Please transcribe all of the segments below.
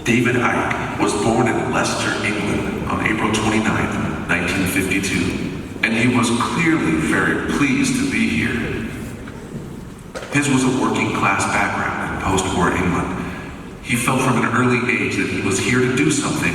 David Icke was born in Leicester, England on April 29, 1952, and he was clearly very pleased to be here. His was a working-class background in post-war England. He felt from an early age that he was here to do something,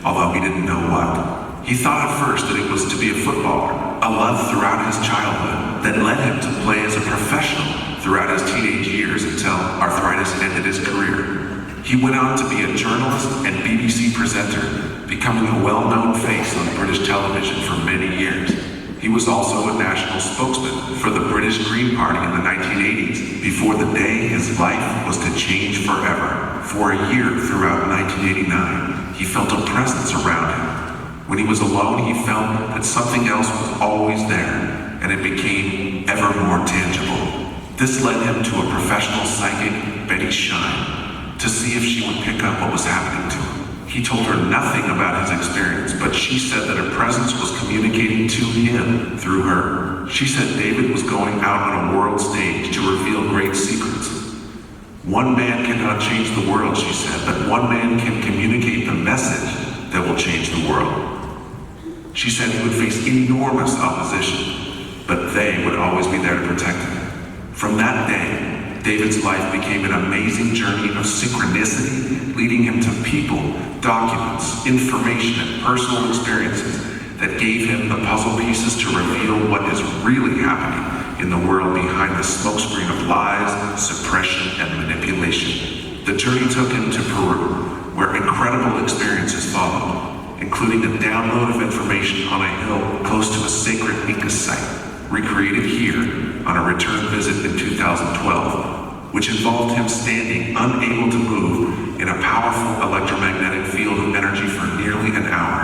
although he didn't know what. He thought at first that it was to be a footballer, a love throughout his childhood that led him to play as a professional throughout his teenage years until arthritis ended his career. He went on to be a journalist and BBC presenter, becoming a well-known face on British television for many years. He was also a national spokesman for the British Green Party in the 1980s, before the day his life was to change forever. For a year throughout 1989, he felt a presence around him. When he was alone, he felt that something else was always there, and it became ever more tangible. This led him to a professional psychic, Betty Shine, to see if she would pick up what was happening to him. He told her nothing about his experience, but she said that her presence was communicating to him through her. She said David was going out on a world stage to reveal great secrets. One man cannot change the world, she said, but one man can communicate the message that will change the world. She said he would face enormous opposition, but they would always be there to protect him. From that day, David's life became an amazing journey of synchronicity, leading him to people, documents, information, and personal experiences that gave him the puzzle pieces to reveal what is really happening in the world behind the smokescreen of lies, suppression, and manipulation. The journey took him to Peru, where incredible experiences followed, including a download of information on a hill close to a sacred Icke site, recreated here on a return visit in 2012, which involved him standing unable to move in a powerful electromagnetic field of energy for nearly an hour.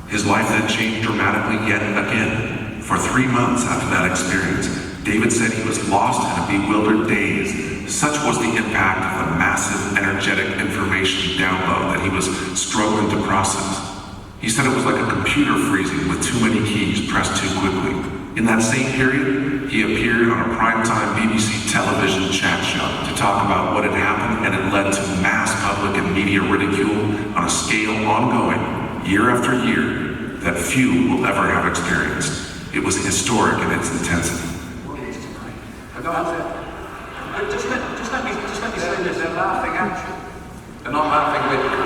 His life then changed dramatically yet again. For 3 months after that experience, David said he was lost in a bewildered daze. Such was the impact of the massive energetic information download that he was struggling to process. He said it was like a computer freezing with too many keys pressed too quickly. In that same period, he appeared on a primetime BBC television chat show to talk about what had happened, and it led to mass public and media ridicule on a scale ongoing, year after year, that few will ever have experienced. It was historic in its intensity. Just let me say this, they're laughing at you. They're not laughing with you.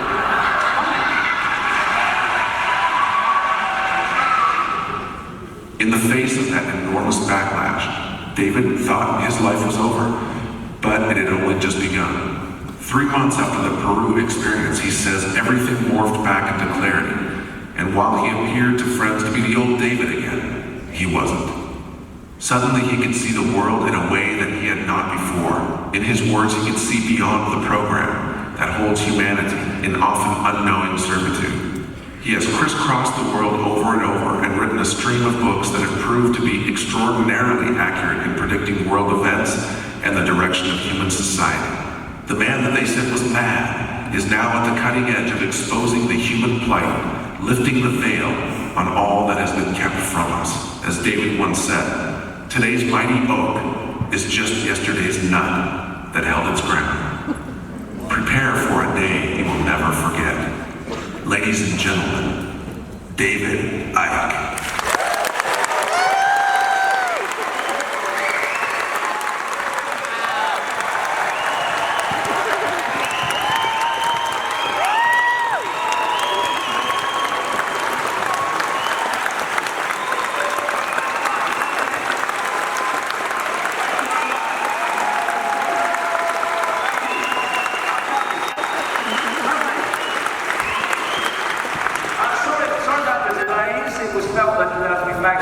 In the face of that enormous backlash, David thought his life was over, but it had only just begun. 3 months after the Peru experience, he says everything morphed back into clarity, and while he appeared to friends to be the old David again, he wasn't. Suddenly he could see the world in a way that he had not before. In his words, he could see beyond the program that holds humanity in often unknowing servitude. He has crisscrossed the world over and over and written a stream of books that have proved to be extraordinarily accurate in predicting world events and the direction of human society. The man that they said was mad is now at the cutting edge of exposing the human plight, lifting the veil on all that has been kept from us. As David once said, today's mighty oak is just yesterday's nut that held its ground. Prepare for a day you will never forget. Ladies and gentlemen, David Icke.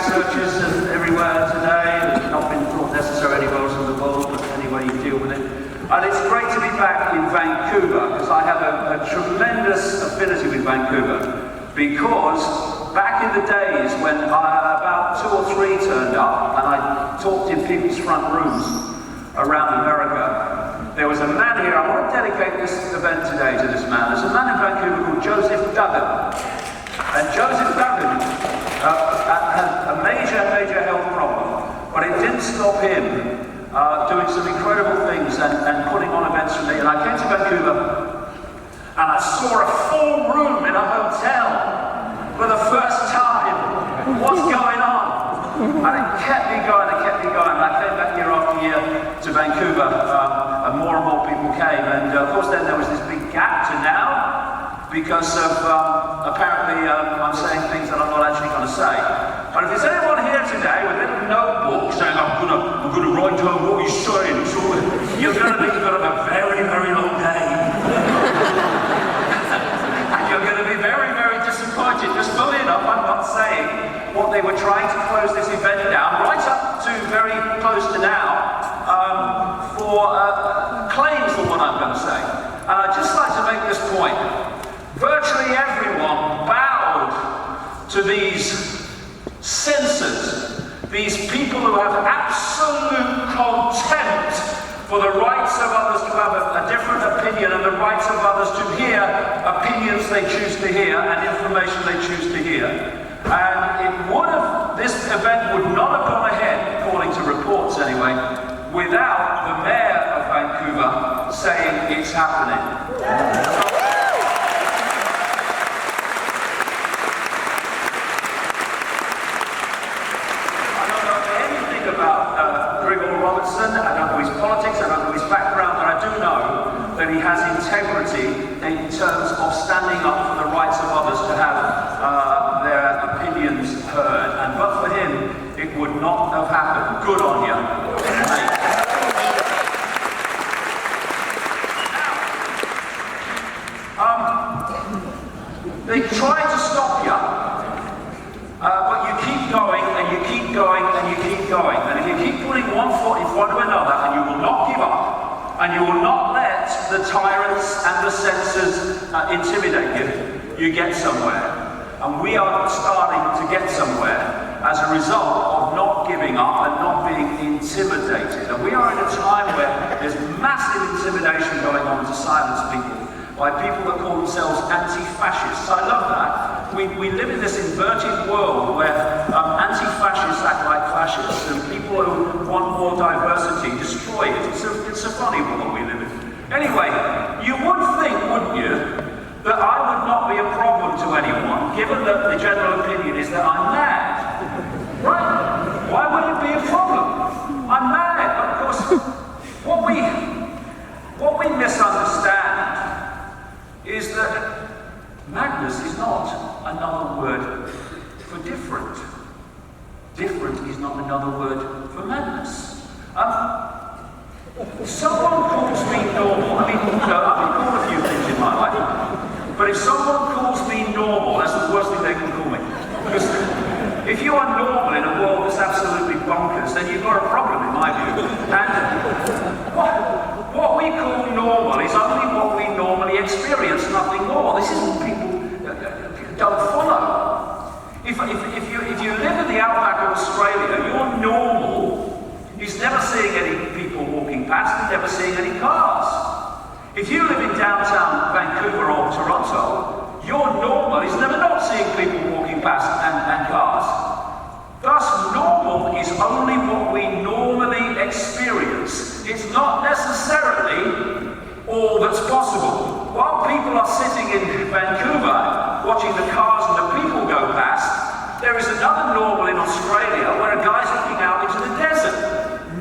Searches and everywhere today, and not been thought necessary anywhere else in the world, but anyway you deal with it. And it's great to be back in Vancouver, because I have a tremendous affinity with Vancouver, because back in the days when about 2 or 3 turned up and I talked in people's front rooms around America, there was a man here. I want to dedicate this event today to this man. There's a man in Vancouver called Joseph Duggan. And Joseph Duggan had a major health problem, but it didn't stop him doing some incredible things and putting on events for me. And I came to Vancouver and I saw a full room in a hotel for the first time. What's going on? And it kept me going, And I came back year after year to Vancouver, and more people came. And of course then there was this big gap to now, because of apparently I'm saying things that I'm not actually going to say. But if there's anyone here today with a little notebook saying, I'm gonna write down what he's saying, so you're gonna have a very long day. And you're gonna be very disappointed. Just fully enough, I'm not saying what they were trying to close this event down, right up to very close to now, for claims for what I'm going to say. And I'd just like to make this point. Virtually everyone bowed to these censors, these people who have absolute contempt for the rights of others to have a different opinion and the rights of others to hear opinions they choose to hear and information they choose to hear. And this event would not have gone ahead, according to reports anyway, without the mayor of Vancouver saying it's happening. I don't know his politics, I don't know his background, but I do know that he has integrity in terms of standing up for the rights of others to have their opinions heard. And but for him, it would not have happened. Good on you, mate. They try to stop you, but you keep going and you keep going and you keep going. And if you keep putting one foot in front of another and you will not give up and you will not let the tyrants and the censors intimidate you, you get somewhere. And we are starting to get somewhere as a result of not giving up and not being intimidated. And we are in a time where there's massive intimidation going on to silence people by people that call themselves anti-fascists. I love that. We live in this inverted world where anti-fascists act like fascists and people who want more diversity destroy it. It's a funny world we live in. Anyway, you would think, wouldn't you, that I would not be a problem to anyone, given that the general opinion is that I'm mad. Right? Why would it be a problem? I'm mad. Of course, what we misunderstand is that madness is not another word for different. Different is not another word for madness. If someone calls me normal, I've been called a few things in my life, but if someone calls me normal, that's the worst thing they can call me. Because if you are normal in a world that's absolutely bonkers, then you've got a problem in my view. And what we call normal is only what we normally experience, nothing more. This is what people don't follow. If you live in the outback of Australia, your normal is never seeing any people walking past and never seeing any cars. If you live in downtown Vancouver or Toronto, your normal is never not seeing people walking past and cars. Thus, normal is only what we normally experience. It's not necessarily all that's possible. While people are sitting in Vancouver watching the cars and the people go past, there is another normal in Australia where a guy's looking out into the desert.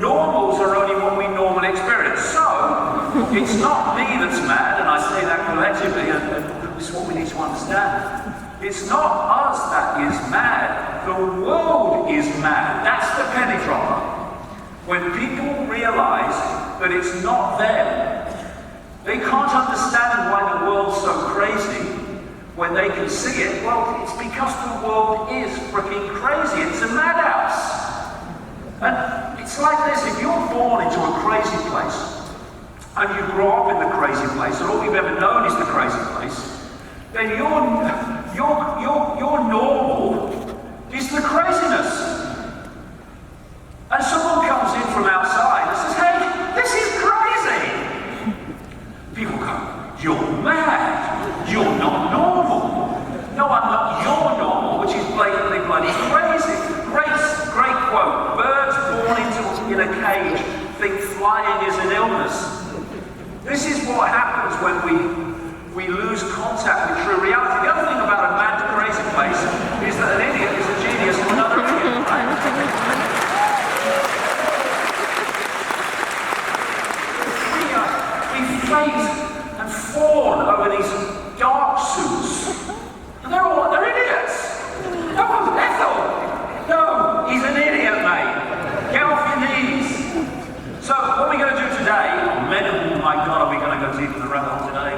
Normals are only what we normally experience. So, it's not me that's mad, and I say that collectively, and this is what we need to understand. It's not us that is mad, the world is mad. That's the penny dropper. When people realize that it's not them, they can't understand why the world's so crazy. When they can see it, well, it's because the world is freaking crazy. It's a madhouse. And it's like this, if you're born into a crazy place, and you grow up in the crazy place, and all you've ever known is the crazy place, then your normal is the craziness. And someone comes in from outside and says, hey, this is crazy. People go, you're mad. You're not normal. No, I'm not your normal, which is blatantly bloody crazy. Great quote. Birds born in a cage think flying is an illness. This is what happens when we lose contact with true reality. The other thing about a mad, crazy place is that an idiot is a genius to another idiot, right? We faint and fawn over these dark suits. And they're idiots. No one's Ethel. No, he's an idiot, mate. Get off your knees. So, what are we going to do today? Oh my God, are we going to go deep in the rabbit hole today?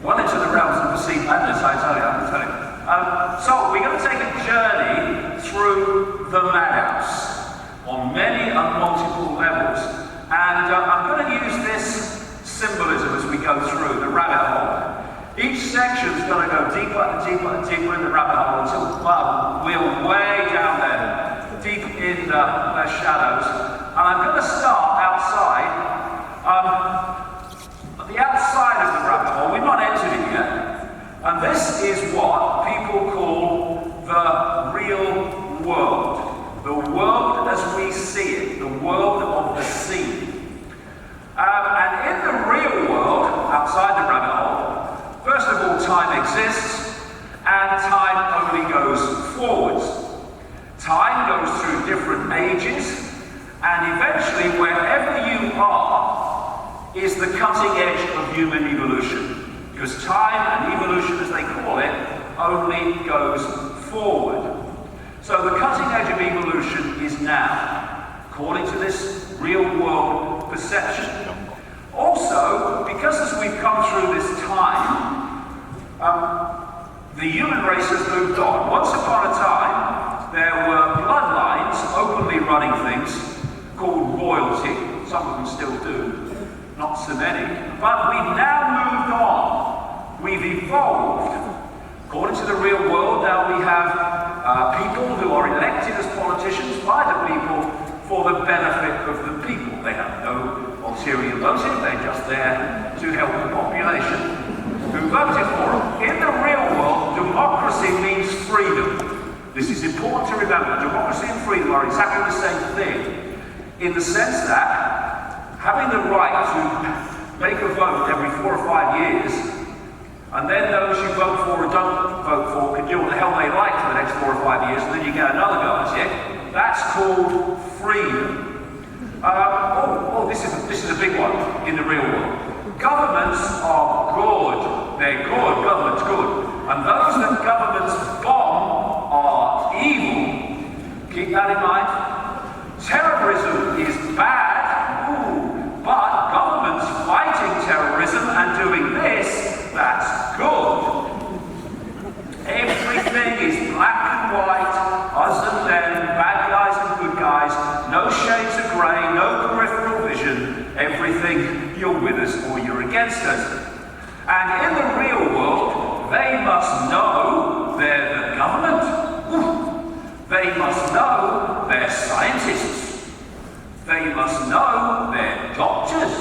Well into the realms of perceived madness, I tell you. So, we're going to take a journey through the madhouse on many and multiple levels. And I'm going to use this symbolism as we go through the rabbit hole. Each section is going to go deeper and deeper and deeper in the rabbit hole until, we're way down there, deep in the shadows. And I'm going to start outside. At the outside of the rabbit hole, we've not entered it yet. And this is what people call the real world. The world as we see it, the world of the sea. And in the real world, outside the rabbit hole, first of all, time exists, and time only goes forwards. Time goes through different ages, and eventually, wherever you are, is the cutting edge of human evolution. Because time and evolution, as they call it, only goes forward. So the cutting edge of evolution is now, according to this real world perception. Also, because as we've come through this time, the human race has moved on. Once upon a time, there were bloodlines openly running things called royalty. Some of them still do, not so many. But we've now moved on. We've evolved. According to the real world, now we have people who are elected as politicians by the people for the benefit of the people. They have no ulterior motive, they're just there to help the population who voted for them. In the real world, democracy means freedom. This is important to remember. Democracy and freedom are exactly the same thing, in the sense that having the right to make a vote every 4 or 5 years, and then those you vote for or don't vote for can do what the hell they like for the next 4 or 5 years, and then you get another go at it. That's called freedom. This is a big one in the real world. Governments are good. They're good. Government's good. And those that governments bomb are evil. Keep that in mind. Terrorism is bad. But governments fighting terrorism and doing this, that's good. Everything is black and white, us and them, bad guys and good guys, no shades of grey, no peripheral vision, everything, you're with us or you're against us. And in the real world, they must know they're the government. They must know they're scientists. They must know they're doctors.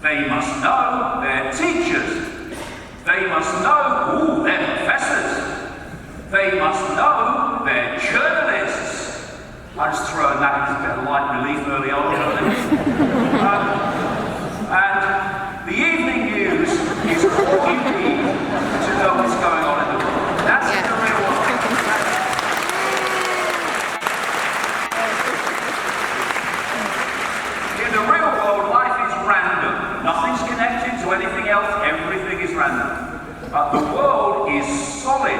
They must know they're teachers. They must know, they're professors. They must know they're journalists. I just throw that into a bit of light relief early on. And the evening news is all you need to know what's going on in the world. That's the real world. In the real world, life is random. Nothing's connected to anything else. Everything is random. But the world is solid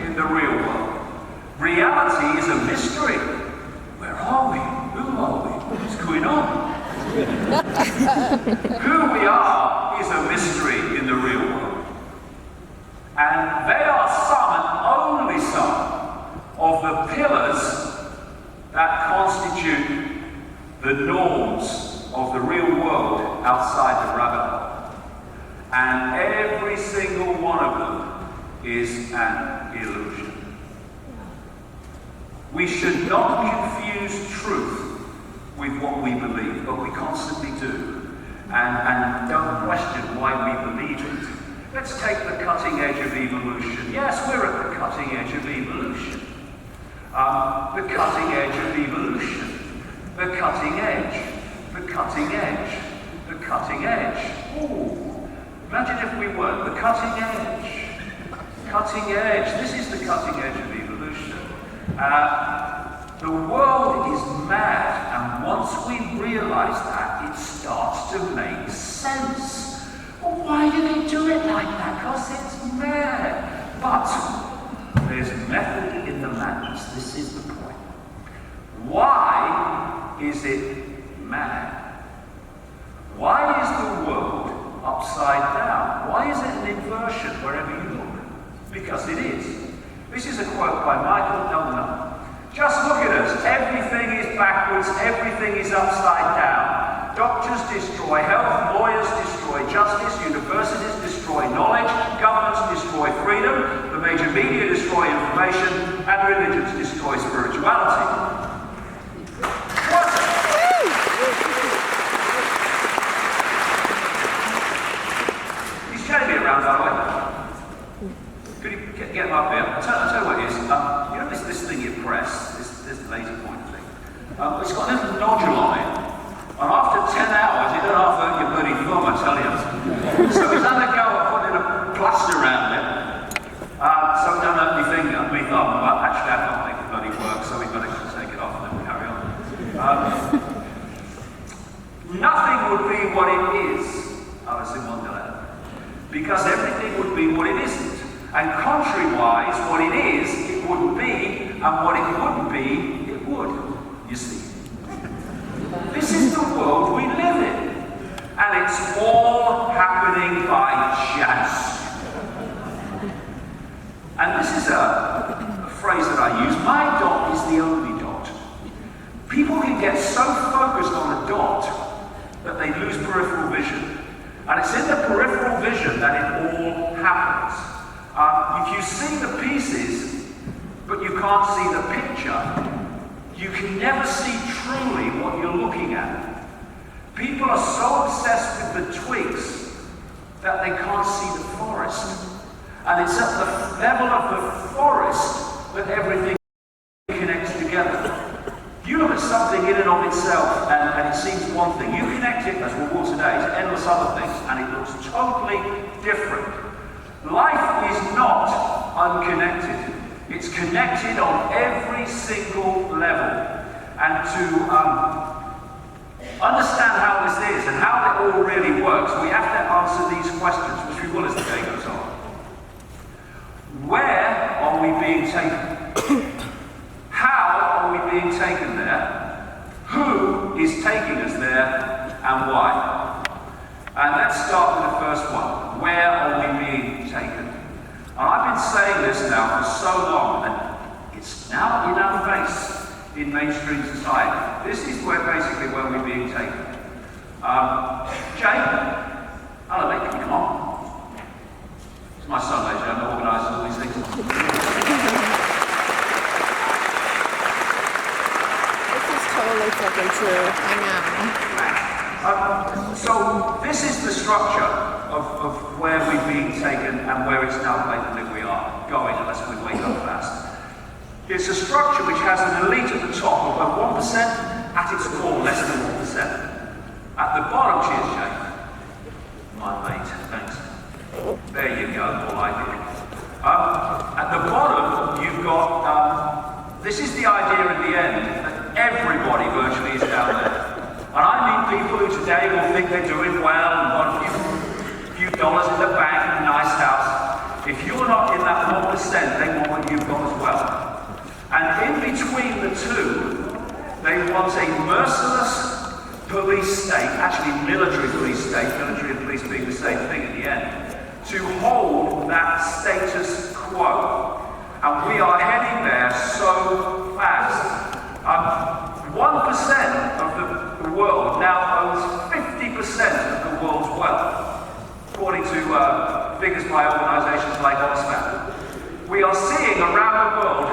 in the real world. Reality is a mystery. Where are we? Who are we? What's going on? Who we are is a mystery in the real world. And they are some and only some of the pillars that constitute constitute the norms of the real world outside the rabbit hole. And every single one of them is an illusion. We should not confuse truth with what we believe, but we constantly do. And don't question why we believe it. Let's take the cutting edge of evolution. Yes, we're at the cutting edge of evolution. The cutting edge of evolution. The cutting edge. The cutting edge. The cutting edge. Ooh. Imagine if we weren't. The cutting edge. Cutting edge. This is the cutting edge of evolution. The world is mad, and once we realize that, it starts to make sense. Well, why do they do it like that? Because it's mad. But there's method in the madness. This is the point. Why is it mad? Why is the world upside down? Why is it an inversion wherever you look? Because it is. This is a quote by Michael Nolan. Just look at us. Everything is backwards. Everything is upside down. Doctors destroy health. Lawyers destroy justice. Universities destroy knowledge. Governments destroy freedom. The major media destroy information. And religions destroy spirituality. What? He's showing me around, by the way. Could you get him up here? I'll tell you what it is. You know this thing you press, this laser point thing? It's got a little nodule on it. And after 10 hours, you don't half hurt your bloody thumb, I tell you. So he's had a go at putting a plaster around it. So it don't hurt my finger, my thumb. But actually, I can't make it bloody work, so we better take it off and then we carry on. Nothing would be what it is, Alice in Wonderland. Because everything would be what it isn't. And contrary-wise, what it is, it wouldn't be, and what it wouldn't be, it would, you see. This is the world we live in, and it's all happening by chance. And this is a phrase that I use, my dot is the only dot. People can get so focused on a dot that they lose peripheral vision. And it's in the peripheral vision that it all happens. If you see the pieces, but you can't see the picture, you can never see truly what you're looking at. People are so obsessed with the twigs that they can't see the forest. And it's at the level of the forest that everything connects together. You look at something in and of itself, and it seems one thing. You connect it, as we will today, to endless other things, and it looks totally different. Life is not unconnected. It's connected on every single level. And to understand how this is and how it all really works, we have to answer these questions, which we will as the day goes on. Where are we being taken? How are we being taken there? Who is taking us there, and why? And let's start with the first one. Where are we being taken? And I've been saying this now for so long, and it's now in our face in mainstream society. This is basically where we're being taken. Jay, hello mate, can you come on? It's my son, ladies and gentlemen, organising all these things. This is totally fucking true, I know. So this is the structure of where we've been taken and where it's now blatantly we are going, unless we wake up fast. It's a structure which has an elite at the top of about 1%, at its core less than 1%. At the bottom, cheers, Jay. My mate, thanks. There you go, more like it. At the bottom, you've got, this is the idea at the end, that everybody virtually is down there. And I mean people who today will think they're doing well and got a few dollars in the bank and a nice house. If you're not in that 1%, they want what you've got as well. And in between the two, they want a merciless police state, actually military police state, military and police being the same thing at the end, to hold that status quo. And we are heading there so fast. 1% of the world now owns 50% of the world's wealth, according to figures by organizations like Oxfam. We are seeing around the world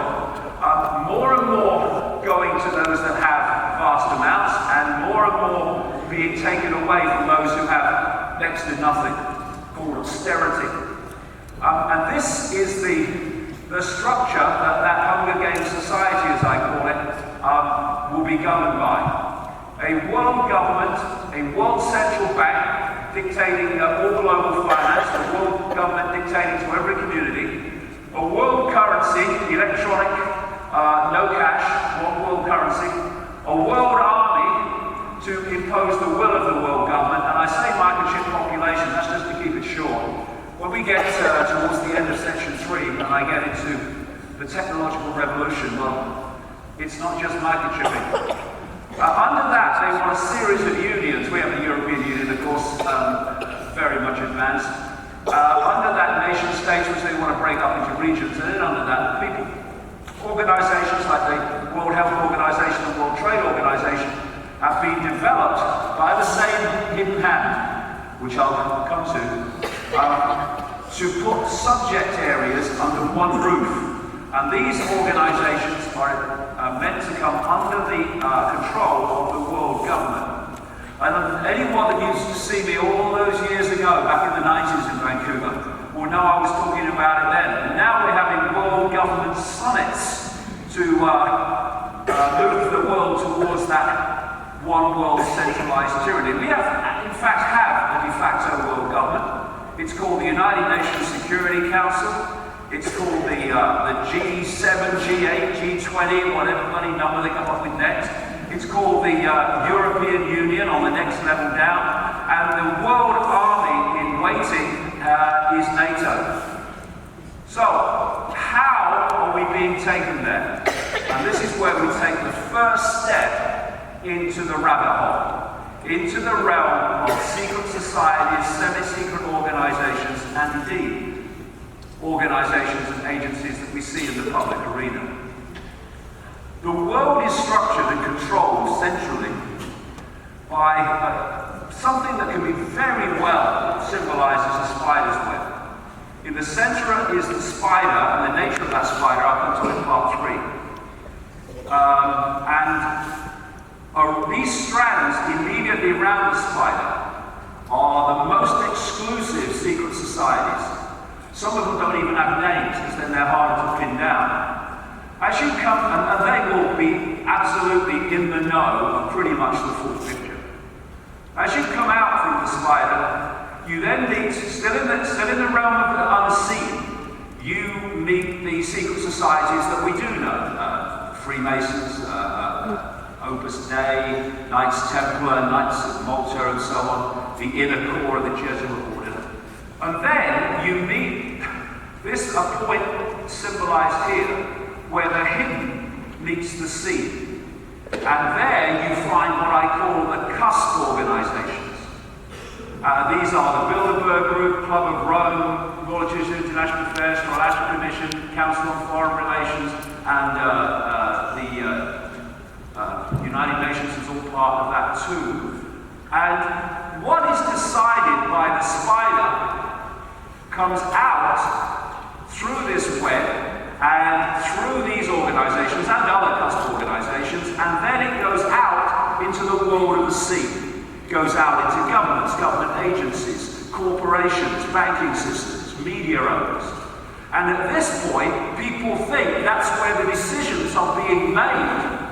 more and more going to those that have vast amounts, and more being taken away from those who have next to nothing, called austerity. And this is the structure that Hunger Games society, as I call it, will be governed by. A world government, a world central bank dictating all global finance, a world government dictating to every community, a world currency, electronic, no cash, one world currency, a world army to impose the will of the world government. And I say microchip population, that's just to keep it short. When we get towards the end of section 3, and I get into the technological revolution, well, it's not just microchipping. Under that, they want a series of unions. We have the European Union, of course, very much advanced. Under that, nation states, which they want to break up into regions, and then under that, people. Organizations like the World Health Organization and World Trade Organization have been developed by the same hidden hand, which I'll come to put subject areas under one roof. And these organizations are meant to come under the control of the world government. And anyone that used to see me all those years ago, back in the 90s in Vancouver, will know I was talking about it then. And now we're having world government summits to move the world towards that one world centralized tyranny. We have, in fact, a de facto world government. It's called the United Nations Security Council. It's called the G7, G8, G20, whatever bloody number they come up with next. It's called the European Union on the next level down. And the world army in waiting is NATO. So, how are we being taken there? And this is where we take the first step into the rabbit hole, into the realm of secret societies, semi-secret organizations, and indeed, organizations and agencies that we see in the public arena. The world is structured and controlled centrally by something that can be very well symbolized as a spider's web. In the center is the spider, and the nature of that spider I'll come to in part 3. These strands immediately around the spider are the most exclusive secret societies. Some of them don't even have names, because then they're harder to pin down. As you come, and they will be absolutely in the know of pretty much the full picture. As you come out through the spider, you then meet, still in the realm of the unseen, you meet the secret societies that we do know. Freemasons, Opus Dei, Knights Templar, Knights of Malta, and so on, the inner core of the Jesuit order. And then you meet this a point symbolized here, where the hidden meets the seen. And there you find what I call the cusp organizations. These are the Bilderberg Group, Club of Rome, Royal Church of International Affairs, Royal Ashton Commission, Council on Foreign Relations, and the United Nations is all part of that too. And what is decided by the spider comes out through this web and through these organizations and other cusp organizations, and then it goes out into the world of the sea. It goes out into governments, government agencies, corporations, banking systems, media owners. And at this point, people think that's where the decisions are being made.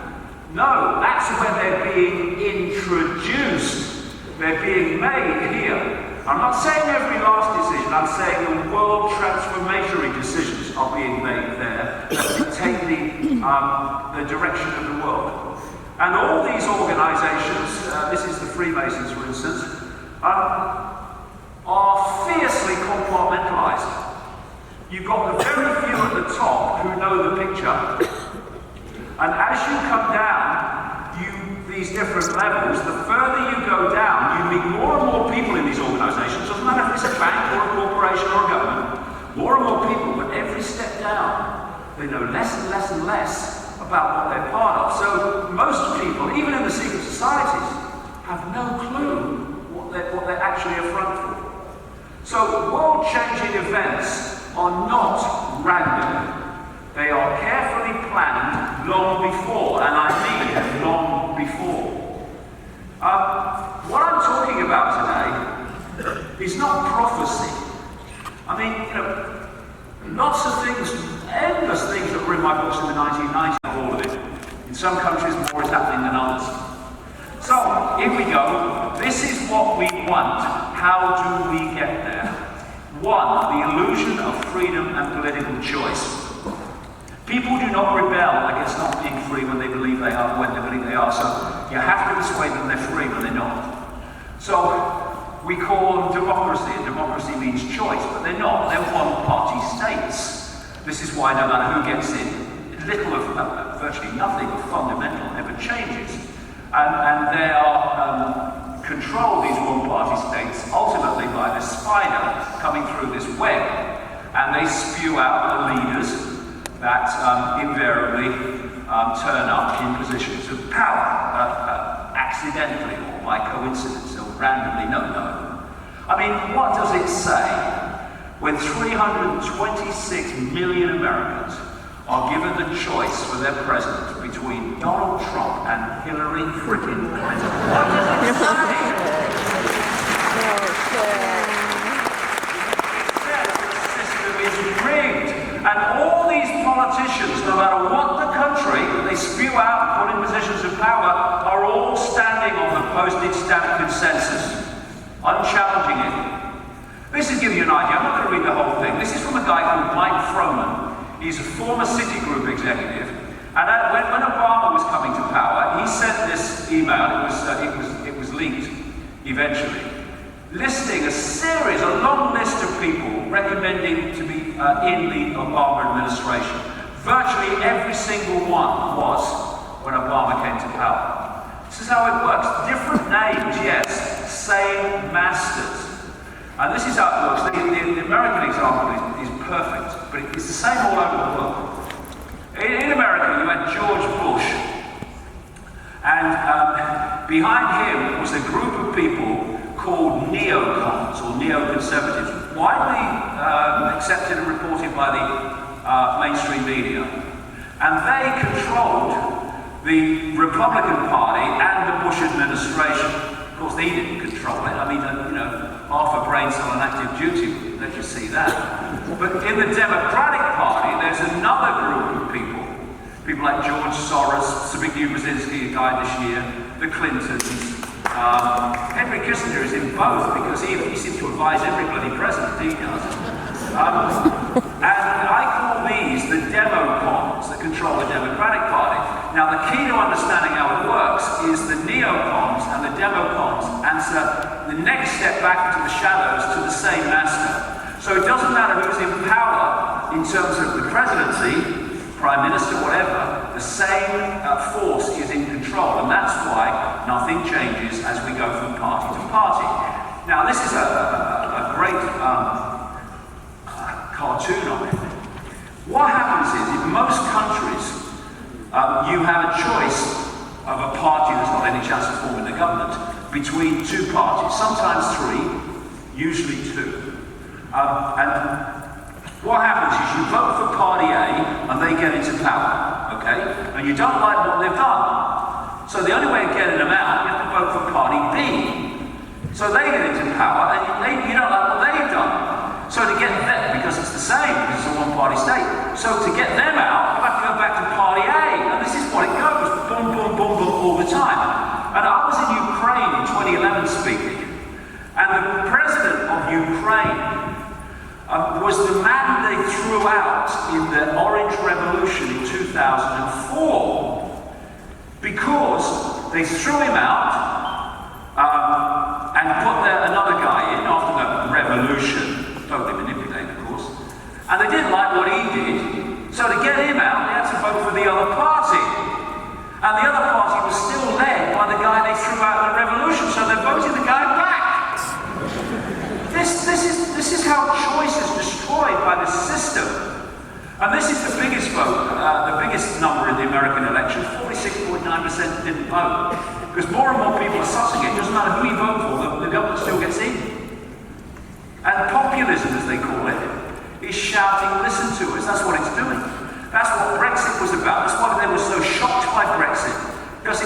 No, that's where they're being introduced. They're being made here. I'm not saying every last decision, I'm saying the world transformatory decisions are being made there that take the direction of the world. And all these organizations, this is the Freemasons for instance, are fiercely compartmentalized. You've got the very few at the top who know the picture, and as you come down, these different levels, the further you go down, you meet more and more people in these organizations. Doesn't matter if it's a bank or a corporation or a government, more and more people, but every step down, they know less and less and less about what they're part of. So most people, even in the secret societies, have no clue what they're actually a front for. So world-changing events are not random. They are carefully planned long before, and I mean long before. What I'm talking about today is not prophecy. I mean, lots of things, endless things that were in my books in the 1990s, all of it. In some countries, more is happening than others. So, here we go. This is what we want. How do we get there? 1, the illusion of freedom and political choice. People do not rebel against not being free when they believe they are, when they believe they are. So you have to persuade them they're free when they're not. So we call them democracy, and democracy means choice, but they're not. They're one-party states. This is why no matter who gets in, little of virtually nothing of fundamental ever changes. And they are controlled, these one-party states, ultimately by the spider coming through this web. And they spew out the leaders that invariably turn up in positions of power, accidentally or by coincidence or randomly, no. I mean, what does it say when 326 million Americans are given the choice for their president between Donald Trump and Hillary frickin' Clinton? What does it say? The system is rigged. And all these politicians, no matter what the country they spew out and put in positions of power, are all standing on the postage stamp consensus, unchallenging it. This is giving you an idea. I'm not going to read the whole thing. This is from a guy called Mike Froman. He's a former Citigroup executive. And when Obama was coming to power, he sent this email. It was leaked eventually, listing a long list of people recommending to be in the Obama administration. Virtually every single one was when Obama came to power. This is how it works. Different names, yes, same masters. And this is how it works. The American example is perfect, but it's the same all over the world. In America, you had George Bush, and behind him was a group of people called neocons or neoconservatives, widely accepted and reported by the mainstream media. And they controlled the Republican Party and the Bush administration. Of course, they didn't control it. I mean, half a brain cell on active duty would let you see that. But in the Democratic Party, there's another group of people like George Soros, Zbigniew Brzezinski, who died this year, the Clintons. Henry Kissinger is in both because he seems to advise every bloody president he does. And I call these the democons that control the Democratic Party. Now the key to understanding how it works is the neocons and the democons answer the next step back into the shadows to the same master. So it doesn't matter who's in power in terms of the presidency, prime minister, whatever, the same force is in control, and that's why nothing changes as we go from party to party. Now, this is a great cartoon of it. What happens is, in most countries, you have a choice of a party that's got any chance of forming the government between two parties, sometimes three, usually two. And what happens is you vote for Party A and they get into power, okay? And you don't like what they've done. So the only way of getting them out, you have to vote for Party B. So they get into power and you don't like what they've done. So to get them, because it's the same, because it's a one-party state. So to get them out, you have to go back to Party A. And this is what it goes, boom, boom, boom, boom, all the time. And I was in Ukraine in 2011 speaking. And the president of Ukraine was the man they threw out in the Orange Revolution in 2004 because they threw him out and put another guy in after the revolution, totally manipulated of course, and they didn't like what he did, so to get him out they had to vote for the other party, and the other party was still led by the guy they threw out in the revolution, so they voted the guy back. This is how choice is destroyed by the system. And this is the biggest vote, the biggest number in the the American election, 46.9% didn't vote. Because more and more people are sussing it. It doesn't matter who you vote for, the government still gets in. And populism, as they call it, is shouting, listen to us. That's what it's doing. That's what Brexit was about. That's why they were so shocked by Brexit. Because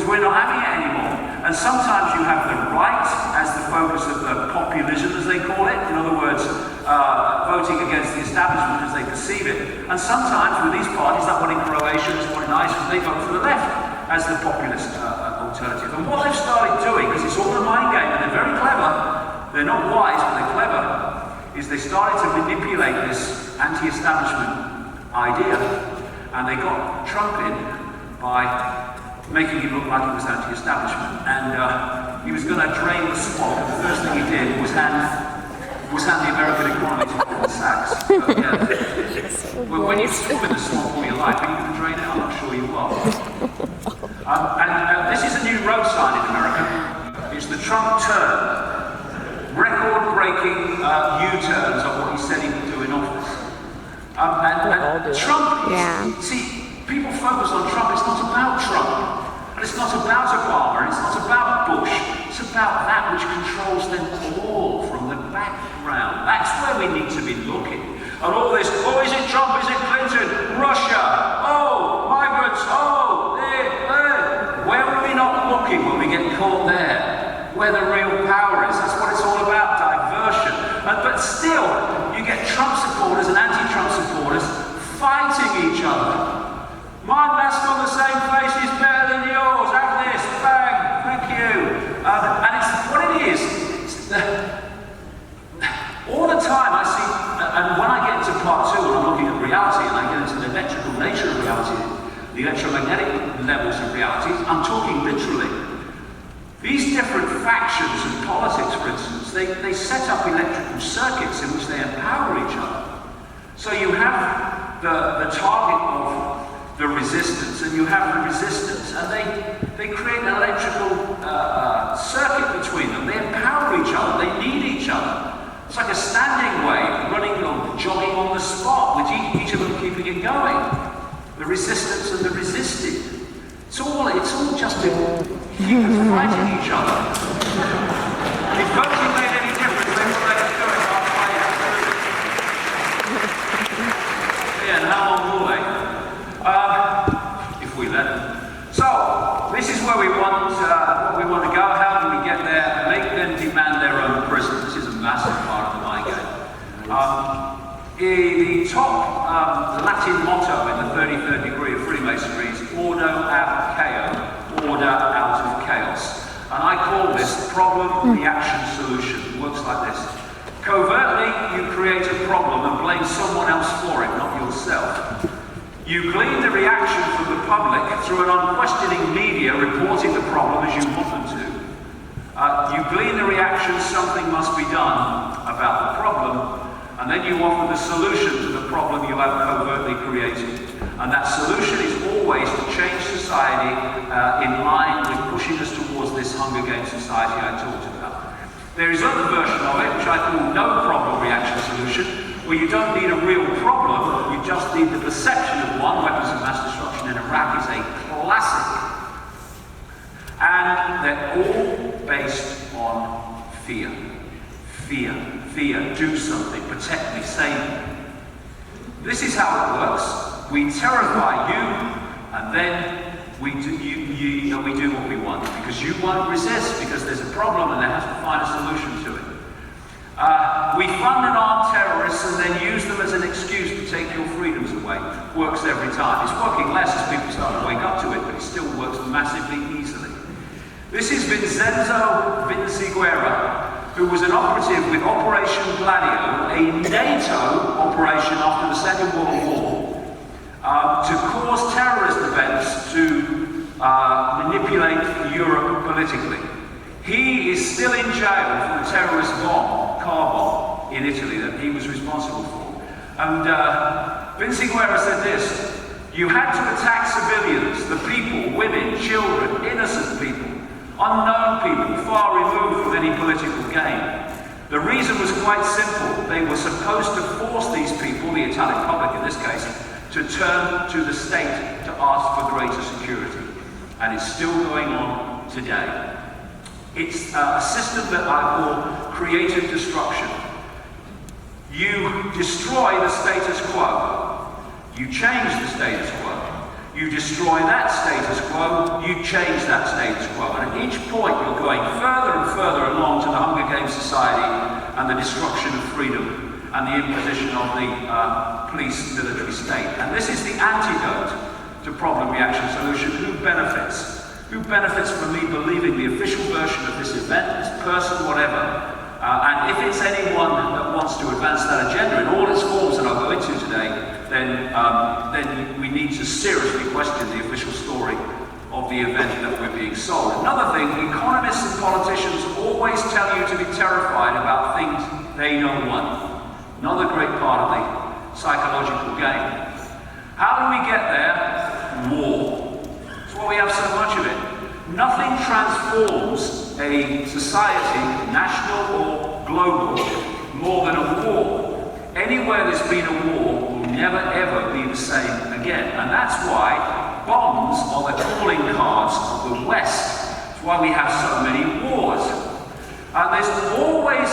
we're not having it anymore. And sometimes you have the right as the focus of the populism, as they call it. In other words, voting against the establishment as they perceive it. And sometimes with these parties, like one in Croatia, this one in Iceland, they vote for the left as the populist alternative. And what they've started doing, because it's all a mind game, and they're very clever, they're not wise, but they're clever, is they started to manipulate this anti-establishment idea, and they got Trump in by making him look like he was anti-establishment. And he was going to drain the swamp, and the first thing he did was hand the American economy to Goldman Sachs. Well, when you swim in the swamp all your life, are you going to drain it? I'm not sure you are. This is a new road sign in America. It's the Trump turn. Record-breaking U-turns on what he said he would do in office. And Trump, see, people focus on Trump. It's not about Trump. And it's not about Obama. And it's not about Bush. It's about that which controls them all from the background. That's where we need to be looking. And all this, oh, is it Trump? Is it Clinton? Russia? Oh, migrants? Oh, there. Where are we not looking when we get caught there? Where the real power is. That's what it's all about, diversion. But still, you get Trump supporters and anti-Trump supporters fighting each other. My mask on the same face is better than yours. Have this, bang, thank you. And it's what it is. All the time I see, and when I get into part 2 and I'm looking at reality and I get into the electrical nature of reality, the electromagnetic levels of reality, I'm talking literally. These different factions in politics, for instance, they set up electrical circuits in which they empower each other. So you have the target of the resistance, and you have the resistance, and they create an electrical circuit between them. They empower each other. They need each other. It's like a standing wave running on, jogging on the spot, with each of them keeping it going. The resistance and the resisted. It's all just to keep us fighting each other. If voting made any difference, they would let it go in our way, absolutely. Yeah, and how long will they? If we let them. So, this is where we want to go. How do we get there? Make them demand their own prison. This is a massive part of the mind game. The top Latin motto in the 33rd degree of Freemasonry is ordo ab chaos, order out of chaos. And I call this problem, reaction, solution. It works like this. Covertly, you create a problem and blame someone else for it, not yourself. You glean the reaction from the public through an unquestioning media reporting the problem as you want them to. You glean the reaction, something must be done about the problem. And then you offer the solution to the problem you have covertly created. And that solution is always to change society in line with pushing us towards this Hunger Games society I talked about. There is another version of it, which I call no problem reaction solution, where you don't need a real problem, you just need the perception of one. Weapons of mass destruction in Iraq is a classic. And they're all based on fear. Fear, do something, protect me, save me. This is how it works. We terrify you, and then we do what we want, because you won't resist, because there's a problem and they have to find a solution to it. We fund and arm terrorists and then use them as an excuse to take your freedoms away. Works every time. It's working less as people start to wake up to it, but it still works massively easily. This is Vincenzo Vinciguerra, who was an operative with Operation Gladio, a NATO operation after the Second World War, to cause terrorist events to manipulate Europe politically. He is still in jail for the terrorist car bomb in Italy that he was responsible for. And Vinciguerra said this: you had to attack civilians, the people, women, children, innocent people, unknown people, far removed from any political gain. The reason was quite simple. They were supposed to force these people, the Italian public in this case, to turn to the state to ask for greater security. And it's still going on today. It's a system that I call creative destruction. You destroy the status quo. You change the status quo. You destroy that status quo, you change that status quo. And at each point you're going further and further along to the Hunger Games society and the destruction of freedom and the imposition of the police military state. And this is the antidote to problem reaction solution. Who benefits? Who benefits from me believing the official version of this event, this person, whatever? And if it's anyone that wants to advance that agenda in all its forms that I'll go into today, then we need to seriously question the official story of the event that we're being sold. Another thing, economists and politicians always tell you to be terrified about things they don't want. Another great part of the psychological game. How do we get there? War. That's why we have so much of it. Nothing transforms a society, national or global, more than a war. Anywhere there's been a war will never ever be the same again. And that's why bombs are the calling cards of the West. That's why we have so many wars. And there's always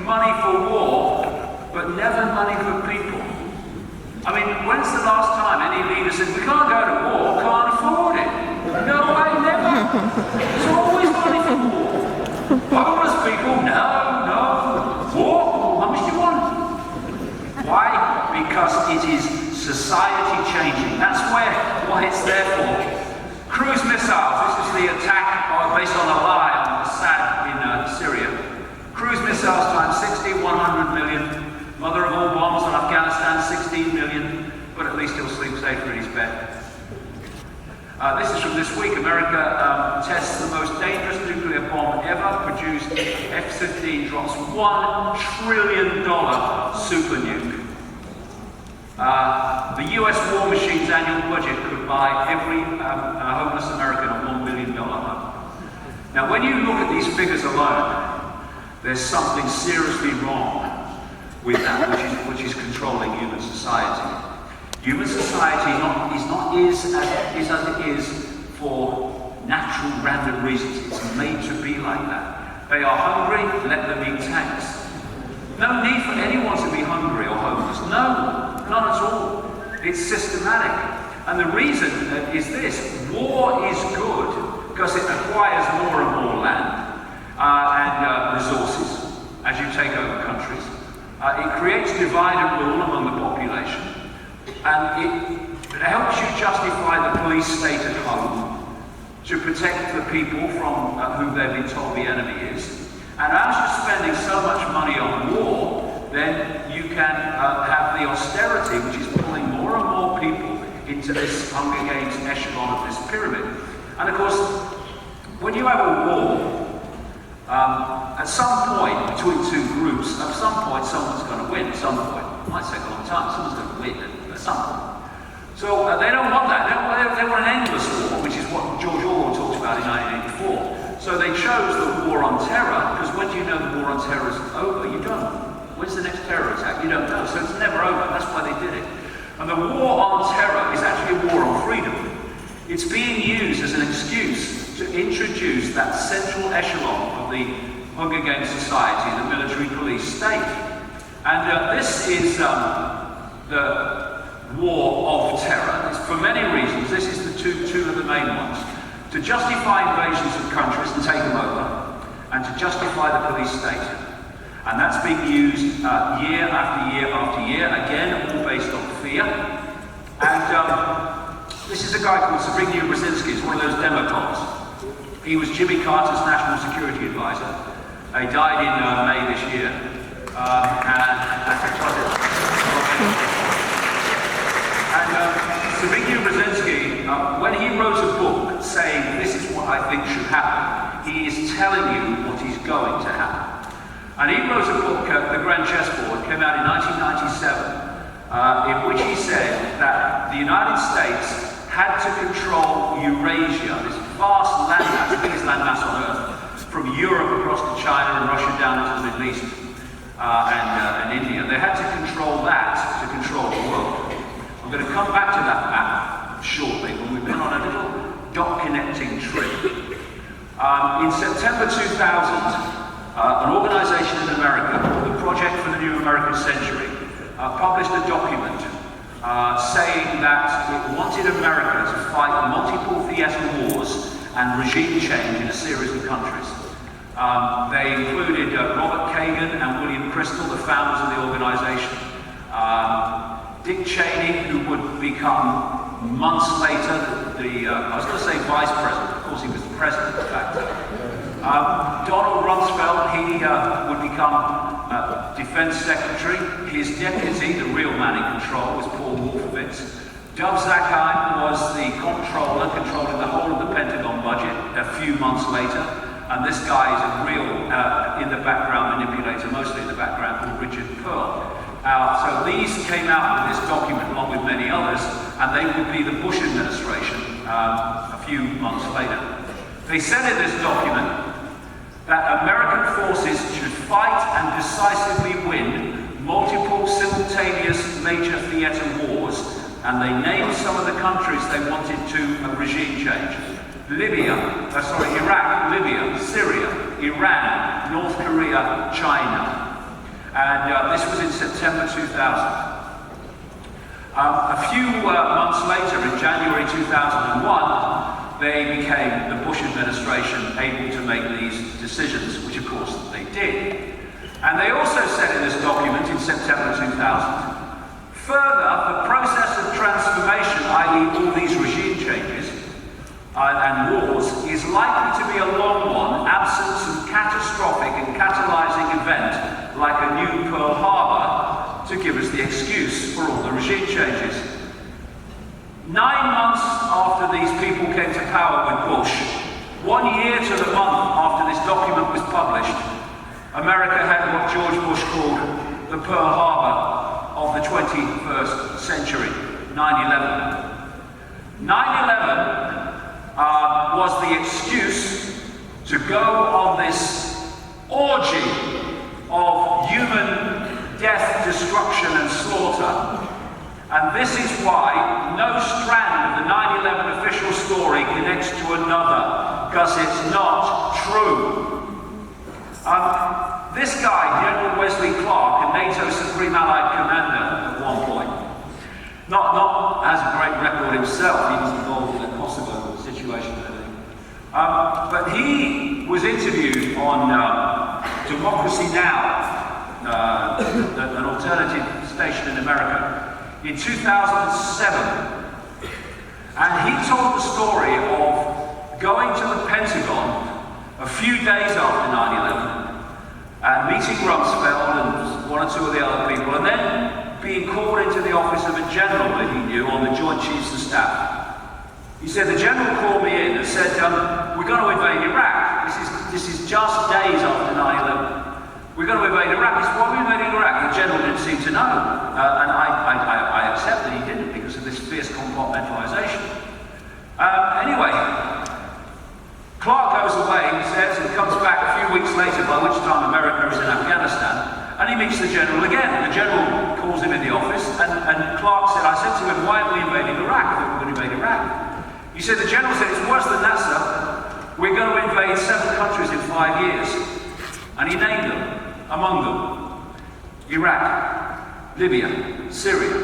money for war, but never money for people. I mean, when's the last time any leader said, we can't go to war, can't afford it? No way, never. There's always money for war. Homeless people, no. War, how much do you want? Why? Because it is society changing. That's what it's there for. Cruise missiles, this is the attack based on a lie on Assad in Syria. Cruise missiles times 60, 100 million. Mother of all bombs on Afghanistan, 16 million, but at least he'll sleep safer in his bed. This is from this week. America tests the most dangerous nuclear bomb ever produced. F-15 drops $1 trillion super nuke. The US war machine's annual budget could buy every homeless American a $1 billion home. Now, when you look at these figures alone, there's something seriously wrong with that, which is controlling human society. Human society is as it is for natural random reasons. It's made to be like that. They are hungry, let them eat tanks. No need for anyone to be hungry or homeless. No, none at all. It's systematic. And the reason is this: war is good because it acquires more and more land and resources as you take over countries. It creates divide and rule among the population, and it helps you justify the police state at home to protect the people from who they've been told the enemy is. And as you're spending so much money on war, then you can have the austerity, which is pulling more and more people into this Hunger Games echelon of this pyramid. And of course, when you have a war, at some point between two groups, at some point someone's going to win. At some point, it might take a long time. Someone's going to win at some point. So they don't want that. They want an endless war, which is what George Orwell talked about in 1984. So they chose the war on terror, because when do you know the war on terror is over? You don't. When's the next terror attack? You don't know. So it's never over. That's why they did it. And the war on terror is actually a war on freedom. It's being used as an excuse to introduce that central echelon of the Hunger Games society, the military police state. And this is the war of terror. It's for many reasons. This is the two of the main ones. To justify invasions of countries and take them over, and to justify the police state. And that's being used year after year after year, again, all based on fear. And this is a guy called Zbigniew Brzezinski. He's one of those demagogues. He was Jimmy Carter's national security advisor. He died in May this year. Zbigniew Brzezinski, when he wrote a book saying this is what I think should happen, he is telling you what is going to happen. And he wrote a book, The Grand Chessboard, came out in 1997, in which he said that the United States had to control Eurasia, this vast landmass, the biggest landmass on Earth, from Europe across to China and Russia down into the Middle East and India. They had to control that to control the world. And We're going to come back to that map shortly, but we've been on a little dot connecting trip. In September 2000, an organization in America, the Project for the New American Century, published a document saying that it wanted America to fight multiple theater wars and regime change in a series of countries. They included Robert Kagan and William Crystal, the founders of the organization. Dick Cheney, who would become months later I was going to say vice president, of course he was the president in fact. Donald Rumsfeld, he would become defense secretary. His deputy, the real man in control, was Paul Wolfowitz. Dov Zakheim was the controller, controlling the whole of the Pentagon budget a few months later. And this guy is a real, in the background manipulator, mostly in the background, called Richard Pearl. So these came out with this document along with many others, and they would be the Bush administration a few months later. They said in this document that American forces should fight and decisively win multiple simultaneous major theater wars, and they named some of the countries they wanted to a regime change. Iraq, Libya, Syria, Iran, North Korea, China. And this was in September 2000. A few months later, in January 2001, they became, the Bush administration, able to make these decisions, which of course they did. And they also said in this document in September 2000, further, the process of transformation, i.e. all these regime changes, and wars, is likely to be a long one, absent some catastrophic and catalyzing event like a new Pearl Harbor to give us the excuse for all the regime changes. 9 months after these people came to power with Bush, 1 year to the month after this document was published, America had what George Bush called the Pearl Harbor of the 21st century, 9/11. 9/11 was the excuse to go on this orgy of human death, destruction and slaughter. And this is why no strand of the 9/11 official story connects to another, because it's not true. This guy, General Wesley Clark, a NATO Supreme Allied Commander at one point, not has a great record himself. He was involved in the Kosovo situation, I think. But he was interviewed on Democracy Now!, an alternative station in America, in 2007. And he told the story of going to the Pentagon a few days after 9/11 and meeting Rumsfeld and one or two of the other people, and then being called into the office of a general that he knew on the Joint Chiefs of Staff. He said, the general called me in and said, we're going to invade Iraq. This is just days after 9/11. We're going to invade Iraq. He said, why are we invading Iraq? The general didn't seem to know. And I accept that he didn't because of this fierce compartmentalization. Anyway, Clark goes away, he says, and comes back a few weeks later, by which time America is in Afghanistan, and he meets the general again. And the general calls him in the office, and Clark said, I said to him, why are we invading Iraq? I thought we were going to invade Iraq. He said, the general said, it's worse than that, sir. We're going to invade 7 countries in 5 years. And he named them, among them, Iraq, Libya, Syria,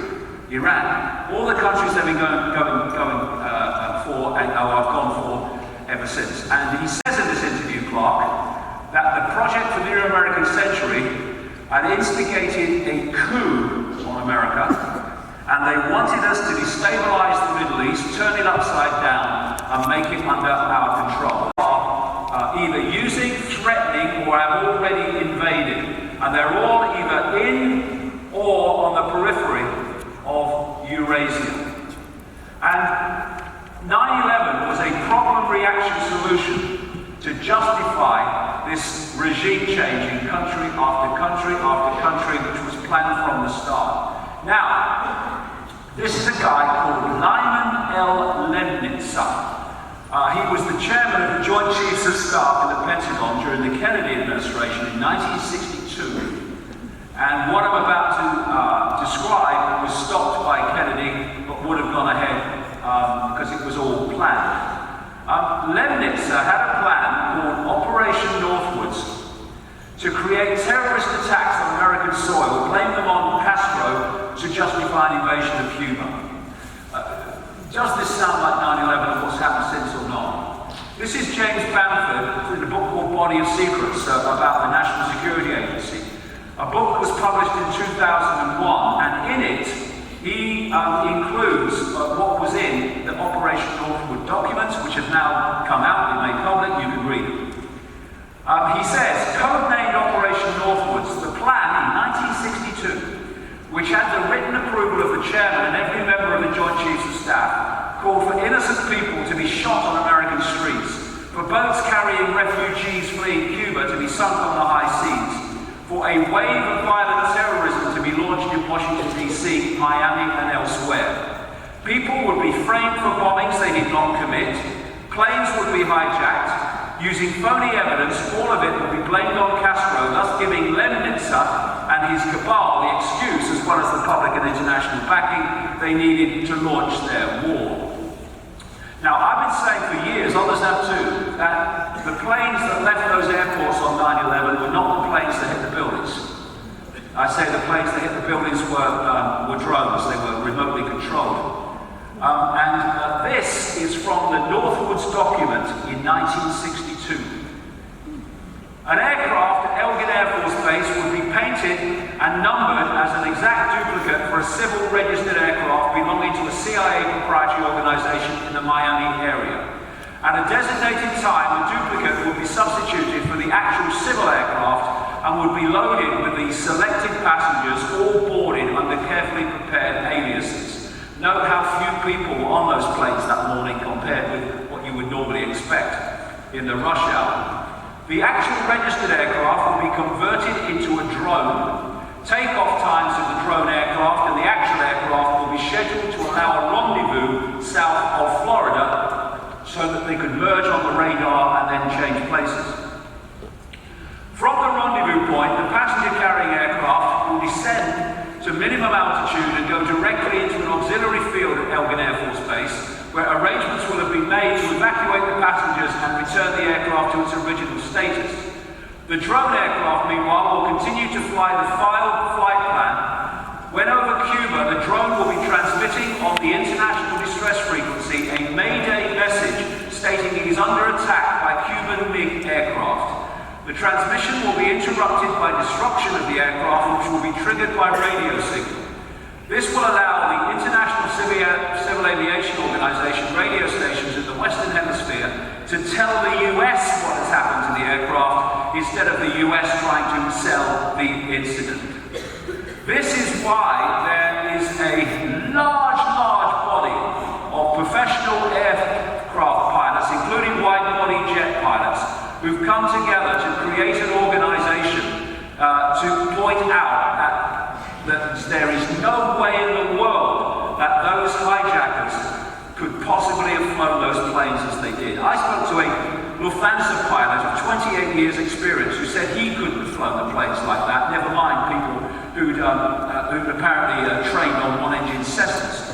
Iran, all the countries they've been going for and have gone for ever since. And he says in this interview, Clark, that the Project for the New American Century had instigated a coup on America, and they wanted us to destabilize the Middle East, turn it upside down, and make it under our control. Either using, threatening, or have already invaded. And they're all either in or on the periphery of Eurasia. And 9/11 was a problem reaction solution to justify this regime change in country after country after country, which was planned from the start. Now, this is a guy called Lyman L. Lemnitzer. He was the chairman of the Joint Chiefs of Staff in the Pentagon during the Kennedy administration in 1962. And what I'm about to describe was stopped by Kennedy create terrorist attacks on American soil, blame them on Castro to justify an invasion of Cuba. Does this sound like 9/11 and what's happened since or not? This is James Bamford in a book called Body of Secrets about the National Security Agency. A book was published in 2001, and in it he includes what was in the Operation Northwood documents, which have now come out, been made public, you can read them. He says, codenamed Operation Northwoods, the plan in 1962, which had the written approval of the chairman and every member of the Joint Chiefs of Staff, called for innocent people to be shot on American streets, for boats carrying refugees fleeing Cuba to be sunk on the high seas, for a wave of violent terrorism to be launched in Washington, D.C., Miami, and elsewhere. People would be framed for bombings they did not commit, planes would be hijacked, using phony evidence, all of it would be blamed on Castro, thus giving Lemnitzer and his cabal the excuse, as well as the public and international backing they needed to launch their war. Now, I've been saying for years, others have too, that the planes that left those airports on 9/11 were not the planes that hit the buildings. I say the planes that hit the buildings were drones, they were remotely controlled. This is from the Northwoods document in 1962. An aircraft at Elgin Air Force Base would be painted and numbered as an exact duplicate for a civil registered aircraft belonging to a CIA proprietary organization in the Miami area. At a designated time, the duplicate would be substituted for the actual civil aircraft and would be loaded with the selected passengers, all boarded under carefully prepared aliases. Note how few people were on those planes that morning compared with what you would normally expect in the rush hour. The actual registered aircraft will be converted into a drone. Takeoff times of the drone aircraft and the actual aircraft will be scheduled to allow a rendezvous south of Florida so that they could merge on the radar and then change places. From the rendezvous point, the passenger-carrying aircraft will descend to minimum altitude and go directly into an auxiliary field at Elgin Air Force Base, where arrangements will have been made to evacuate the passengers and return the aircraft to its original status. The drone aircraft, meanwhile, will continue to fly the filed flight plan. When over Cuba, the drone will be transmitting on the international distress frequency a Mayday message stating it is under attack by Cuban MiG aircraft. The transmission will be interrupted by destruction of the aircraft, which will be triggered by radio signal. This will allow the International Civil Aviation Organization radio stations in the Western Hemisphere to tell the US what has happened to the aircraft, instead of the US trying to sell the incident. This is why there is a large body of professional aircraft pilots, including wide-body jet pilots, who've come together to create an organization to point out that there is no way in the world that those hijackers could possibly have flown those planes as they did. I spoke to a Lufthansa pilot of 28 years experience who said he couldn't have flown the planes like that, never mind people who'd apparently trained on one-engine Cessnas.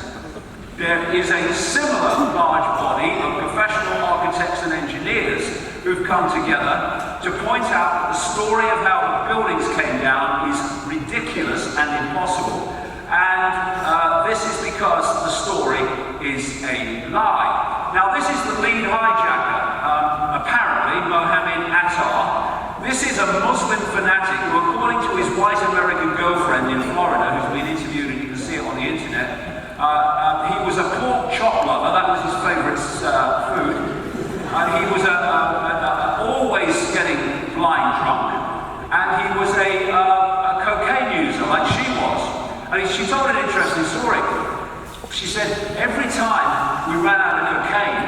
There is a similar large body of professional architects and engineers who've come together to point out that the story of how the buildings came down is ridiculous and impossible. And this is because the story is a lie. Now, this is the lead hijacker, apparently Mohammed Attar. This is a Muslim fanatic who, according to his white American girlfriend in Florida, who's been interviewed and you can see it on the internet, he was a pork chop lover, that was his favorite food. He was always getting blind drunk, and he was a cocaine user like she was. And she told an interesting story. She said every time we ran out of cocaine,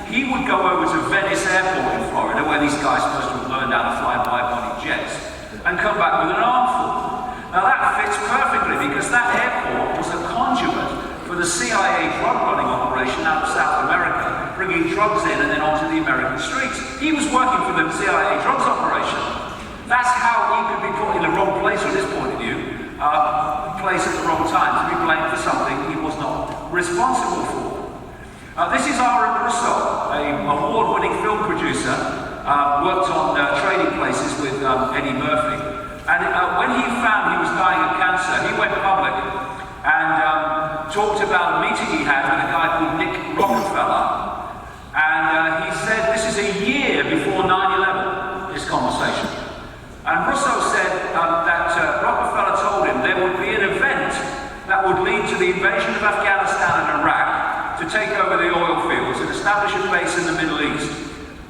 he would go over to Venice Airport in Florida, where these guys are supposed to have learned how to fly wide-body jets, and come back with an armful. Now that fits perfectly because that airport was a conduit for the CIA drug running operation out of South America, bringing drugs in and then onto the American streets. He was working for the CIA drugs operation. That's how he could be put in the wrong place from this point of view, place at the wrong time, to be blamed for something he was not responsible for. This is Aaron Russo, an award-winning film producer, worked on Trading Places with Eddie Murphy. And when he found he was dying of cancer, he went public and talked about a meeting he had with a guy called Nick Rockefeller. And he said this is a year before 9/11, this conversation. And Rousseau said that Rockefeller told him there would be an event that would lead to the invasion of Afghanistan and Iraq to take over the oil fields and establish a base in the Middle East.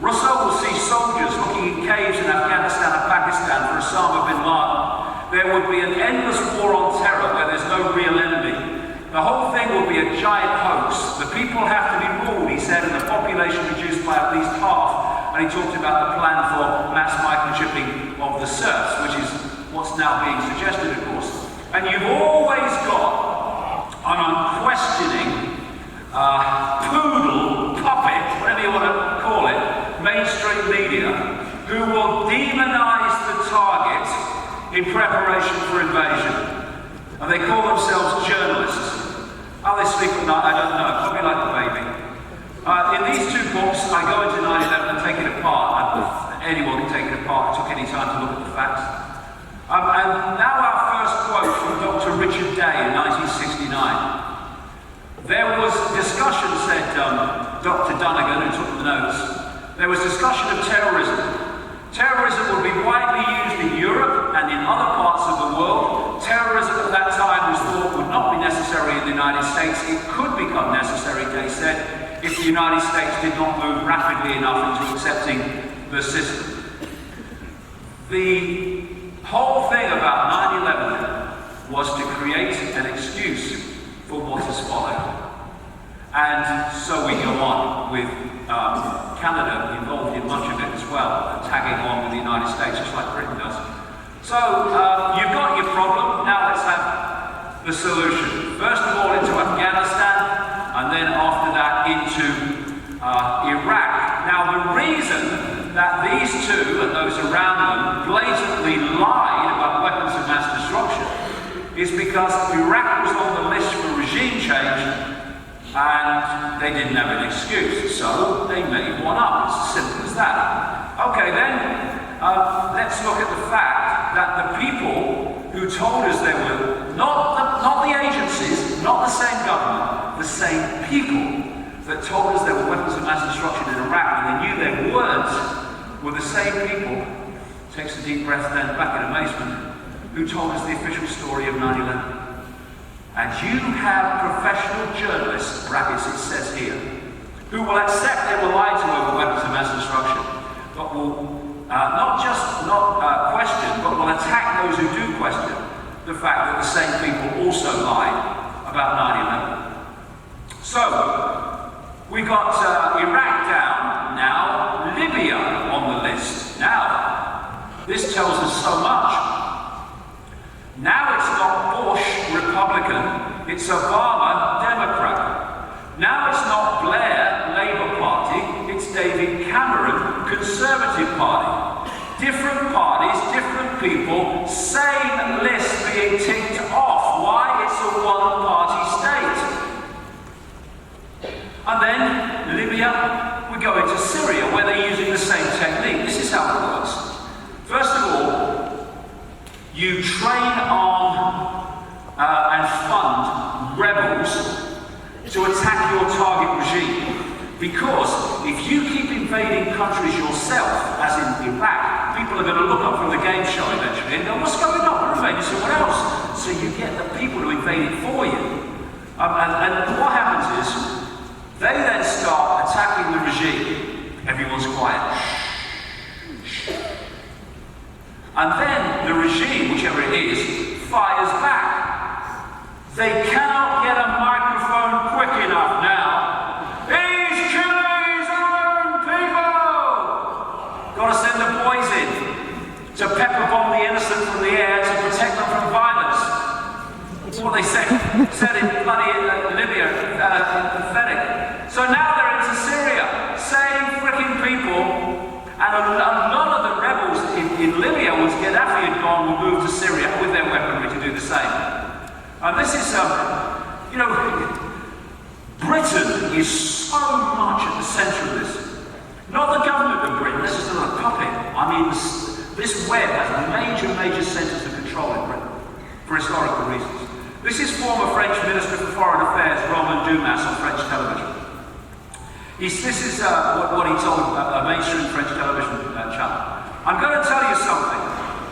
Rousseau will see soldiers looking in caves in Afghanistan and Pakistan for Osama bin Laden. There would be an endless war on terror where there's no real enemy. The whole thing will be a giant hoax. The people have to be ruled, he said, and the population reduced by at least half. And he talked about the plan for mass microchipping of the serfs, which is what's now being suggested, of course. And you've always got an unquestioning poodle, puppet, whatever you want to call it, mainstream media, who will demonize the target in preparation for invasion. And they call themselves journalists. How they sleep at night, I don't know, probably like the baby. In these two books, I go into 9/11 and take it apart. Anyone can take it apart, it took any time to look at the facts. And now our first quote from Dr. Richard Day in 1969. There was discussion, said Dr. Dunnigan, who took the notes, there was discussion of terrorism. Terrorism would be widely used in Europe and in other parts of the world. Terrorism at that time was thought would not be necessary in the United States. It could become necessary, Day said, if the United States did not move rapidly enough into accepting the system. The whole thing about 9/11 was to create an excuse for what has followed. And so we go on with Canada involved in much of it as well, tagging on with the United States, just like Britain does. So you've got your problem, now let's have the solution. First of all into Afghanistan, and then after that into Iraq. Now the reason that these two and those around them blatantly lied about weapons of mass destruction is because Iraq was on the list for regime change and they didn't have an excuse, so they made one up. It's as simple as that. Okay, then let's look at the fact that the people who told us they were, not the agencies, not the same government, the same people that told us there were weapons of mass destruction in Iraq and they knew their words were the same people, takes a deep breath then back in amazement, who told us the official story of 9/11. And you have professional journalists, brackets it says here, who will accept they were lied to over weapons of mass destruction, but will not question, but will attack those who do question the fact that the same people also lied about 9/11. So, we got Iraq down, now Libya on the list. Now, this tells us so much. Now it's not Bush, Republican, it's Obama, Democrat. Now it's not Blair, Labour Party, it's David Cameron, Conservative Party. Different parties, different people, same list being ticked off. Why? It's a one-party state. And then, Libya, we go into Syria, where they're using the same technique. This is how it works. First of all, you train, arm, and fund rebels to attack your target regime. Because if you keep invading countries yourself, as in Iraq, people are going to look up from the game show eventually and go, what's going on? We're invading someone else. So you get the people to invade it for you. And what happens is, they then start attacking the regime. Everyone's quiet. And then the regime, whichever it is, fires back. They cannot get a microphone quick enough now. He's killing his own people! Gotta send the boys in to pepper bomb the innocent from the air to protect them from violence. That's what they said in bloody Libya, pathetic. So now they're into Syria. Same freaking people. And a lot of the rebels in Libya, once Gaddafi had gone, will move to Syria with their weaponry to do the same. And this is, Britain is so much at the centre of this. Not the government of Britain, this is still a puppet. I mean, This web has major centres of control in Britain, for historical reasons. This is former French Minister for Foreign Affairs, Roland Dumas, on French television. This is what he told a mainstream French television channel. I'm going to tell you something.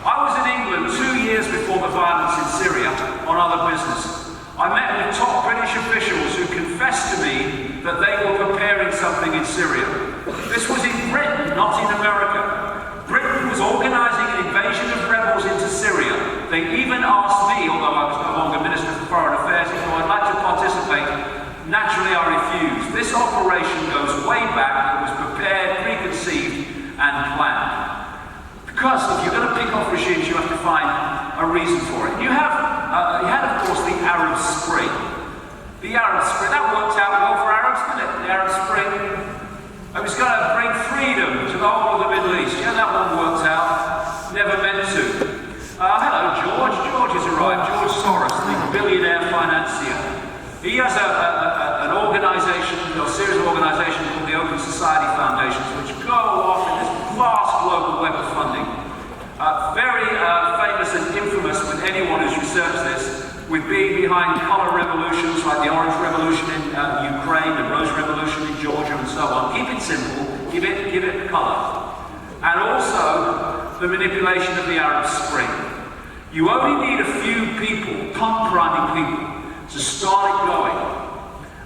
I was in England 2 years before the violence in Syria on other business. I met with top British officials who confessed to me that they were preparing something in Syria. This was in Britain, not in America. Britain was organising an invasion of rebels into Syria. They even asked me, although I was no longer Minister for Foreign Affairs, if I'd like to participate. Naturally, I refused. This operation goes way back. It was prepared, preconceived, and planned. Because if you're going to pick off regimes, you have to find a reason for it. You had, of course, the Arab Spring. The Arab Spring, that worked out well for Arabs, didn't it? The Arab Spring. It was going to bring freedom to the whole of the Middle East. Yeah, that one worked out. Never meant to. Hello, George. George has arrived. George Soros, the billionaire financier. He has an organisation, a series of organisations called the Open Society Foundations, which go off in this vast global web of funding. Very famous and infamous with anyone who's researched this, with being behind colour revolutions like the Orange Revolution in Ukraine, the Rose Revolution in Georgia, and so on. Keep it simple, give it colour. And also the manipulation of the Arab Spring. You only need a few people, pump-priming people, to start it going,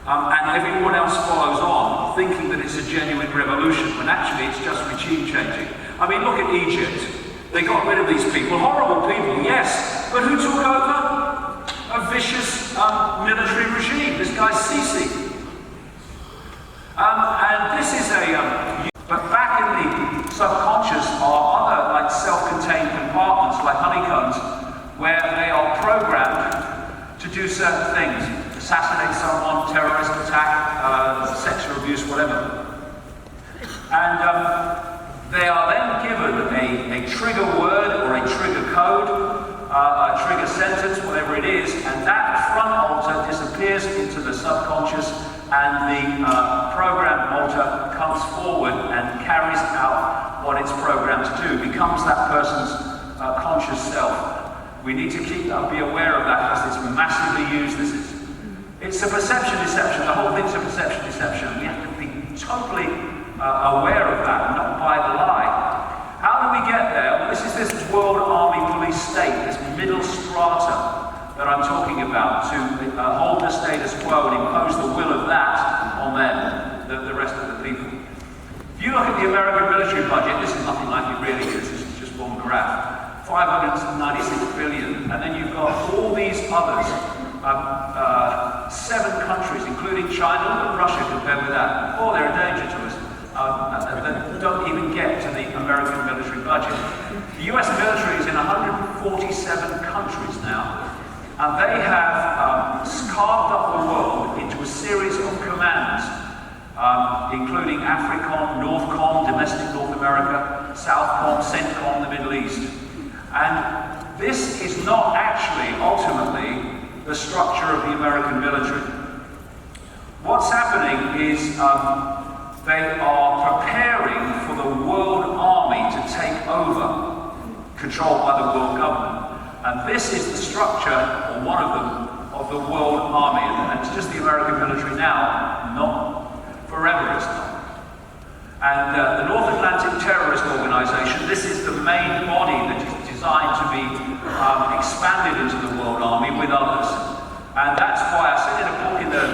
and everyone else follows on, thinking that it's a genuine revolution, when actually it's just regime changing. I mean, look at Egypt. They got rid of these people, horrible people, yes, but who took over? A vicious military regime, this guy Sisi. And this is but back in the subconscious are other, like self-contained compartments, like honeycombs, where they are programmed to do certain things, assassinate someone, terrorist attack, sexual abuse, whatever. And they are then given a trigger word or a trigger code, a trigger sentence, whatever it is, and that front alter disappears into the subconscious, and the program alter comes forward and carries out what it's programmed to do, becomes that person's conscious self. We need to be aware of that because it's massively used. It's a perception deception. The whole thing's a perception deception. We have to be totally aware of that and not buy the lie. How do we get there? Well, this is this World Army Police state, this middle strata that I'm talking about, to hold the status quo and impose the will of that on them, the rest of the people. If you look at the American military budget, this is nothing like it really is. This is just one graph. 596 billion, and then you've got all these others, 7 countries, including China and Russia, compared with that. Oh, they're a danger to us. That don't even get to the American military budget. The US military is in 147 countries now, and they have carved up the world into a series of commands, including AFRICOM, NORTHCOM, domestic North America, SOUTHCOM, CENTCOM, the Middle East. And this is not actually, ultimately, the structure of the American military. What's happening is they are preparing for the world army to take over, controlled by the world government. And this is the structure, or one of them, of the world army. And it's just the American military now, not forever it's not. And the North Atlantic Terrorist Organization, this is the main body that is designed to be expanded into the world army with others. And that's why I said in a book in the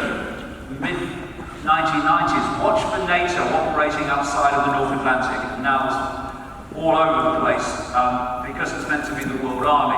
mid-1990s, watch for NATO operating outside of the North Atlantic. And now it's all over the place because it's meant to be the world army.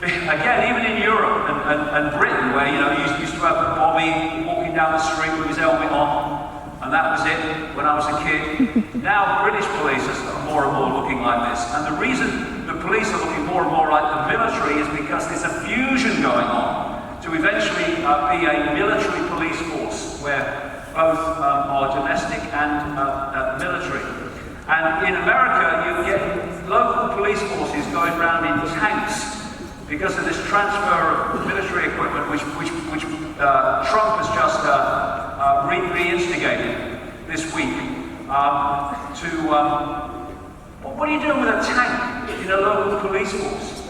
Again, even in Europe and Britain, where you used to have Bobby walking down the street with his helmet on, and that was it when I was a kid. Now British police are more and more looking like this. And the reason the police are looking more and more like the military is because there's a fusion going on to eventually be a military police force where both are domestic and military. And in America, you get local police forces going around in tanks because of this transfer of military equipment, which Trump has just re-instigated this week. What What are you doing with a tank in a local police force?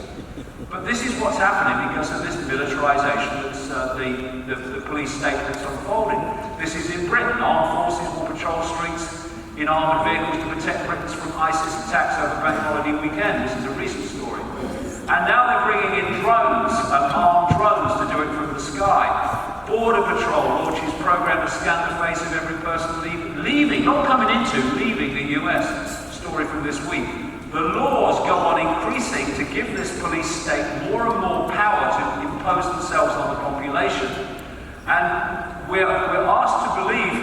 But this is what's happening because of this militarization that's the police state that's unfolding. This is in Britain. Armed forces will patrol streets in armoured vehicles to protect Britons from ISIS attacks over Bank Holiday weekend. This is a recent story. And now they're bringing in drones, armed drones, to do it from the sky. Border Patrol launches program to scan the face of every person leaving, not coming into, leaving the US. Story from this week. The laws go on increasing to give this police state more and more power to impose themselves on the population. And we're asked to believe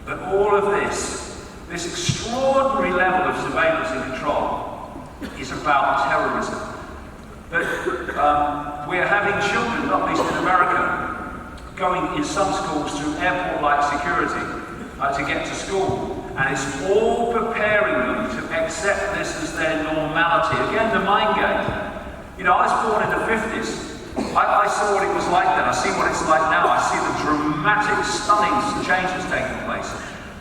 that all of this extraordinary level of surveillance and control is about terrorism. That we're having children, not least in America, going in some schools through airport-like security to get to school. And it's all preparing them to accept this as their normality. Again, the mind game. You know, I was born in the 50s. I saw what it was like then. I see what it's like now. I see the dramatic, stunning changes taking place.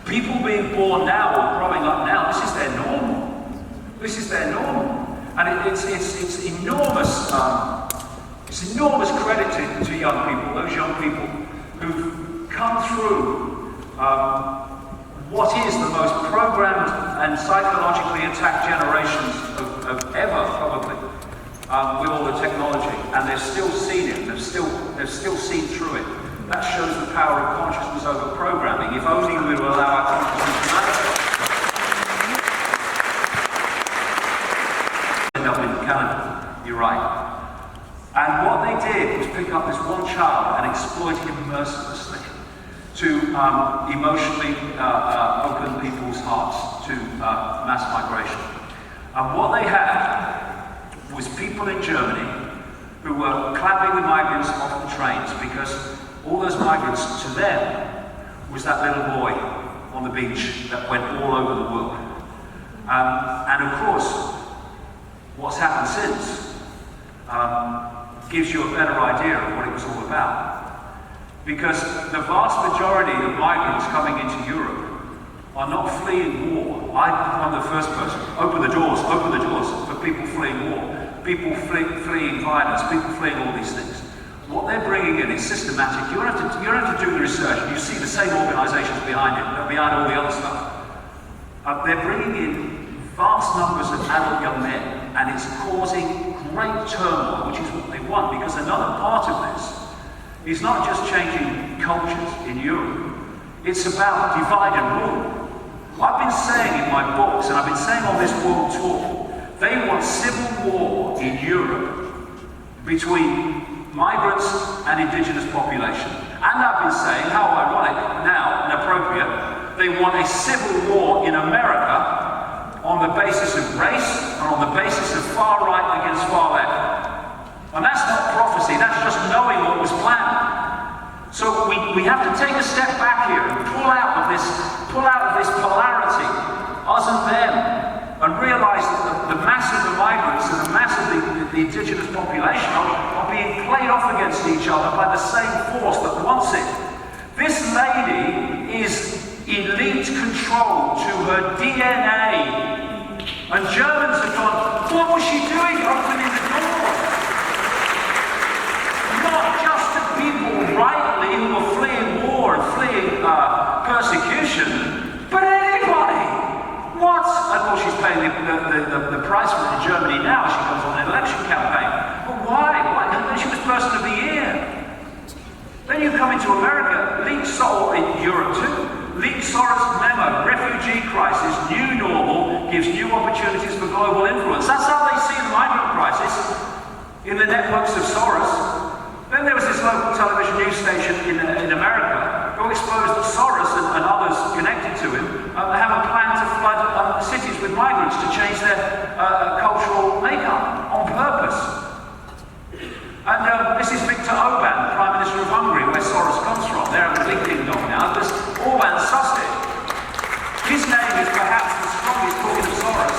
People being born now or growing up now, this is their normal. This is their normal. And it's enormous. It's enormous credit to young people, those young people who've come through what is the most programmed and psychologically attacked generations of ever, probably, with all the technology, and they've still seen it. They've still seen through it. That shows the power of consciousness over programming. If only we would allow our consciousness to manifest. End up in Canada. You're right. And what they did was pick up this one child and exploit him mercilessly to emotionally open people's hearts to mass migration. And what they had was people in Germany who were clapping the migrants off the trains because all those migrants, to them, was that little boy on the beach that went all over the world. And of course, what's happened since gives you a better idea of what it was all about. Because the vast majority of migrants coming into Europe are not fleeing war. I'm the first person. Open the doors for people fleeing war, people fleeing violence, people fleeing all these things. What they're bringing in is systematic. You don't have to do the research. You see the same organisations behind it, behind all the other stuff. They're bringing in vast numbers of adult young men, and it's causing great turmoil, which is what they want, because another part of this is not just changing cultures in Europe, it's about divide and rule. I've been saying in my books, and I've been saying on this world tour, they want civil war in Europe between migrants and indigenous population. And I've been saying, how ironic now and appropriate, they want a civil war in America on the basis of race and on the basis of far right against far left. And that's not prophecy, that's just knowing what was planned. So we have to take a step back here and pull out of this polarity, us and them, and realize that the mass of the migrants and the mass of the indigenous population are being played off against each other by the same force that wants it. This lady is elite control to her DNA. And Germans have gone, what was she doing opening the door? Not just to people rightly who are fleeing war and fleeing persecution, but anybody. What? Of course, she's paying the price for it in Germany now. She comes on an election campaign. But why? She was Person of the Year. Then you come into America, leaked Soros in Europe too. Leaked Soros memo, refugee crisis, new normal, gives new opportunities for global influence. That's how they see the migrant crisis in the networks of Soros. Then there was this local television news station in America who exposed that Soros and others connected to him have a plan to flood cities with migrants to change their cultural makeup on purpose. And this is Viktor Orban, the Prime Minister of Hungary, where Soros comes from. They're a big ding dong now. This Orban sussed it. His name is perhaps the strongest, talking of Soros.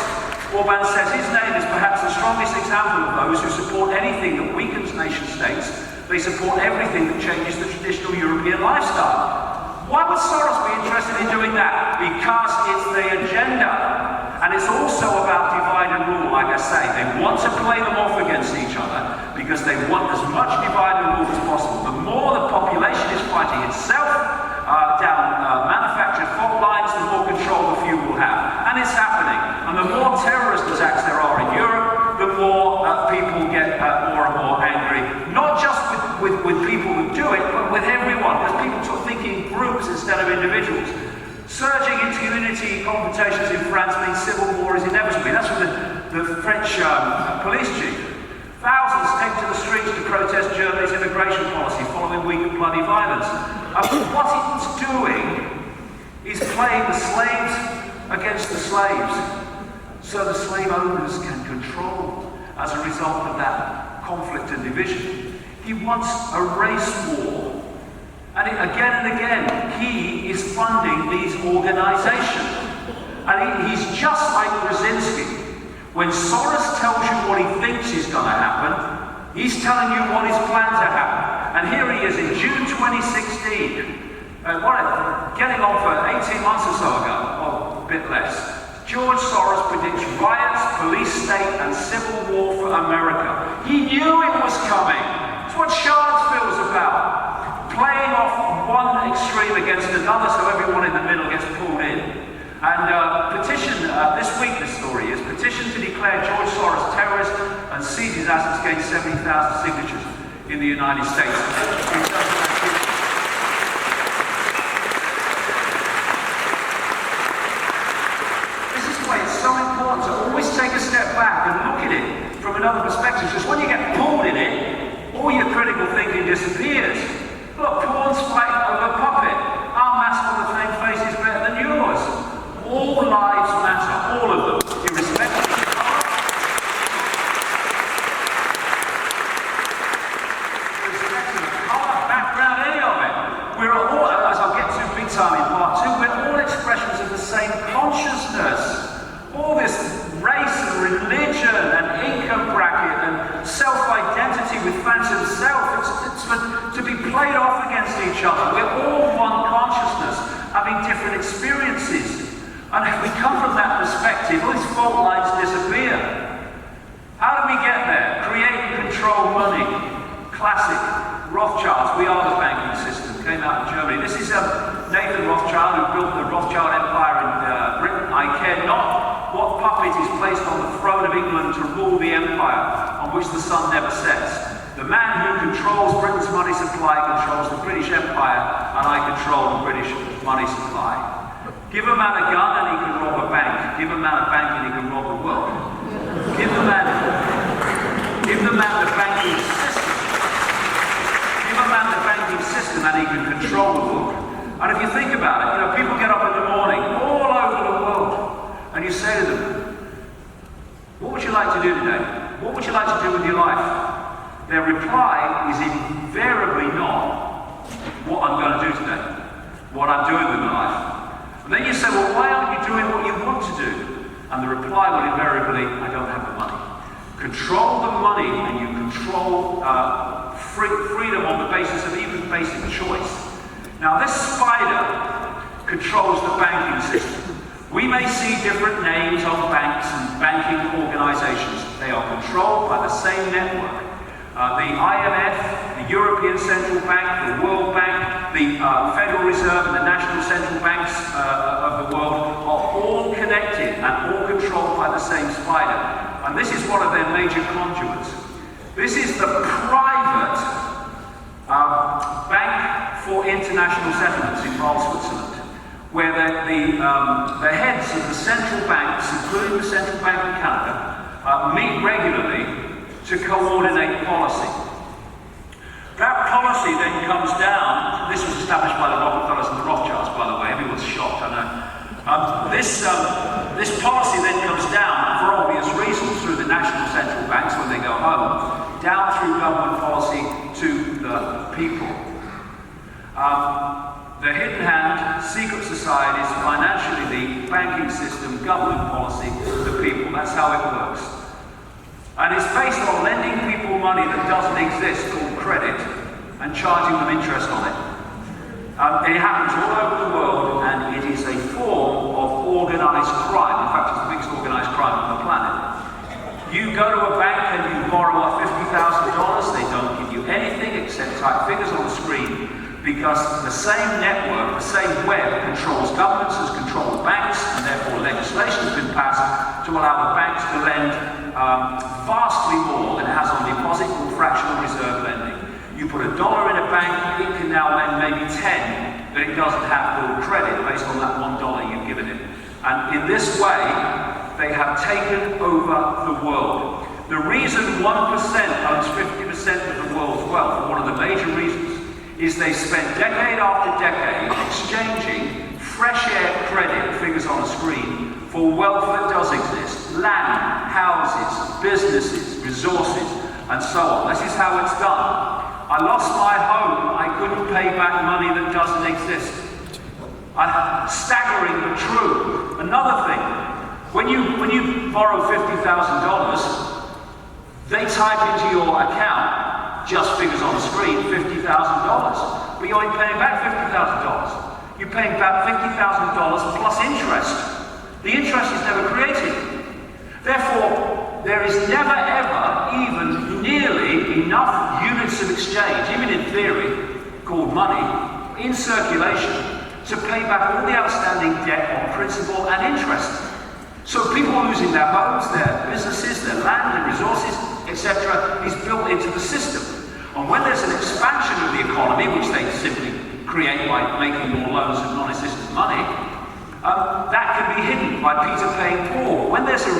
Orban says his name is perhaps the strongest example of those who support anything that weakens nation states. They support everything that changes the traditional European lifestyle. Why would Soros be interested in doing that? Because it's the agenda. And it's also about divide and rule, like I say. They want to play them off against each other because they want as much divide and rule as possible. The more the population is fighting itself down manufactured fault lines, the more control the few will have. And it's happening. And the more terrorist attacks there are in Europe, the more people get more and more angry. Not just with people who do it, but with everyone. Because people start thinking in groups instead of individuals. Surging into community confrontations in France means civil war is inevitable. That's from the French police chief. Thousands take to the streets to protest Germany's immigration policy following week of bloody violence. What it's doing is playing the slaves against the slaves, so the slave owners can control as a result of that conflict and division. He wants a race war. And again and again, he is funding these organizations. And he's just like Brzezinski. When Soros tells you what he thinks is going to happen, he's telling you what his plans are happening. And here he is in June 2016, getting on for 18 months or so ago, or a bit less. George Soros predicts riots, police state, and civil war for America. He knew it was coming. It's what Charlottesville's about. Playing off one extreme against another so everyone in the middle gets pulled in. And petition, this week the story is, petition to declare George Soros terrorist and seize his assets gained 70,000 signatures in the United States. This is why it's so important to always take a step back and look at it from another perspective, because when you get pulled in it, all your critical thinking disappears. Look, pawns fight over a puppet. Our mask on the same face is better than yours. All lives matter, all of them, irrespective of colour, background, any of it. We're all, as I'll get to big time in part 2, we're all expressions of the same consciousness. All this race and religion and income bracket and self-identity with phantom self, it's to be played off against each other. We're all one consciousness, having different experiences. And if we come from that perspective, all these fault lines disappear. How do we get there? Create and control money. Classic. Rothschilds, we are the banking system, came out in Germany. This is Nathan Rothschild, who built the Rothschild Empire in Britain. Icke, not what puppet is placed on the throne of England to rule the empire on which the sun never sets. The man who controls Britain's money supply controls the British Empire, and I control the British money supply. Give a man a gun and he can rob a bank. Give a man a bank and he can rob the world. Give the man the banking system. Give a man the banking system and he can control the world. And if you think about it, people get up in the morning all over the world and you say to them, what would you like to do today? What would you like to do with your life? Their reply is invariably not what I'm going to do today, what I'm doing with my life. And then you say, well, why aren't you doing what you want to do? And the reply will invariably, I don't have the money. Control the money and you control freedom on the basis of even basic choice. Now this spider controls the banking system. We may see different names of banks and banking organizations. They are controlled by the same network. The IMF, the European Central Bank, the World Bank, the Federal Reserve and the national central banks of the world are all connected and all controlled by the same spider. And this is one of their major conduits. This is the private Bank for International Settlements in Basel, Switzerland, where the heads of the central banks, including the Central Bank of Canada, meet regularly to coordinate policy. That policy then comes down, this was established by the Rockefellers and the Rothschilds, by the way, everyone's shocked, I know. This policy then comes down, for obvious reasons, through the national central banks when they go home, down through government policy to the people. The hidden hand, secret societies, financially the banking system, government policy, the people, that's how it works. And it's based on lending people money that doesn't exist, called credit, and charging them interest on it. It happens all over the world, and it is a form of organized crime. In fact, it's the biggest organized crime on the planet. You go to a bank and you borrow $50,000, they don't give you anything except type figures on the screen, because the same network, the same web controls governments, has controlled the banks, and therefore legislation has been passed to allow the banks to lend vastly more than it has on deposit or fractional reserve lending. You put $1 in a bank, it can now lend maybe 10, but it doesn't have full credit based on that $1 you've given it. And in this way, they have taken over the world. The reason 1% owns 50% of the world's wealth, one of the major reasons, is they spent decade after decade exchanging fresh air credit, figures on a screen, for wealth that does exist. Land, houses, businesses, resources, and so on. This is how it's done. I lost my home, I couldn't pay back money that doesn't exist. Staggering but true. Another thing, when you borrow $50,000, they type into your account, just figures on the screen, $50,000. But you're only paying back $50,000. You're paying back $50,000 plus interest. The interest is never created. Therefore, there is never ever even nearly enough units of exchange, even in theory, called money, in circulation, to pay back all the outstanding debt on principal and interest. So people are losing their homes, their businesses, their land, their resources, etc. is built into the system. And when there's an expansion of the economy, which they simply create by making more loans of non-existent money, that can be hidden by Peter paying Paul. When there's a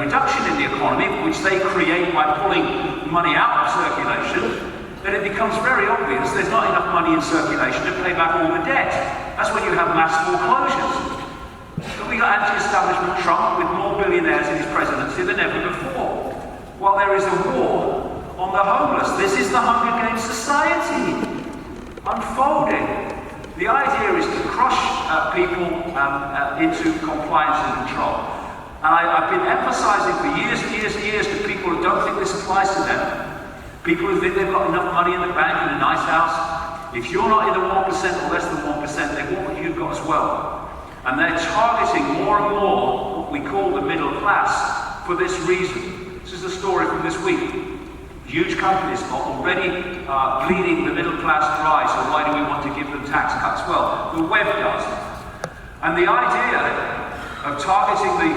reduction in the economy, which they create by pulling money out of circulation, then it becomes very obvious there's not enough money in circulation to pay back all the debt. That's when you have mass foreclosures. But we got anti-establishment Trump with more billionaires in his presidency than ever before. While there is a war on the homeless, this is the Hunger Games society unfolding. The idea is to crush people into compliance and control. And I've been emphasizing for years to people who don't think this applies to them, people who think they've got enough money in the bank in a nice house. If you're not in the 1% or less than 1%, they want what you've got as well. And they're targeting more and more what we call the middle class for this reason. This is a story from this week. Huge companies are already bleeding the middle class dry, so why do we want to give them tax cuts? Well, the web does. And the idea of targeting the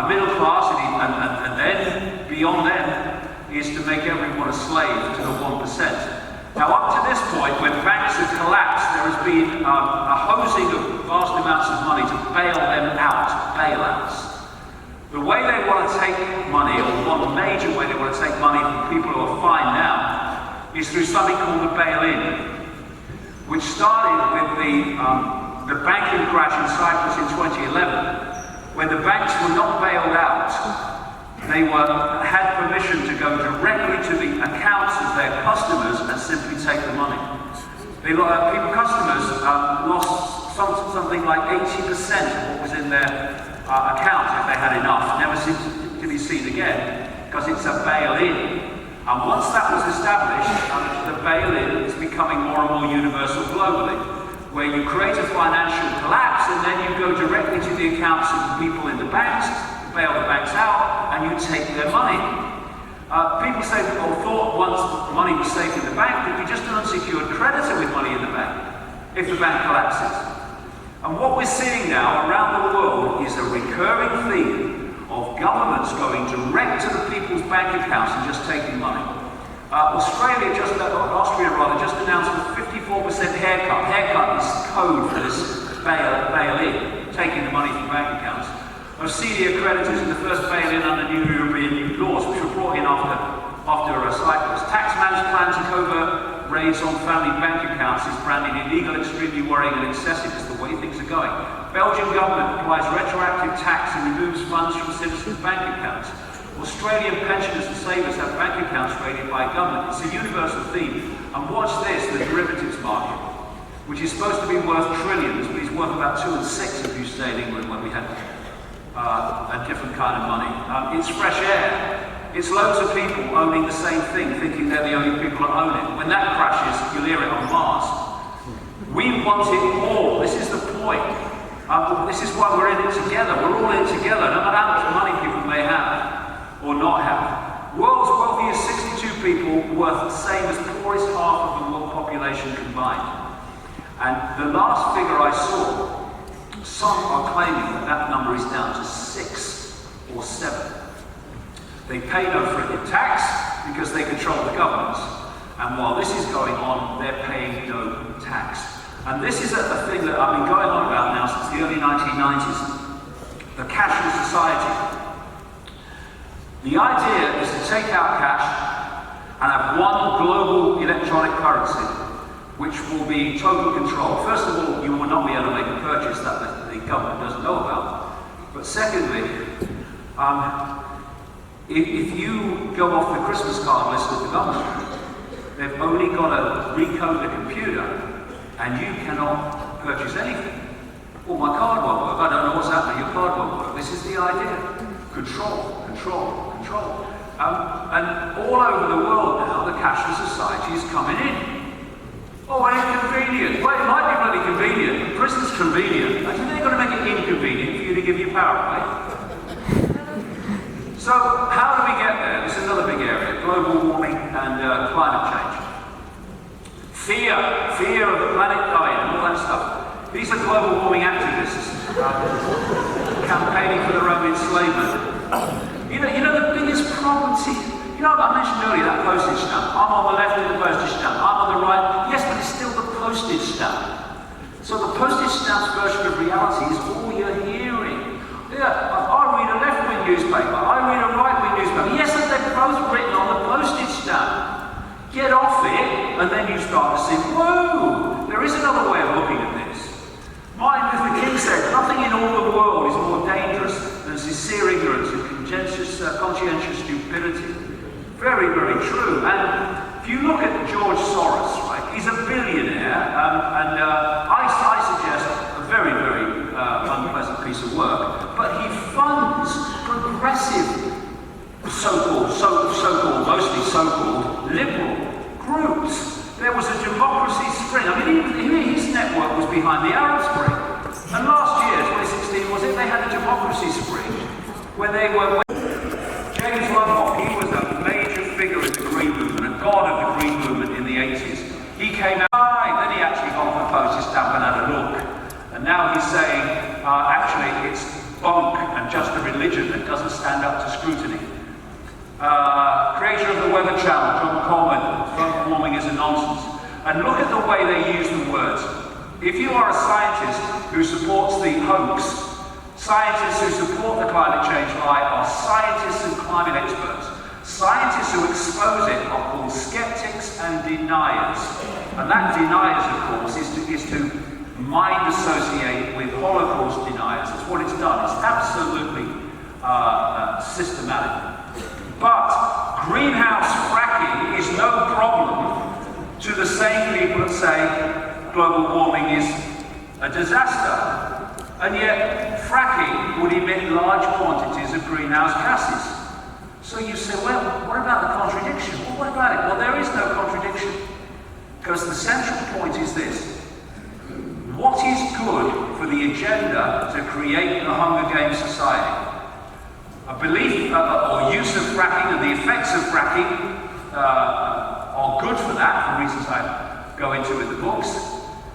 middle class and then beyond them is to make everyone a slave to the 1%. Now, up to this point, when banks have collapsed, there has been a hosing of vast amounts of money to bail them out, bailouts. The way they want to take money, or one major way they want to take money from people who are fine now, is through something called the bail-in, which started with the banking crash in Cyprus in 2011, when the banks were not bailed out. They had permission to go directly to the accounts of their customers and simply take the money. Customers lost something like 80% of what was in their account if they had enough. Never seems to be seen again, because it's a bail-in. And once that was established, the bail-in is becoming more and more universal globally, where you create a financial collapse and then you go directly to the accounts of the people in the banks, bail the banks out, and you take their money. People say, or thought once money was safe in the bank, that you just an unsecured creditor with money in the bank if the bank collapses. And what we're seeing now around the world is a recurring theme of governments going direct to the people's bank accounts and just taking money. Austria just announced a 54% haircut. Haircut is code for this bail-in, taking the money from bank accounts, of senior creditors in the first bail-in under new European laws, which were brought in after Cyprus. Taxman's plan to covert raids on family bank accounts is branded illegal, extremely worrying and excessive as the way things are going. Belgian government applies retroactive tax and removes funds from citizens' bank accounts. Australian pensioners and savers have bank accounts raided by government. It's a universal theme. And watch this, the derivatives market, which is supposed to be worth trillions, but is worth about 2 and 6 if you stay in England when we had a different kind of money. It's fresh air. It's loads of people owning the same thing, thinking they're the only people that own it. When that crashes, you'll hear it on Mars. We want it all. This is the point. This is why we're in it together. We're all in it together, no matter how much money people may have or not have. World's wealthiest 62 people worth the same as the poorest half of the world population combined. And the last figure I saw, some are claiming that that number is down to 6 or 7. They pay no friggin' tax because they control the governments. And while this is going on, they're paying no tax. And this is a thing that I've been going on about now since the early 1990s. The cashless society. The idea is to take out cash and have one global electronic currency, which will be total control. First of all, you will not be able to make a purchase that the government doesn't know about. But secondly, if you go off the Christmas card list of the government, they've only got to recode the computer and you cannot purchase anything. Well, my card won't work. I don't know what's happening. Your card won't work. This is the idea. Control, control, control. And all over the world now, the cashless society is coming in. Oh, and inconvenient. Well, it might be bloody convenient. Prison's convenient. I think they're going to make it inconvenient for you to give your power away. So, how do we get there? This is another big area, global warming and climate change. Fear of the planet dying and all that stuff. These are global warming activists campaigning for their own enslavement. You know the biggest problem, see, you know I mentioned earlier that postage stamp. I'm on the left of the postage stamp, I'm on the right. Yes, but it's still the postage stamp. So the postage stamp's version of reality is all you're hearing. Yeah, I read a left-wing newspaper, I read a right-wing newspaper. Yes, and they're both written on the postage stamp. Get off it, and then you start to see, whoa, there is another way of looking at this. Martin Luther King said, nothing in all the world is more dangerous than sincere ignorance and conscientious stupidity. Very, very true. And if you look at George Soros, right, he's a billionaire, and I suggest a very, very unpleasant piece of work, but he funds progressive so-called, mostly so-called liberal groups. There was a democracy spring. I mean, his network was behind the Arab Spring. And last year, 2016, was it? They had a democracy spring when they were. James Lovelock, he was a major figure in the Green Movement, a god of the Green Movement in the 80s. He came out, then he actually got the postage stamp and had a look. And now he's saying, actually, it's bunk and just a religion that doesn't stand up to scrutiny. Creator of the Weather Channel, John Coleman, global warming is a nonsense. And look at the way they use the words. If you are a scientist who supports the hoax, scientists who support the climate change lie are scientists and climate experts. Scientists who expose it are called skeptics and deniers. And that deniers, of course, is to mind associate with Holocaust deniers. That's what it's done. It's absolutely systematic. But greenhouse fracking is no problem to the same people that say global warming is a disaster. And yet fracking would emit large quantities of greenhouse gases. So you say, well, what about the contradiction? Well, what about it? Well, there is no contradiction. Because the central point is this. What is good for the agenda to create the Hunger Games society? A belief or use of fracking and the effects of fracking are good for that, for reasons I go into in the books,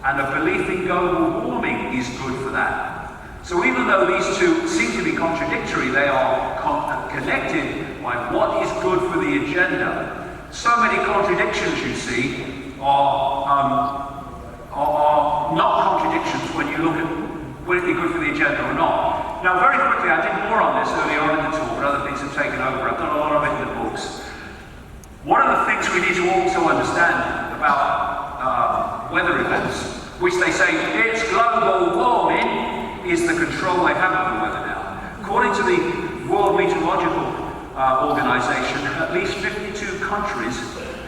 and a belief in global warming is good for that. So even though these two seem to be contradictory, they are connected by what is good for the agenda. So many contradictions, you see, are not contradictions when you look at will it be good for the agenda or not. Now, very quickly, I did more on this earlier on in the talk, but other things have taken over. I've done a lot of it in the books. One of the things we need to also understand about weather events, which they say it's global warming, is the control they have over the weather now. According to the World Meteorological Organization, at least 52 countries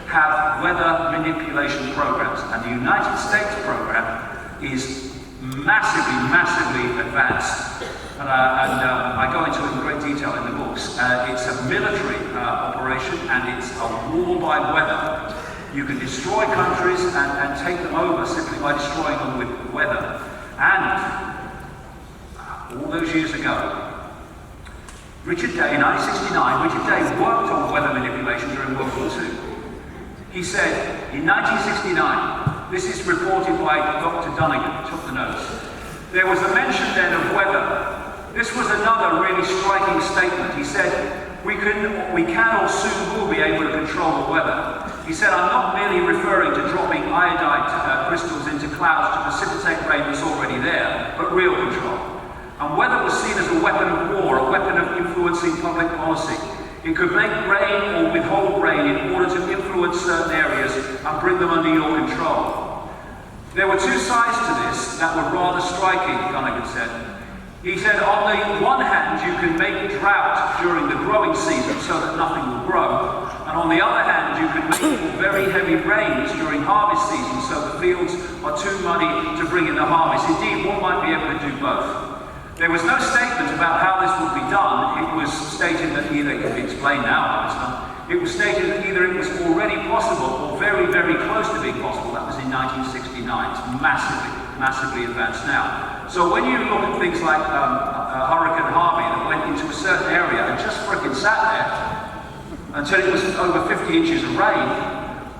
have weather manipulation programs, and the United States program is massively advanced. And I go into it in great detail in the books. It's a military operation, and it's a war by weather. You can destroy countries and take them over simply by destroying them with weather. And all those years ago, Richard Day, in 1969, Richard Day worked on weather manipulation during World War II. He said, in 1969, this is reported by Dr. Dunnigan, took the notes, there was a mention then of weather. This was another really striking statement. He said, we can or soon will be able to control the weather. He said, I'm not merely referring to dropping iodide crystals into clouds to precipitate rain that's already there, but real control. And weather was seen as a weapon of war, a weapon of influencing public policy. It could make rain or withhold rain in order to influence certain areas and bring them under your control. There were two sides to this that were rather striking, Dunnigan said. He said, on the one hand, you can make drought during the growing season so that nothing will grow. And on the other hand, you can make very heavy rains during harvest season so the fields are too muddy to bring in the harvest. Indeed, one might be able to do both. There was no statement about how this would be done. It was stated that either it can be explained now, it was stated that either it was already possible or very, very close to being possible. That was in 1969. It's massively advanced now. So when you look at things like Hurricane Harvey that went into a certain area and just frickin' sat there until it was over 50 inches of rain,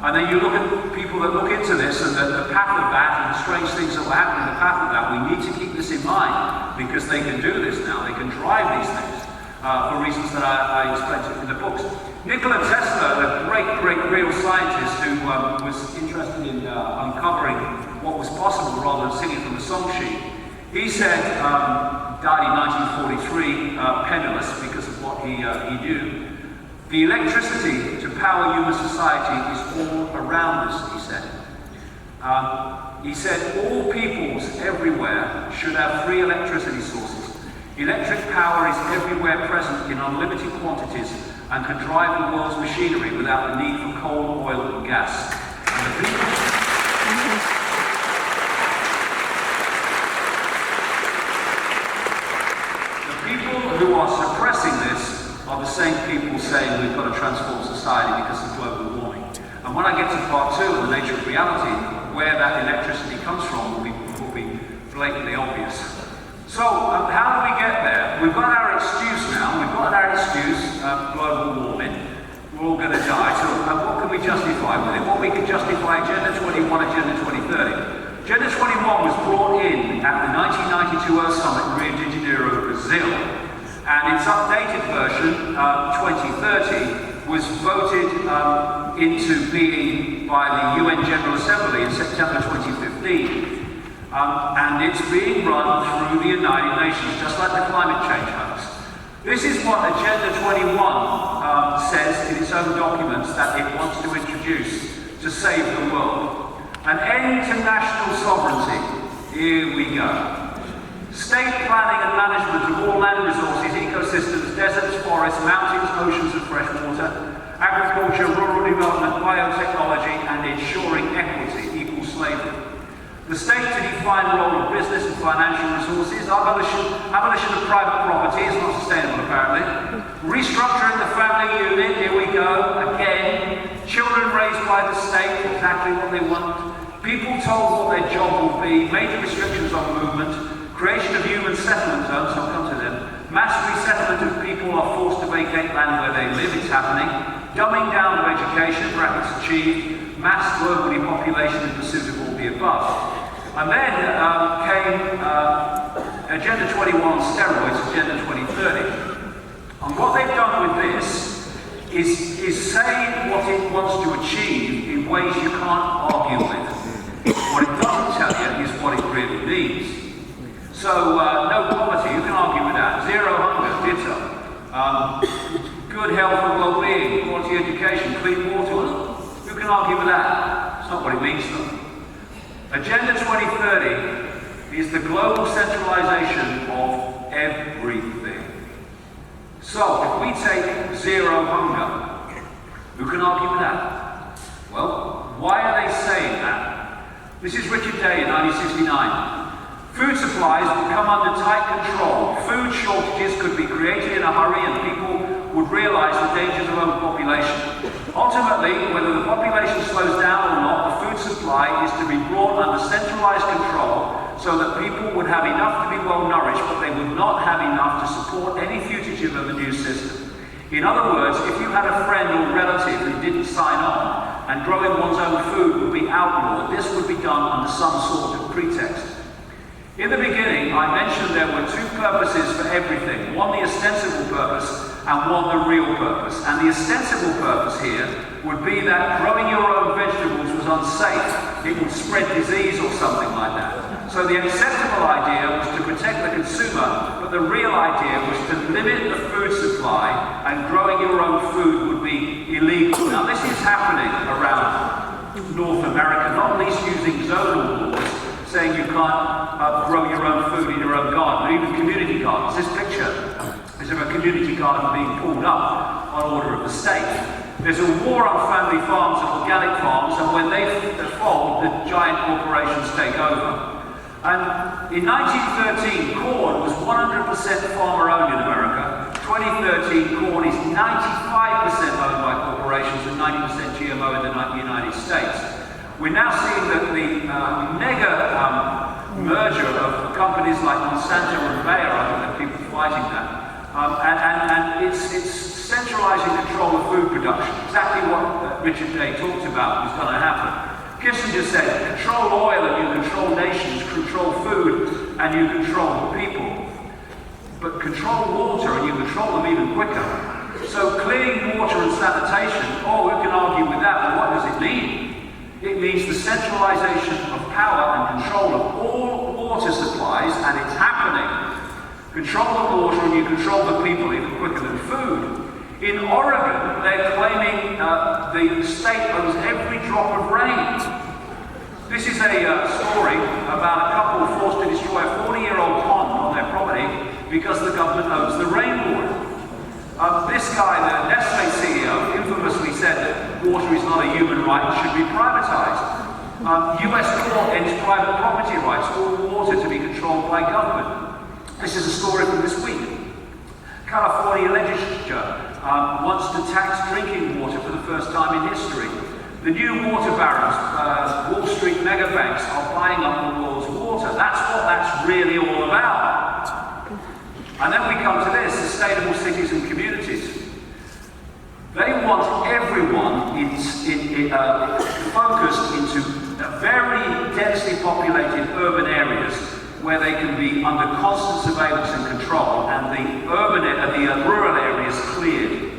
and then you look at people that look into this and the path of that and the strange things that were happening in the path of that, we need to keep this in mind because they can do this now. They can drive these things for reasons that I explained in the books. Nikola Tesla, the great real scientist who was interested in uncovering what was possible rather than singing from the song sheet, he said, died in 1943, penniless because of what he knew. The electricity to power human society is all around us, he said. He said, all peoples everywhere should have free electricity sources. Electric power is everywhere present in unlimited quantities and can drive the world's machinery without the need for coal, oil, and gas. And the people who are suppressing this are the same people saying we've got to transform society because of global warming. And when I get to part 2 of the nature of reality, where that electricity comes from will be blatantly obvious. So, how do we get there? We've got our excuse now. We've got our excuse, global warming. We're all going to die. So, what can we justify with it? Well, we can justify Agenda 21, Agenda 2030. Agenda 21 was brought in at the 1992 Earth Summit in Rio de Janeiro, Brazil. And its updated version, 2030, was voted into being by the UN General Assembly in September 2015. And it's being run through the United Nations, just like the climate change hoax. This is what Agenda 21 says in its own documents that it wants to introduce to save the world. An end to national sovereignty. Here we go. State planning and management of all land resources, ecosystems, deserts, forests, mountains, oceans and fresh water, agriculture, rural development, biotechnology, and ensuring equity, equal slavery. The state to define the role of business and financial resources, abolition of private property is not sustainable apparently, restructuring the family unit, here we go, again, children raised by the state, exactly what they want, people told what their job will be, major restrictions on movement, creation of human settlement zones, I'll come to them. Mass resettlement of people are forced to vacate land where they live, it's happening. Dumbing down of education, brackets achieved. Mass global depopulation in pursuit of all the above. And then came Agenda 21 on steroids, Agenda 2030. And what they've done with this is say what it wants to achieve in ways you can't argue with. What it doesn't tell you is what it really means. So, no poverty, you can argue with that. Zero hunger, ditto. Good health and well-being, quality education, clean water. Who can argue with that? It's not what it means, though. Agenda 2030 is the global centralization of everything. So, if we take zero hunger, who can argue with that? Well, why are they saying that? This is Richard Day in 1969. Food supplies will come under tight control. Food shortages could be created in a hurry and people would realize the dangers of overpopulation. Ultimately, whether the population slows down or not, the food supply is to be brought under centralized control so that people would have enough to be well nourished, but they would not have enough to support any fugitive of the new system. In other words, if you had a friend or relative who didn't sign on, and growing one's own food would be outlawed, this would be done under some sort of pretext. In the beginning, I mentioned there were two purposes for everything. One, the ostensible purpose, and one, the real purpose. And the ostensible purpose here would be that growing your own vegetables was unsafe. It would spread disease or something like that. So the acceptable idea was to protect the consumer, but the real idea was to limit the food supply, and growing your own food would be illegal. Now this is happening around North America, not least using zonal laws, saying you can't grow your own food in your own garden, or even community gardens. This picture is of a community garden being pulled up on order of the state. There's a war on family farms and organic farms, and when they fold, the giant corporations take over. And in 1913, corn was 100% farmer-owned in America. 2013, corn is 95% owned by corporations and 90% GMO in the United States. We're now seeing that the mega merger of companies like Monsanto and Bayer, I think there are people fighting that, and it's centralizing control of food production, exactly what Richard Day talked about was going to happen. Kissinger said, control oil and you control nations, control food and you control the people. But control water and you control them even quicker. So clean water and sanitation, who can argue with that? But what does it mean? It means the centralization of power and control of all water supplies, and it's happening. Control the water and you control the people even quicker than food. In Oregon, they're claiming the state owns every drop of rain. This is a story about a couple forced to destroy a 40-year-old pond on their property because the government owns the rainwater. This guy, the Nestle CEO, infamously said that water is not a human right and should be privatized. US law ends private property rights, all water to be controlled by government. This is a story from this week. California legislature wants to tax drinking water for the first time in history. The new water barons, Wall Street mega banks, are buying up the world's water. That's what that's really all about. And then we come to this, sustainable cities and communities. They want everyone focused into very densely populated urban areas where they can be under constant surveillance and control, and the rural areas cleared.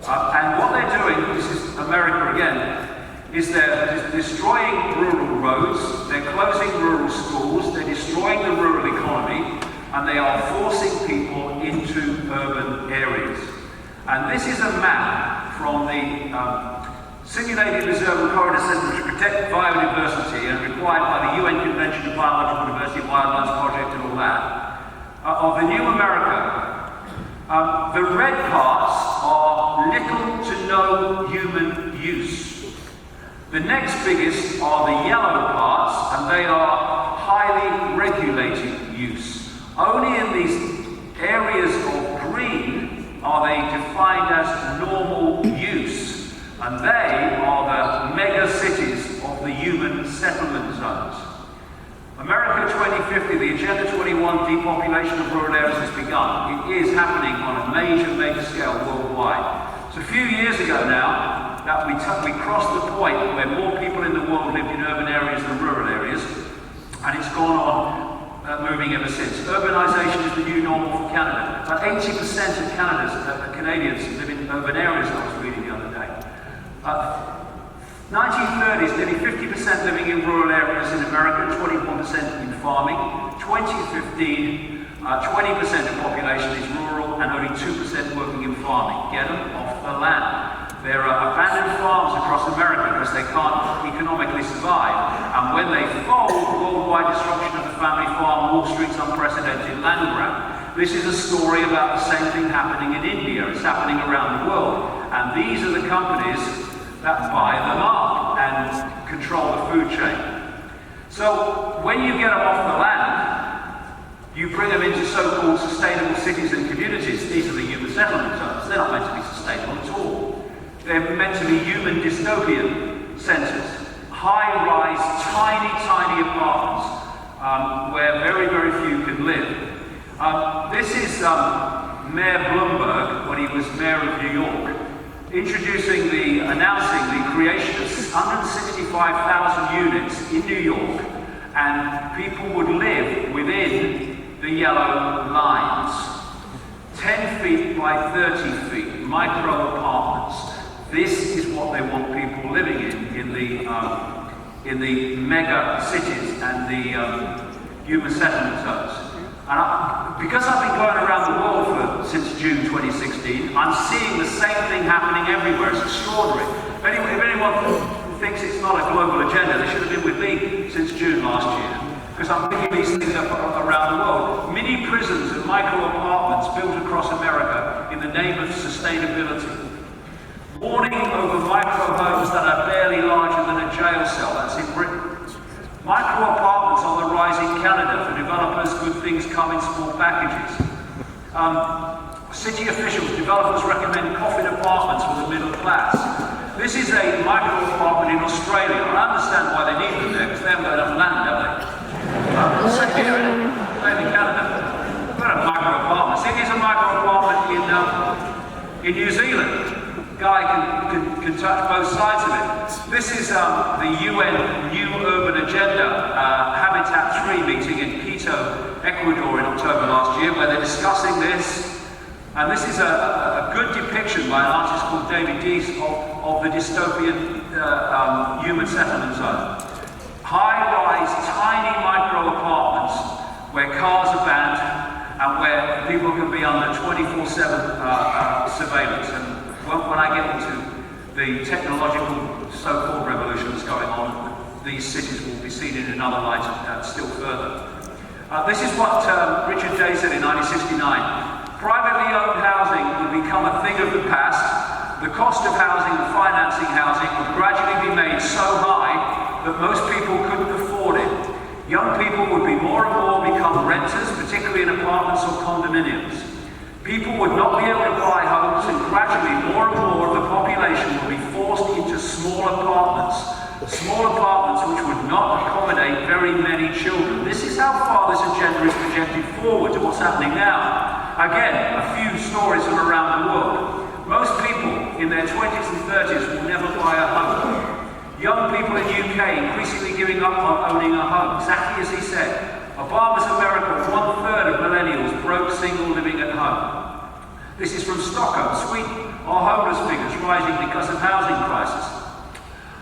And what they're doing, this is America again, is they're destroying rural roads, they're closing rural schools, they're destroying the rural economy, and they are forcing people into urban areas. And this is a map from the Simulated Reserve and Corridor System to Protect Biodiversity, and required by the UN Convention of Biological Diversity and Wildlife Project and all that, of the new America. The red parts are little to no human use. The next biggest are the yellow parts, and they are highly regulated use. Only in these areas of green are they defined as normal use, and they are the mega cities of the human settlement zones. America 2050, the Agenda 21 depopulation of rural areas has begun. It is happening on a major scale worldwide. It's a few years ago now that we crossed the point where more people in the world lived in urban areas than rural areas, and it's gone on moving ever since. Urbanization is the new normal for Canada. About 80% of Canadians live in urban areas, I was reading the other day. 1930s, nearly 50% living in rural areas in America, 21% in farming. 2015, 20% of population is rural and only 2% working in farming. Get them off the land. There are abandoned farms across America because they can't economically survive. And when they fold, worldwide destruction of the family farm, Wall Street's unprecedented land grab. This is a story about the same thing happening in India. It's happening around the world. And these are the companies that buy them up and control the food chain. So when you get them off the land, you bring them into so-called sustainable cities and communities. These are the human settlement zones. they're not meant to be sustainable at all. They're meant to be human dystopian centres. High-rise, tiny apartments where very, very few can live. This is Mayor Bloomberg when he was Mayor of New York, announcing the creation of 165,000 units in New York, and people would live within the yellow lines. 10 feet by 30 feet, micro apartments. This is what they want people living in the mega cities and the human settlement zones. And because I've been going around the world since June 2016, I'm seeing the same thing happening everywhere. It's extraordinary. If anyone thinks it's not a global agenda, they should have been with me since June last year. Because I'm picking these things up around the world. Mini prisons and micro apartments built across America in the name of sustainability. Warning over micro homes that are barely larger than a jail cell. That's in Britain. Micro apartments on the rise in Canada. For developers, good things come in small packages. City officials, developers recommend coffin apartments for the middle class. This is a micro apartment in Australia. I understand why they need them there, because they haven't got enough land, have they? Same here in Canada. Not a micro apartment. See, here's a micro apartment in New Zealand. Guy can touch both sides of it. This is the UN New Urban Agenda Habitat 3 meeting in Quito, Ecuador in October last year, where they're discussing this. And this is a good depiction by an artist called David Dees of the dystopian human settlement zone. High-rise, tiny micro apartments where cars are banned and where people can be under 24/7 surveillance. And when I get into the technological so-called revolution that's going on, these cities will be seen in another light still further. This is what Richard Day said in 1969. Privately owned housing would become a thing of the past. The cost of housing and financing housing would gradually be made so high that most people couldn't afford it. Young people would be more and more become renters, particularly in apartments or condominiums. People would not be able to buy homes, and gradually more and more of the population would be forced into small apartments which would not accommodate very many children. This is how far this agenda is projected forward to what's happening now. Again, a few stories from around the world. Most people in their 20s and 30s will never buy a home. Young people in UK increasingly giving up on owning a home, exactly as he said. Obama's America, 1/3 of millennials broke, single, living at home. This is from Stockholm, Sweden. Our homeless figures rising because of housing crisis.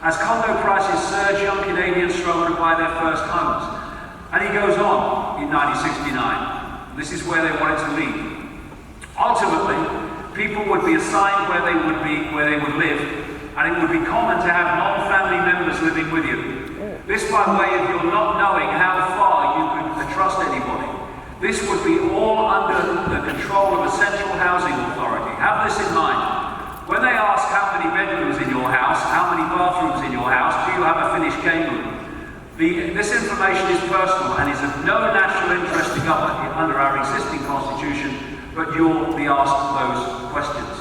As condo prices surge, young Canadians struggle to buy their first homes. And he goes on in 1969. This is where they wanted to lead. Ultimately, people would be assigned where they would live, and it would be common to have non-family members living with you. This by way of your not knowing how far you could trust anybody. This would be all under the control of a central housing authority. Have this in mind. When they ask how many bedrooms in your house, how many bathrooms in your house, do you have a finished game room? This information is personal and is of no national interest to government under our existing constitution, but you'll be asked those questions.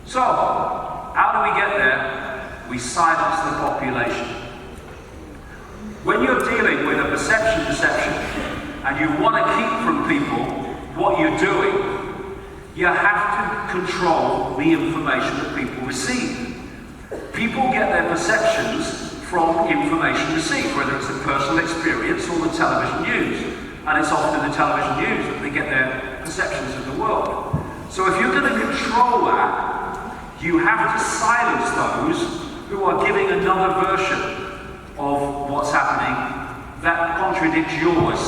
So, how do we get there? We silence the population. When you're dealing with a perception deception and you want to keep from people what you're doing, you have to control the information that people receive. People get their perceptions from information received, whether it's a personal experience or the television news. And it's often the television news that they get their perceptions of the world. So if you're going to control that, you have to silence those who are giving another version of what's happening that contradicts yours.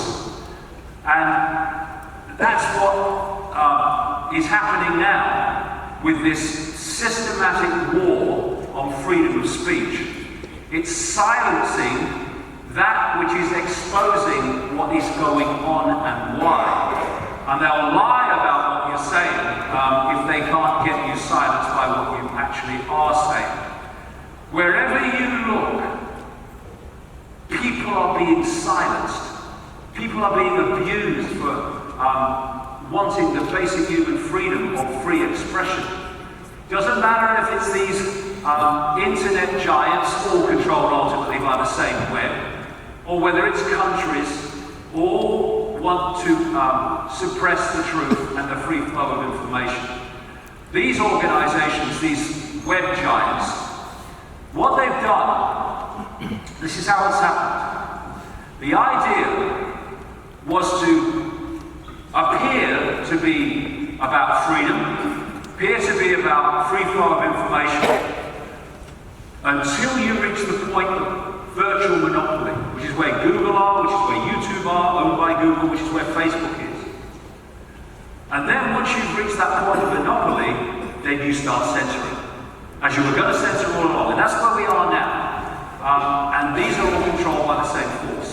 And that's what is happening now with this systematic war on freedom of speech. It's silencing that which is exposing what is going on and why. And they'll lie about what you're saying if they can't get you silenced by what you actually are saying. Wherever you look, people are being silenced. People are being abused for wanting the basic human freedom of free expression. Doesn't matter if it's these internet giants, all controlled ultimately by the same web, or whether it's countries all want to suppress the truth and the free flow of information. These organizations, these web giants, what they've done, this is how it's happened. The idea was to appear to be about freedom, appear to be about free flow of information, until you reach the point of virtual monopoly, which is where Google are, which is where YouTube are, owned by Google, which is where Facebook is. And then once you've reached that point of monopoly, then you start censoring, as you were going to censor all along. And that's where we are now. And these are all controlled by the same force.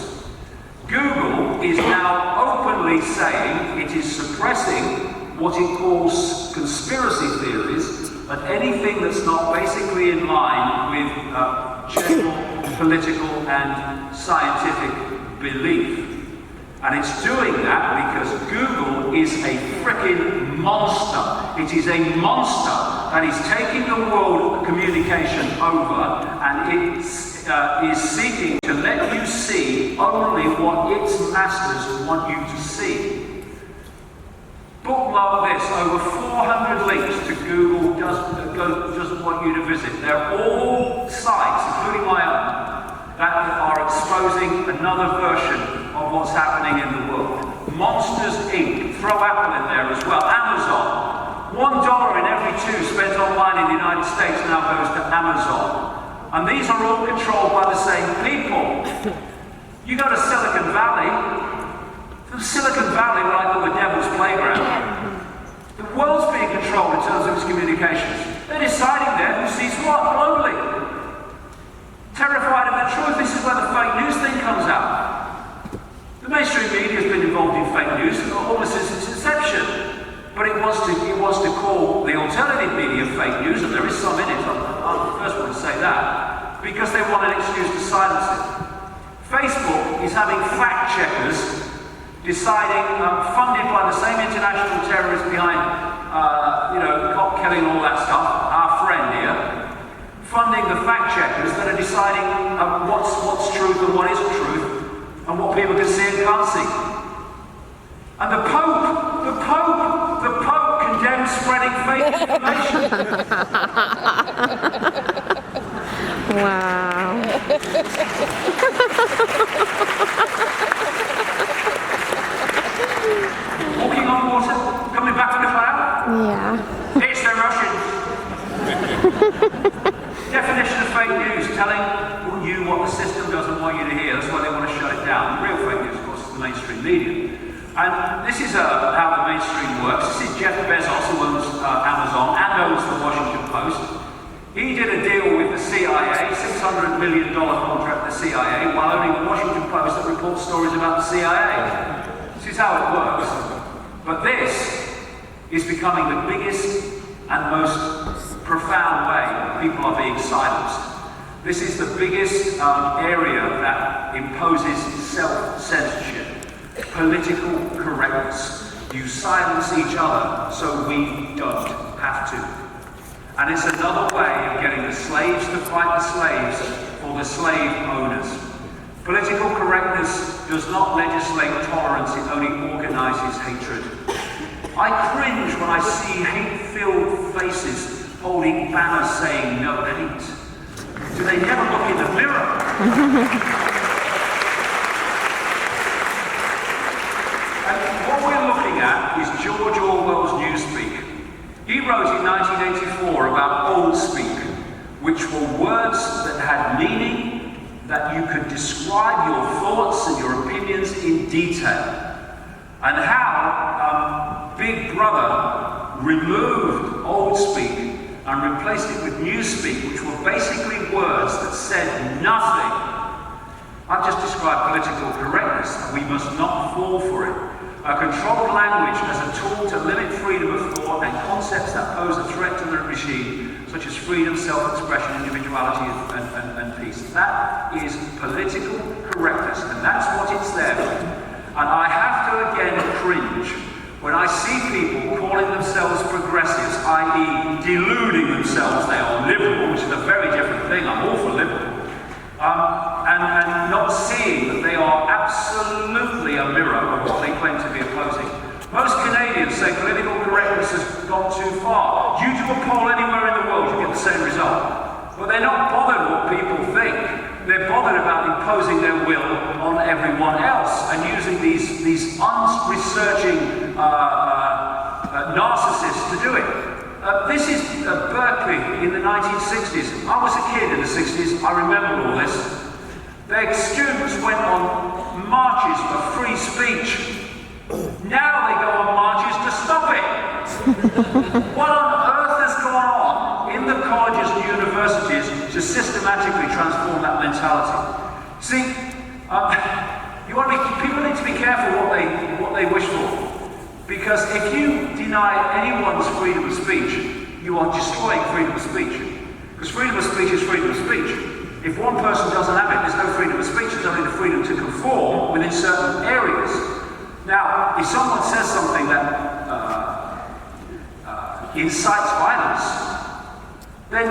Google is now openly saying it is suppressing what it calls conspiracy theories, and anything that's not basically in line with general political and scientific belief. And it's doing that because Google is a frickin' monster. It is a monster that is taking the world of communication over, and it is seeking to let you see only what its masters want you to see. Bookmark this, over 400 links to Google doesn't want you to visit. They're all sites, including my own, that are exposing another version of what's happening in the world. Monsters Inc. Throw Apple in there as well. Amazon. $1 in every 2 spent online in the United States now goes to Amazon. And these are all controlled by the same people. You go to Silicon Valley. Silicon Valley, what I call the devil's playground. The world's being controlled in terms of its communications. They're deciding there who sees what globally. Terrified of the truth, this is where the fake news thing comes out. The mainstream media has been involved in fake news almost since its inception. But it wants to call the alternative media fake news, and there is some in it, I'm the first one to say that, because they want an excuse to silence it. Facebook is having fact checkers deciding, funded by the same international terrorists behind, cop killing and all that stuff, our friend here, funding the fact checkers that are deciding what's truth and what isn't truth, and what people can see and can't see. And the Pope condemns spreading fake information. Wow. Walking on water, coming back to the cloud. Yeah. It's the Russians. Definition of fake news, telling you what the system doesn't want you to hear. That's why they want to shut it down. The real fake news, of course, is the mainstream media. And this is how the mainstream works. This is Jeff Bezos, who owns Amazon and owns the Washington Post. He did a deal with the CIA, $600 million contract with the CIA, while owning the Washington Post that reports stories about the CIA. This is how it works. But this is becoming the biggest and most profound way that people are being silenced. This is the biggest area that imposes self-censorship, political correctness. You silence each other so we don't have to. And it's another way of getting the slaves to fight the slaves for the slave owners. Political correctness does not legislate tolerance, it only organizes hatred. I cringe when I see hate-filled faces holding banners saying no hate. Do they never look in the mirror? And what we're looking at is George Orwell's Newspeak. He wrote in 1984 about old speak, which were words that had meaning, that you could describe your thoughts and your opinions in detail. And how Big Brother removed old speak and replaced it with new speak, which were basically words that said nothing. I've just described political correctness, and we must not fall for it. A controlled language as a tool to limit freedom of thought and concepts that pose a threat to the regime, such as freedom, self-expression, individuality, and peace. That is political correctness, and that's what it's there for. And I have to again cringe when I see people calling themselves progressives, i.e. deluding themselves they are liberal, which is a very different thing, I'm all for liberal, and not seeing that they are absolutely a mirror of what they claim to be opposing. Most Canadians say political correctness has gone too far. You do a poll anywhere in the world, you get the same result. But they're not bothered what people think. They're bothered about imposing their will on everyone else and using these unresearching narcissists to do it. This is Berkeley in the 1960s. I was a kid in the 60s, I remember all this. Their students went on marches for free speech. Now they go on marches to stop it. What on earth has gone on in the colleges and universities to systematically transform that mentality? See, people need to be careful what they wish for, because if you deny anyone's freedom of speech, you are destroying freedom of speech. Because freedom of speech is freedom of speech. If one person doesn't have it, there's no freedom of speech. There's only the freedom to conform within certain areas. Now, if someone says something that incites violence, then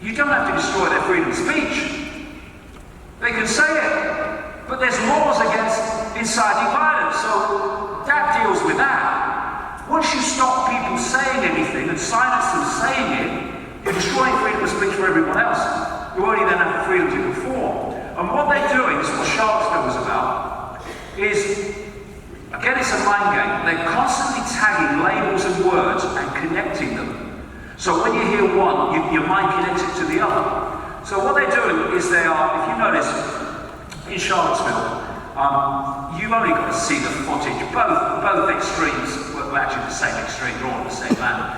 you don't have to destroy their freedom of speech. They can say it, but there's laws against inciting violence, so that deals with that. Once you stop people saying anything and silence them saying it, you're destroying freedom of speech for everyone else. You only then have the freedom to conform. And what they're doing, this is what Charlottesville was about, is, again, it's a mind game. They're constantly tagging labels and words and connecting them. So when you hear one, your mind connects it to the other. So what they're doing is they are, if you notice, in Charlottesville, you've only got to see the footage. Both extremes were actually the same extreme, all in the same man.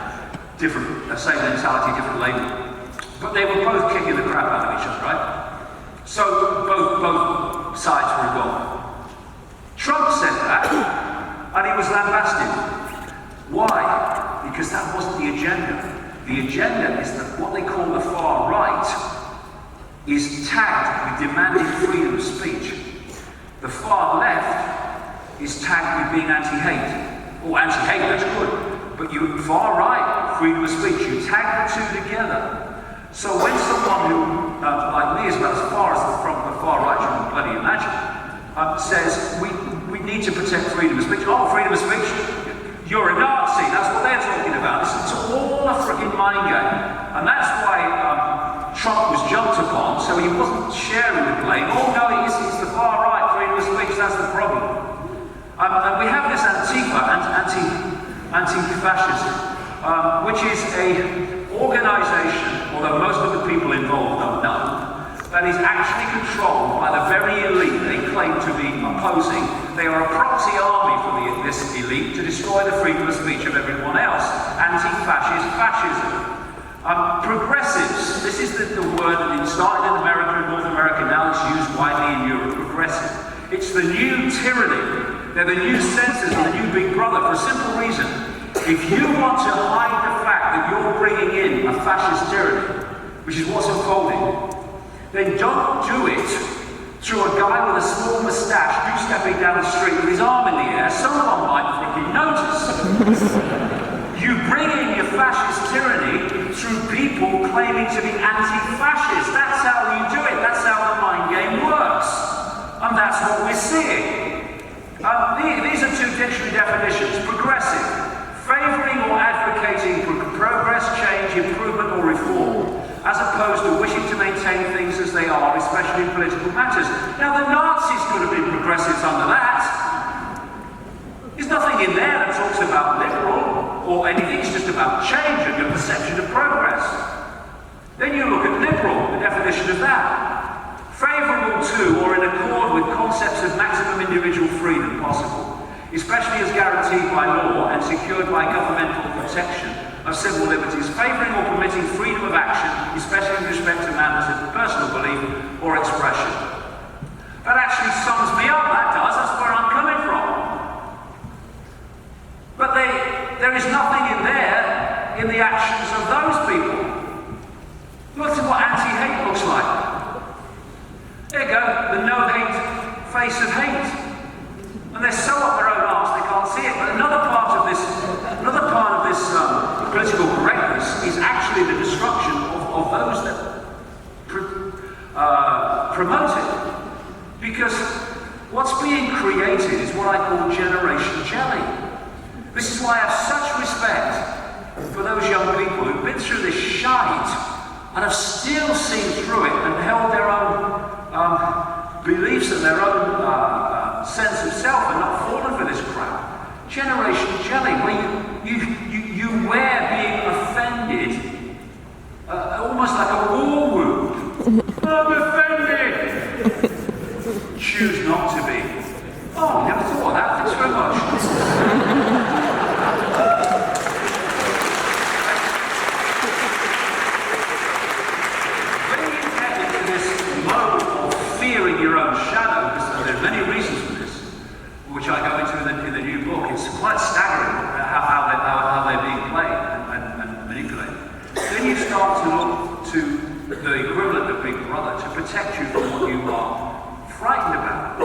Different, same mentality, different label. But they were both kicking the crap out of each other, right? So both sides were involved. Trump said that, and he was lambasted. Why? Because that wasn't the agenda. The agenda is that what they call the far right is tagged with demanding freedom of speech. The far left is tagged with being anti-hate. Oh, anti-hate, that's good. But you far right, freedom of speech, you tag the two together. So when someone who, like me, is about as far as from the far right you can bloody imagine, says we need to protect freedom of speech. Oh, freedom of speech? You're a Nazi. That's what they're talking about. It's all a freaking mind game. And that's why Trump was jumped upon, so he wasn't sharing the blame. Oh no, it's the far right, freedom of speech, that's the problem. And we have this Antifa, anti-fascism, which is a organisation, although most of the people involved don't know, that is actually controlled by the very elite they claim to be opposing. They are a proxy army for this elite to destroy the freedom of speech of everyone else. Anti-fascist fascism. Progressives, this is the word that started in America and North America, now it's used widely in Europe, progressive. It's the new tyranny. They're the new censors and the new big brother for a simple reason. If you want to hide the fact that you're bringing in a fascist tyranny, which is what's unfolding, then don't do it through a guy with a small moustache stepping down the street with his arm in the air. Someone might freaking notice. You bring in your fascist tyranny through people claiming to be anti-fascist. That's how you do it. That's how the mind game works. And that's what we're seeing. These are two dictionary definitions. Progressive, favouring or advocating progress, change, improvement or reform, as opposed to wishing to maintain things as they are, especially in political matters. Now, the Nazis could have been progressives under that. There's nothing in there that talks about liberal or anything, it's just about change and your perception of progress. Then you look at liberal, the definition of that. Favourable to or in accord with concepts of maximum individual freedom possible, especially as guaranteed by law and secured by governmental protection of civil liberties, favouring or permitting freedom of action, especially with respect to matters of personal belief or expression. That actually sums me up, that does, that's where I'm coming from. But there is nothing in there in the actions of those people. Look at what anti-hate looks like. There you go, the no-hate face of hate. And they're so up their own arse they can't see it. But another this political correctness is actually the destruction of those that promote it. Because what's being created is what I call generation jelly. This is why I have such respect for those young people who've been through this shite and have still seen through it and held their own beliefs and their own sense of self and not fallen for this crap. Generation jelly, where you wear being offended almost like a war wound. I'm offended! Choose not to be. Oh, never thought of that. Thanks very much. When you get into this mode of fearing your own shadow, because there are many reasons for this, which I go into in the new book, it's quite staggering how they're being played and manipulated. Then you start to look to the equivalent of Big Brother to protect you from what you are frightened about.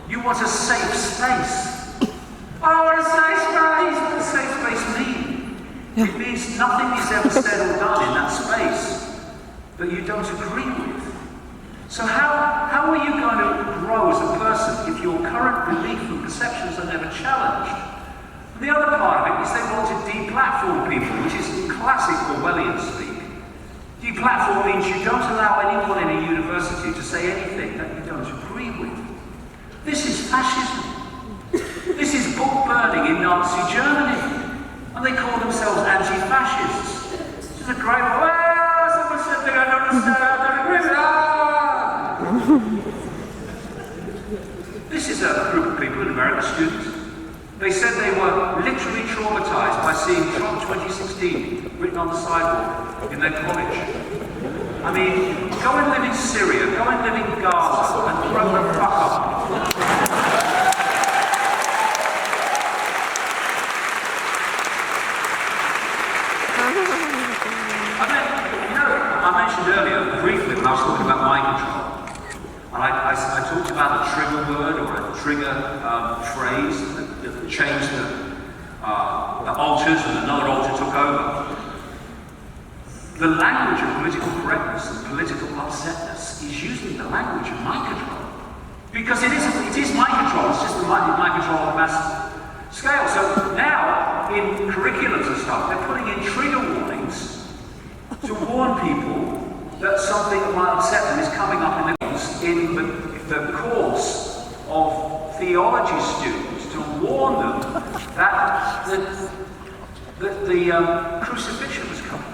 You want a safe space. I want a safe space! What does safe space mean? It means nothing is ever said or done in that space that you don't agree with. So how are you going to grow as a person if your current belief and perceptions are never challenged? And the other part of it is they want to deplatform people, which is classic Orwellian speak. Deplatform means you don't allow anyone in a university to say anything that you don't agree with. This is fascism. This is book burning in Nazi Germany. And they call themselves anti-fascists. This is a great, well, someone said they don't understand, I don't agree with that. This is a group of people, an American students. They said they were literally traumatized by seeing Trump 2016 written on the sidewalk in their college. I mean, go and live in Syria, go and live in Gaza, and throw the fuck up. I mentioned earlier, briefly, when I was talking about mind control, and I talked about a trigger word or a trigger phrase that changed the altars and another altar took over. The language of political correctness and political upsetness is using the language of mind control. Because it is mind control, it's just the mind control on a mass scale. So now, in curriculums and stuff, they're putting in trigger warnings to warn people that something that might upset them is coming up in the course of theology students to warn them that the crucifixion was coming up.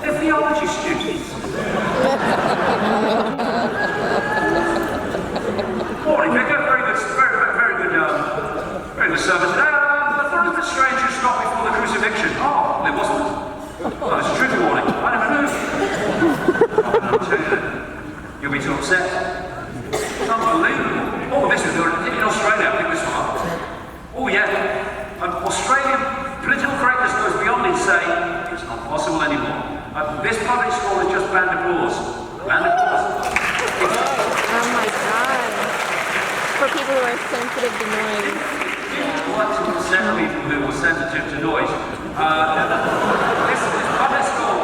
They're theology students. Morning, Vicar. Very good service today. I thought it was a bit strange you stopped before the crucifixion. Oh, it wasn't. Oh, it's a trigger warning. I never knew. I'll tell you that. You'll be too upset. It's unbelievable. All of this was done in Australia, I picked this one up. Oh yeah. Australian political correctness goes beyond in saying it's not possible anymore. This public school has just banned applause. Banned applause. Oh my god. For people who are sensitive to noise. What to upset people who are sensitive to noise. This public school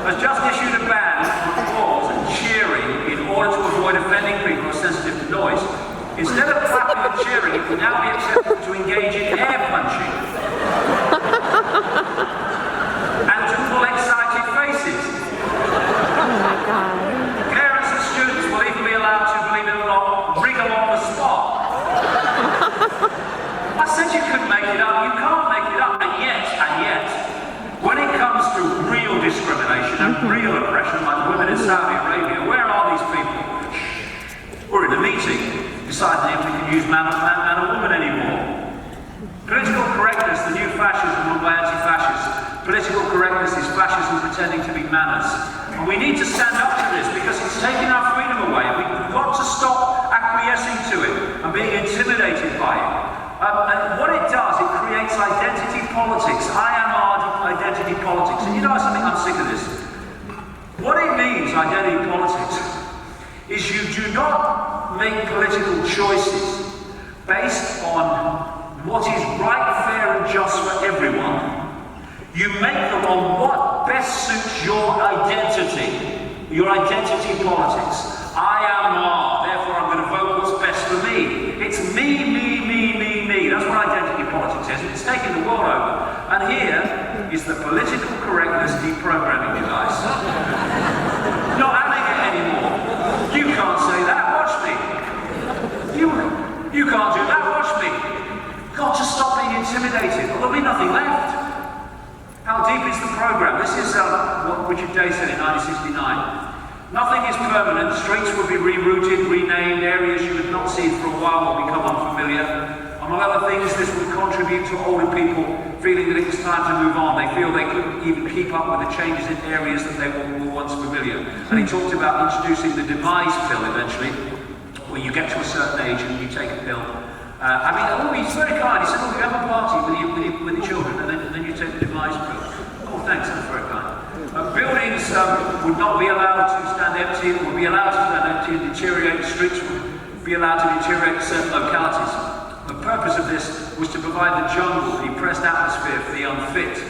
has just issued a ban on applause and cheering in order to avoid offending people who are sensitive to noise. Instead of clapping and cheering, it can now be accepted to engage in air punching and to pull excited faces. Oh my god. Parents and students will even be allowed to, believe it or not, wriggle on the spot. I said you couldn't make it up. You can't make it up. And yet, when it comes to real discrimination and real oppression, like women in Saudi Arabia, where are these people? We're in a meeting, deciding if we can use man and a woman anymore. Political correctness, the new fascism run by anti-fascists. Political correctness is fascism pretending to be manners. And we need to stand up to this because it's taking our freedom away. We've got to stop acquiescing to it and being intimidated by it. And what it does, it creates identity politics. I am identity politics. And you know something, I'm sick of this. What it means, identity politics, is you do not make political choices based on what is right, fair and just for everyone. You make them on what best suits your identity politics. I am R, therefore I'm going to vote what's best for me. It's me, me, me, me, me. That's what identity politics is. It's taking the world over. And here is the political correctness deprogramming device. Not having it anymore. You can't say that, watch me. You can't do that, watch me. Got to stop being intimidated, or there'll be nothing left. How deep is the program? This is what Richard Day said in 1969. Nothing is permanent. Streets will be rerouted, renamed. Areas you would not see for a while will become unfamiliar. Among other things, this would contribute to older people feeling that it was time to move on. They feel they couldn't even keep up with the changes in areas that they were once familiar. And he talked about introducing the demise pill eventually, where you get to a certain age and you take a pill. He's very kind. He said, you have a party with your children, and then you take the demise pill. Oh, thanks, that's very kind. Buildings would not be allowed to stand empty, would be allowed to stand empty and deteriorate. Streets would be allowed to deteriorate in certain localities. The purpose of this was to provide the jungle, the oppressed atmosphere for the unfit.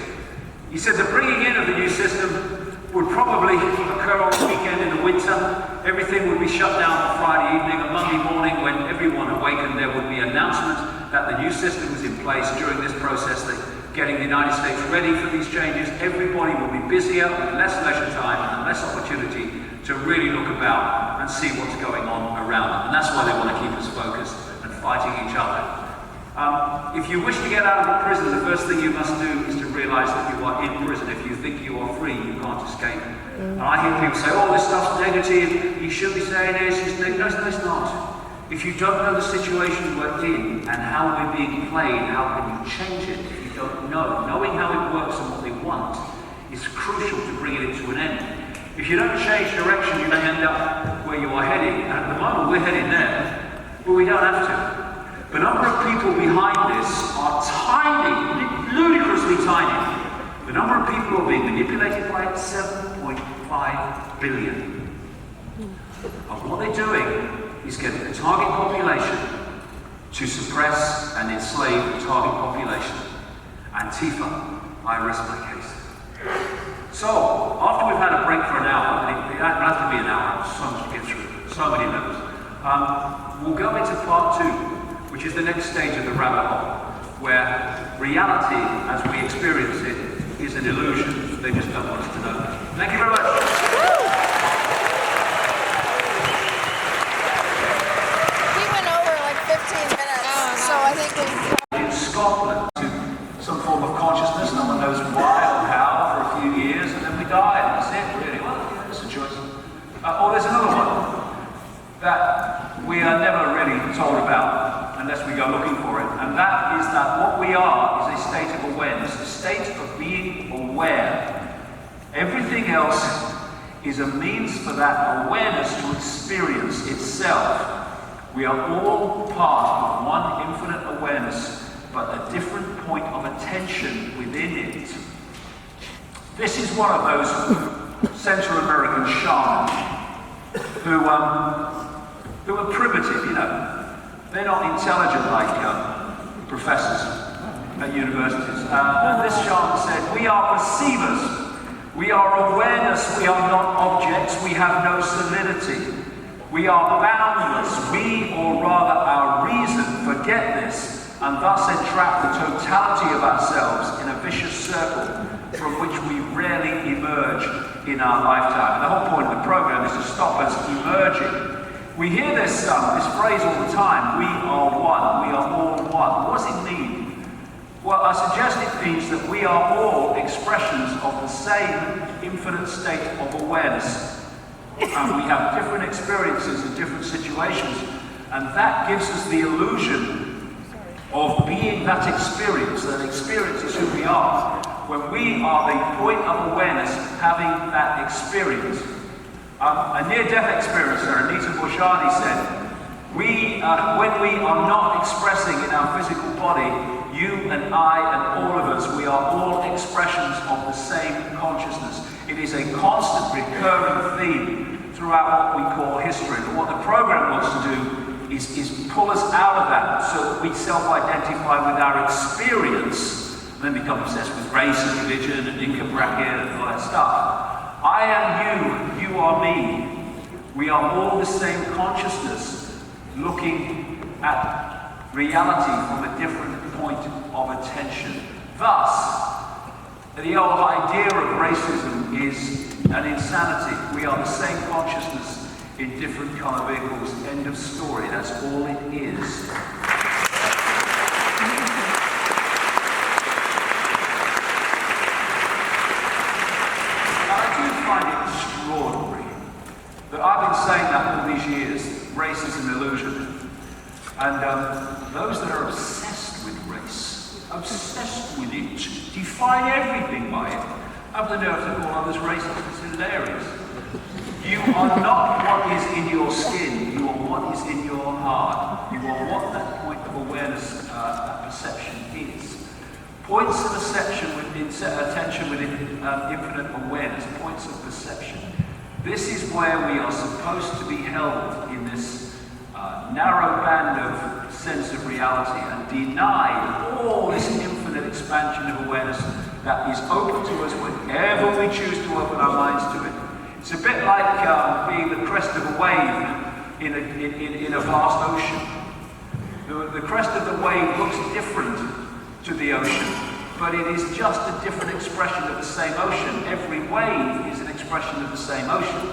He said the bringing in of the new system would probably occur on the weekend in the winter. Everything would be shut down on Friday evening. On Monday morning, when everyone awakened, there would be an announcement that the new system was in place. During this process, getting the United States ready for these changes, everybody will be busier with less leisure time and less opportunity to really look about and see what's going on around them. And that's why they want to keep us focused and fighting each other. If you wish to get out of a prison, the first thing you must do is to realize that you are in prison. If you think you are free, you can't escape. And I hear people say, oh, this stuff's negative, you shouldn't be saying this, it's negative. No, it's not. If you don't know the situation we're in and how we're being played, how can you change it if you don't know? Knowing how it works and what they want is crucial to bringing it to an end. If you don't change direction, you may end up where you are heading. And at the moment, we're heading there, but we don't have to. The number of people behind this are tiny, ludicrously tiny. The number of people who are being manipulated by it, 7.5 billion. And what they're doing is getting the target population to suppress and enslave the target population. Antifa, I rest my case. So, after we've had a break for an hour, and it has to be an hour, so much to get through, so many levels, we'll go into part 2, which is the next stage of the rabbit hole, where reality, as we experience it, is an illusion. They just don't want us to know. Thank you very much. He went over like 15 minutes, so I think we... In Scotland, to some form of consciousness, no one knows why or how, for a few years, and then we die, and that's it, really. Well, yeah, that's a choice. There's another one that we are never really told about unless we go looking for it, and that is that what we are is a state of awareness, a state of being aware. Everything else is a means for that awareness to experience itself. We are all part of one infinite awareness, but a different point of attention within it. This is one of those Central American shamans who are primitive, you know. They're not intelligent like professors at universities. And this shaman said, we are perceivers. We are awareness. We are not objects. We have no solidity. We are boundless. We, or rather our reason, forget this and thus entrap the totality of ourselves in a vicious circle from which we rarely emerge in our lifetime. And the whole point of the program is to stop us emerging. We hear this phrase all the time, we are one, we are all one. What does it mean? Well, I suggest it means that we are all expressions of the same infinite state of awareness. And we have different experiences in different situations, and that gives us the illusion of being that experience. That experience is who we are. When we are the point of awareness having that experience. A near-death experiencer, Anita Bourjani, said, when we are not expressing in our physical body, you and I and all of us, we are all expressions of the same consciousness. It is a constant recurring theme throughout what we call history. But what the program wants to do is pull us out of that so that we self-identify with our experience and then become obsessed with race and religion and Icke bracket and all that stuff. I am you, you are me. We are all the same consciousness looking at reality from a different point of attention. Thus, the old idea of racism is an insanity. We are the same consciousness in different color vehicles. End of story. That's all it is. Extraordinary that I've been saying that all these years, race is an illusion. And those that are obsessed with race, obsessed with it, define everything by it, have the nerve to call others racist. It's hilarious. You are not what is in your skin, you are what is in your heart. You are what that point of awareness, that perception is. Points of perception within attention within infinite awareness, points of perception. This is where we are supposed to be held in this narrow band of sense of reality and denied all this infinite expansion of awareness that is open to us whenever we choose to open our minds to it. It's a bit like being the crest of a wave in a vast ocean. The crest of the wave looks different to the ocean, but it is just a different expression of the same ocean. Every wave is an expression of the same ocean.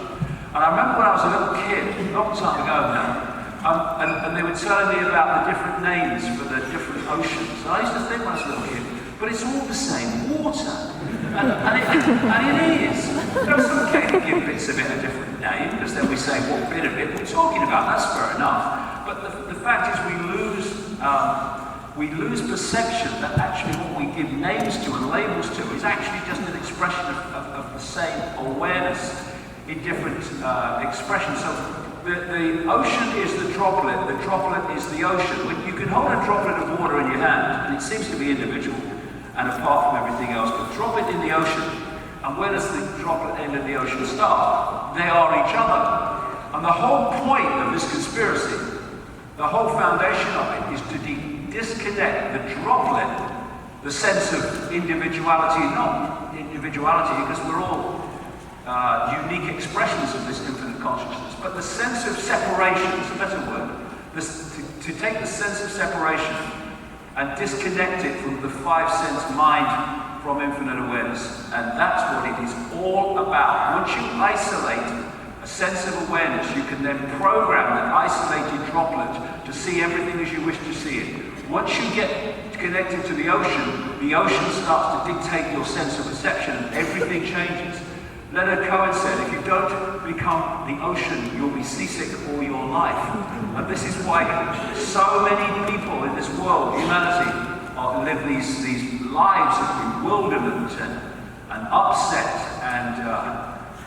And I remember when I was a little kid, a long time ago now, and they were telling me about the different names for the different oceans. And I used to think when I was a little kid, but it's all the same water. And it is. You know, some can give bits of it a different name, because then we say what bit of it we're talking about. That's fair enough. But the fact is we lose perception that actually what we give names to and labels to is actually just an expression of the same awareness in different expressions. So the ocean is the droplet is the ocean. You can hold a droplet of water in your hand, and it seems to be individual and apart from everything else, but drop it in the ocean, and where does the droplet end of the ocean start? They are each other. And the whole point of this conspiracy, the whole foundation of it, is to disconnect the droplet, the sense of individuality, not individuality, because we're all unique expressions of this infinite consciousness, but the sense of separation is a better word. To take the sense of separation and disconnect it from the five-sense mind from infinite awareness. And that's what it is all about. Once you isolate a sense of awareness, you can then program that isolated droplet to see everything as you wish to see it. Once you get connected to the ocean starts to dictate your sense of perception, and everything changes. Leonard Cohen said, if you don't become the ocean, you'll be seasick all your life. And this is why so many people in this world, humanity, live these lives of bewilderment and upset and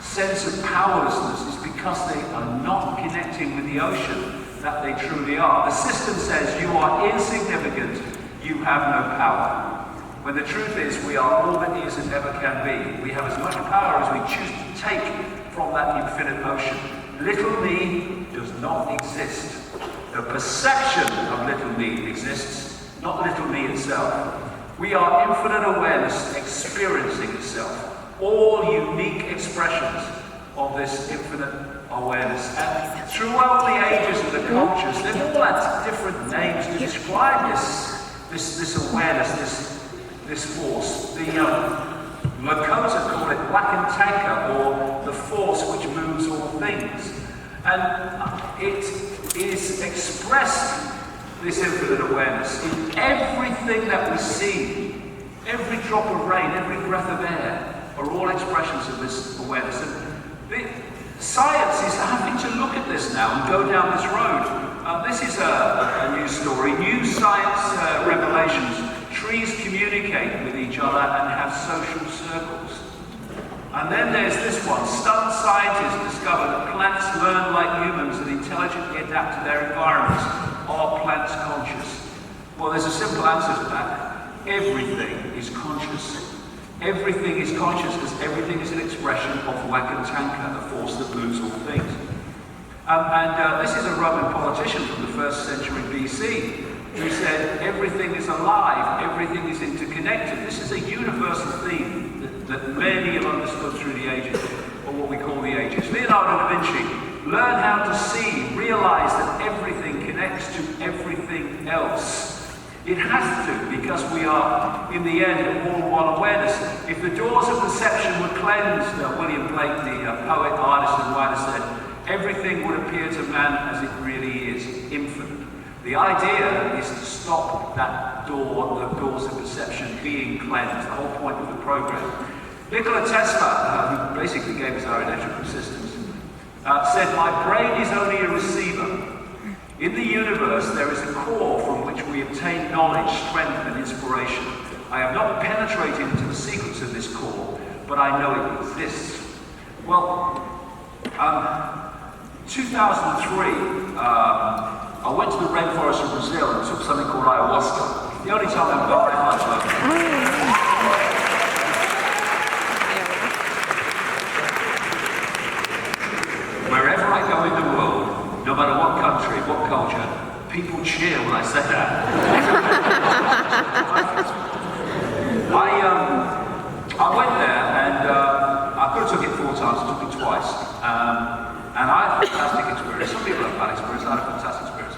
sense of powerlessness, is because they are not connecting with the ocean that they truly are. The system says you are insignificant, you have no power. When the truth is, we are all that is and ever can be. We have as much power as we choose to take from that infinite ocean. Little me does not exist. The perception of little me exists, not little me itself. We are infinite awareness experiencing itself. All unique expressions of this infinite awareness. And throughout the ages of the cultures, they've all had different names to describe this awareness, this force. The Lakota call it Wakantanka, or the force which moves all things. And it is expressed, this infinite awareness, in everything that we see. Every drop of rain, every breath of air are all expressions of this awareness. And science is having to look at this now and go down this road. This is a news story. New science revelations. Trees communicate with each other and have social circles. And then there's this one. Stunned scientists discover that plants learn like humans and intelligently adapt to their environments. Are plants conscious? Well, there's a simple answer to that. Everything is conscious. Everything is conscious because everything is an expression of Wakantanka, the force that moves all things. This is a Roman politician from the 1st century BC. who said everything is alive, everything is interconnected. This is a universal theme that many have understood through the ages, or what we call the ages. Leonardo da Vinci learned how to see, realize that everything connects to everything else. It has to, because we are, in the end, all one awareness. If the doors of perception were cleansed, William Blake, the poet, artist, and writer said, everything would appear to man as it really is, infinite. The idea is to stop that door, the doors of perception being cleansed, the whole point of the program. Nikola Tesla, who basically gave us our electrical systems, said, my brain is only a receiver. In the universe, there is a core from which we obtain knowledge, strength, and inspiration. I have not penetrated into the secrets of this core, but I know it exists. Well, 2003, I went to the rainforest of Brazil and took something called ayahuasca. The only time I've got that much love. Wherever I go in the world, no matter what country, what culture, people cheer when I say that. I went there and I could have took it 4 times, I took it twice. And I had a fantastic experience. Some people have bad experience, I had a fantastic experience.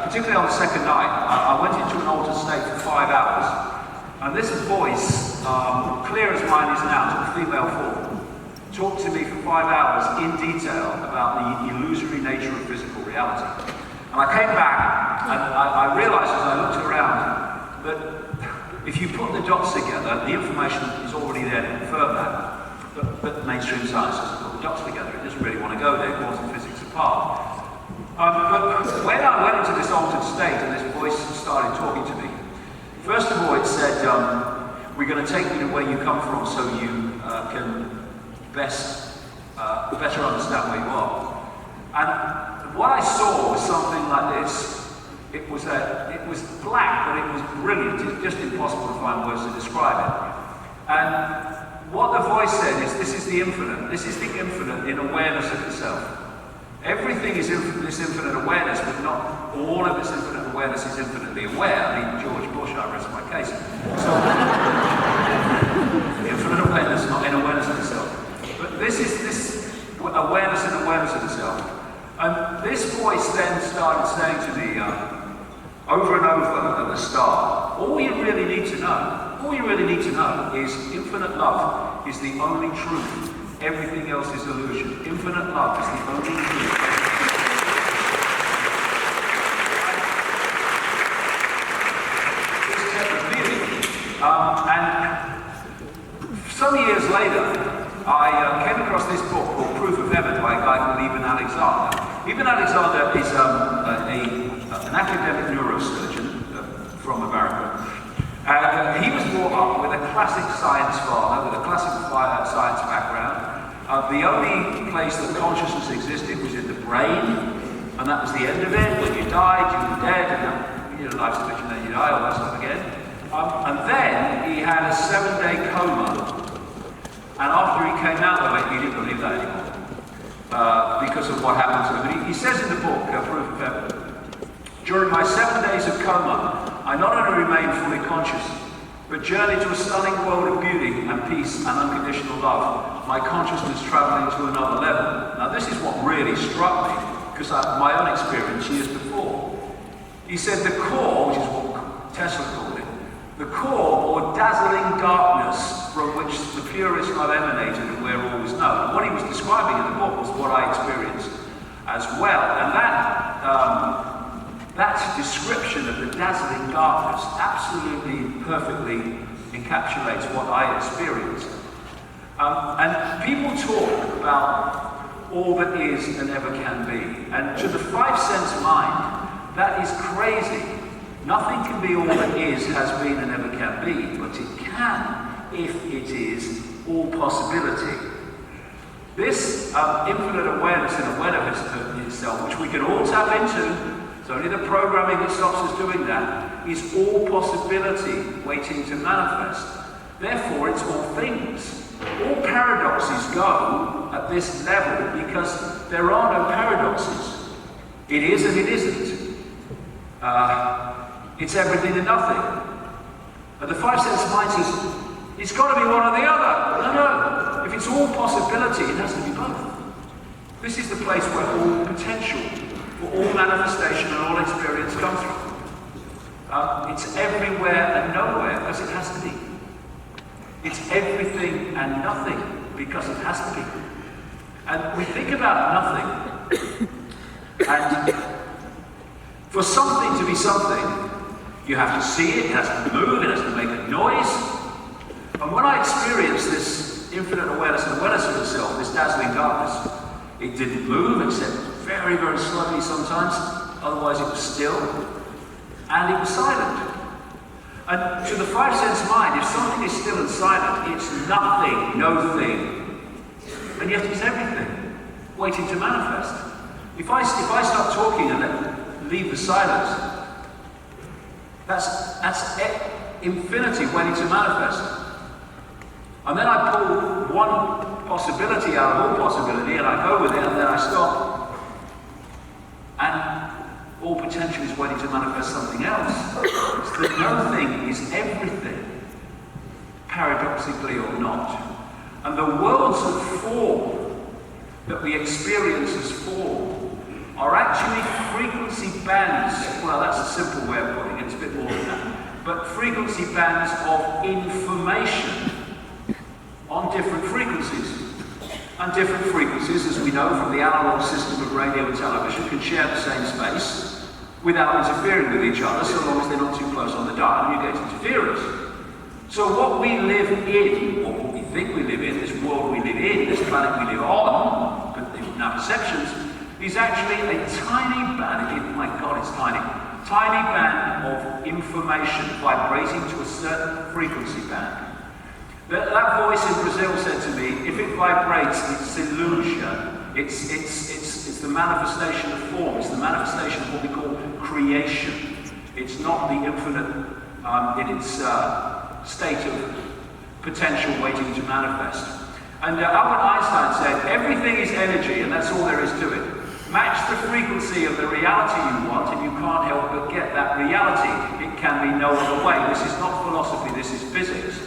Particularly on the second night, I went into an altered state for 5 hours. And this voice, clear as mine is now, took a female form, talked to me for 5 hours in detail about the illusory nature of physical reality. And I came back and I realized as I looked around that if you put the dots together, the information is already there to confirm that. But mainstream science doesn't put the dots together. It doesn't really want to go there, quantum physics apart. But when I went into this altered state and this voice started talking to me, first of all it said, we're going to take you to where you come from so you can better understand where you are. And what I saw was something like this. It was black, but it was brilliant. It's just impossible to find words to describe it. And what the voice said is, this is the infinite. This is the infinite in awareness of itself. Everything is this infinite awareness, but not all of this infinite awareness is infinitely aware. I mean, George Bush, I rest my case. So, infinite awareness, not in awareness of itself. But this is this awareness and awareness of itself. And this voice then started saying to me over and over at the start, all you really need to know is infinite love is the only truth. Everything else is illusion. Infinite love is the only truth. This kept repeating. And some years later, I came across this book called Proof of Heaven by a guy called Ibn Alexander. Ibn Alexander is an academic neurosurgeon from America. He was brought up with a classic science father, with a classic science background. The only place that consciousness existed was in the brain, and that was the end of it. When you died, you were dead, and life's a bitch and then you die, all that stuff again. And then he had a 7-day coma. And after he came out of it, he didn't believe that anymore. Because of what happened to him. He says in the book, Proof of Heaven, during my 7 days of coma, I not only remained fully conscious, but journeyed to a stunning world of beauty and peace and unconditional love, my consciousness traveling to another level. Now this is what really struck me, because my own experience years before. He said the core, which is what Tesla called it, the core or dazzling darkness from which the purest love emanated and where all was known. What he was describing in the book was what I experienced as well. And that description of the dazzling darkness absolutely perfectly encapsulates what I experienced. And people talk about all that is and ever can be. And to the 5-sense mind, that is crazy. Nothing can be all that is, has been, and ever can be, but it can if it is all possibility. This infinite awareness and awareness of itself, which we can all tap into, it's only the programming that stops us doing that, is all possibility waiting to manifest. Therefore, it's all things. All paradoxes go at this level because there are no paradoxes. It is and it isn't. It's everything and nothing. And the five sense mind says, it's got to be one or the other. No. If it's all possibility, it has to be both. This is the place where all potential, for all manifestation and all experience comes from. It's everywhere and nowhere, as it has to be. It's everything and nothing, because it has to be. And we think about nothing, and for something to be something, you have to see it, it has to move, it has to make a noise. And when I experienced this infinite awareness and awareness of itself, this dazzling darkness, it didn't move except very, very slowly sometimes, otherwise it was still, and it was silent. And to the five sense mind, if something is still and silent, it's nothing, no thing. And yet it's everything, waiting to manifest. If I start talking and then leave the silence, that's infinity waiting to manifest. And then I pull one possibility out of all possibility and I go with it and then I stop. And all potential is waiting to manifest something else. So that no thing is everything, paradoxically or not. And the worlds of form that we experience as form are actually frequency bands. Well, that's a simple way of putting it, it's a bit more than that. But frequency bands of information on different frequencies. And different frequencies, as we know from the analog system of radio and television, can share the same space without interfering with each other, so long as they're not too close on the dial and you get interference. So what we live in, or what we think we live in, this world we live in, this planet we live on, but in our perceptions, is actually a tiny band, my God, it's tiny band of information vibrating to a certain frequency band. That voice in Brazil said to me, if it vibrates, it's illusion. It's the manifestation of form. It's the manifestation of what we call creation. It's not the infinite in its state of potential waiting to manifest. And Albert Einstein said, everything is energy, and that's all there is to it. Match the frequency of the reality you want, and you can't help but get that reality. It can be no other way. This is not philosophy, this is physics.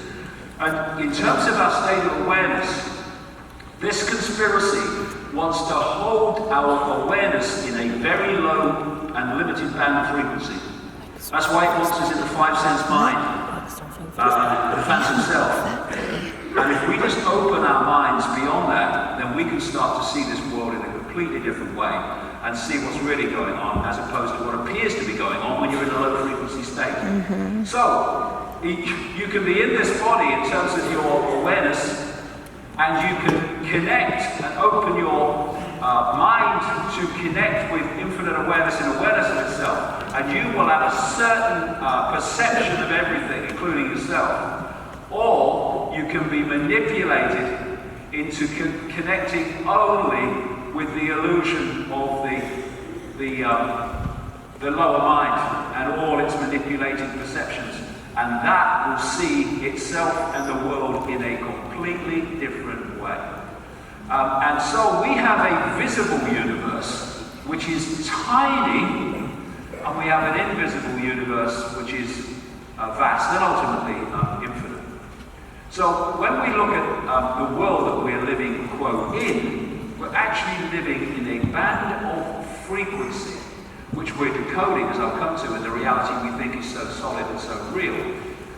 And in terms of our state of awareness, this conspiracy wants to hold our awareness in a very low and limited band of frequency. That's why it wants us in the five sense mind, the phantom self. And if we just open our minds beyond that, then we can start to see this world in a completely different way and see what's really going on, as opposed to what appears to be going on when you're in a low frequency state. Mm-hmm. So, you can be in this body in terms of your awareness, and you can connect and open your mind to connect with infinite awareness and awareness of itself, and you will have a certain perception of everything, including yourself. Or you can be manipulated into connecting only with the illusion of the lower mind and all its manipulated perceptions. And that will see itself and the world in a completely different way. And so we have a visible universe, which is tiny, and we have an invisible universe, which is vast and ultimately infinite. So when we look at the world that we're living, quote, in, we're actually living in a band of frequency, which we're decoding, as I'll come to, in the reality we think is so solid and so real.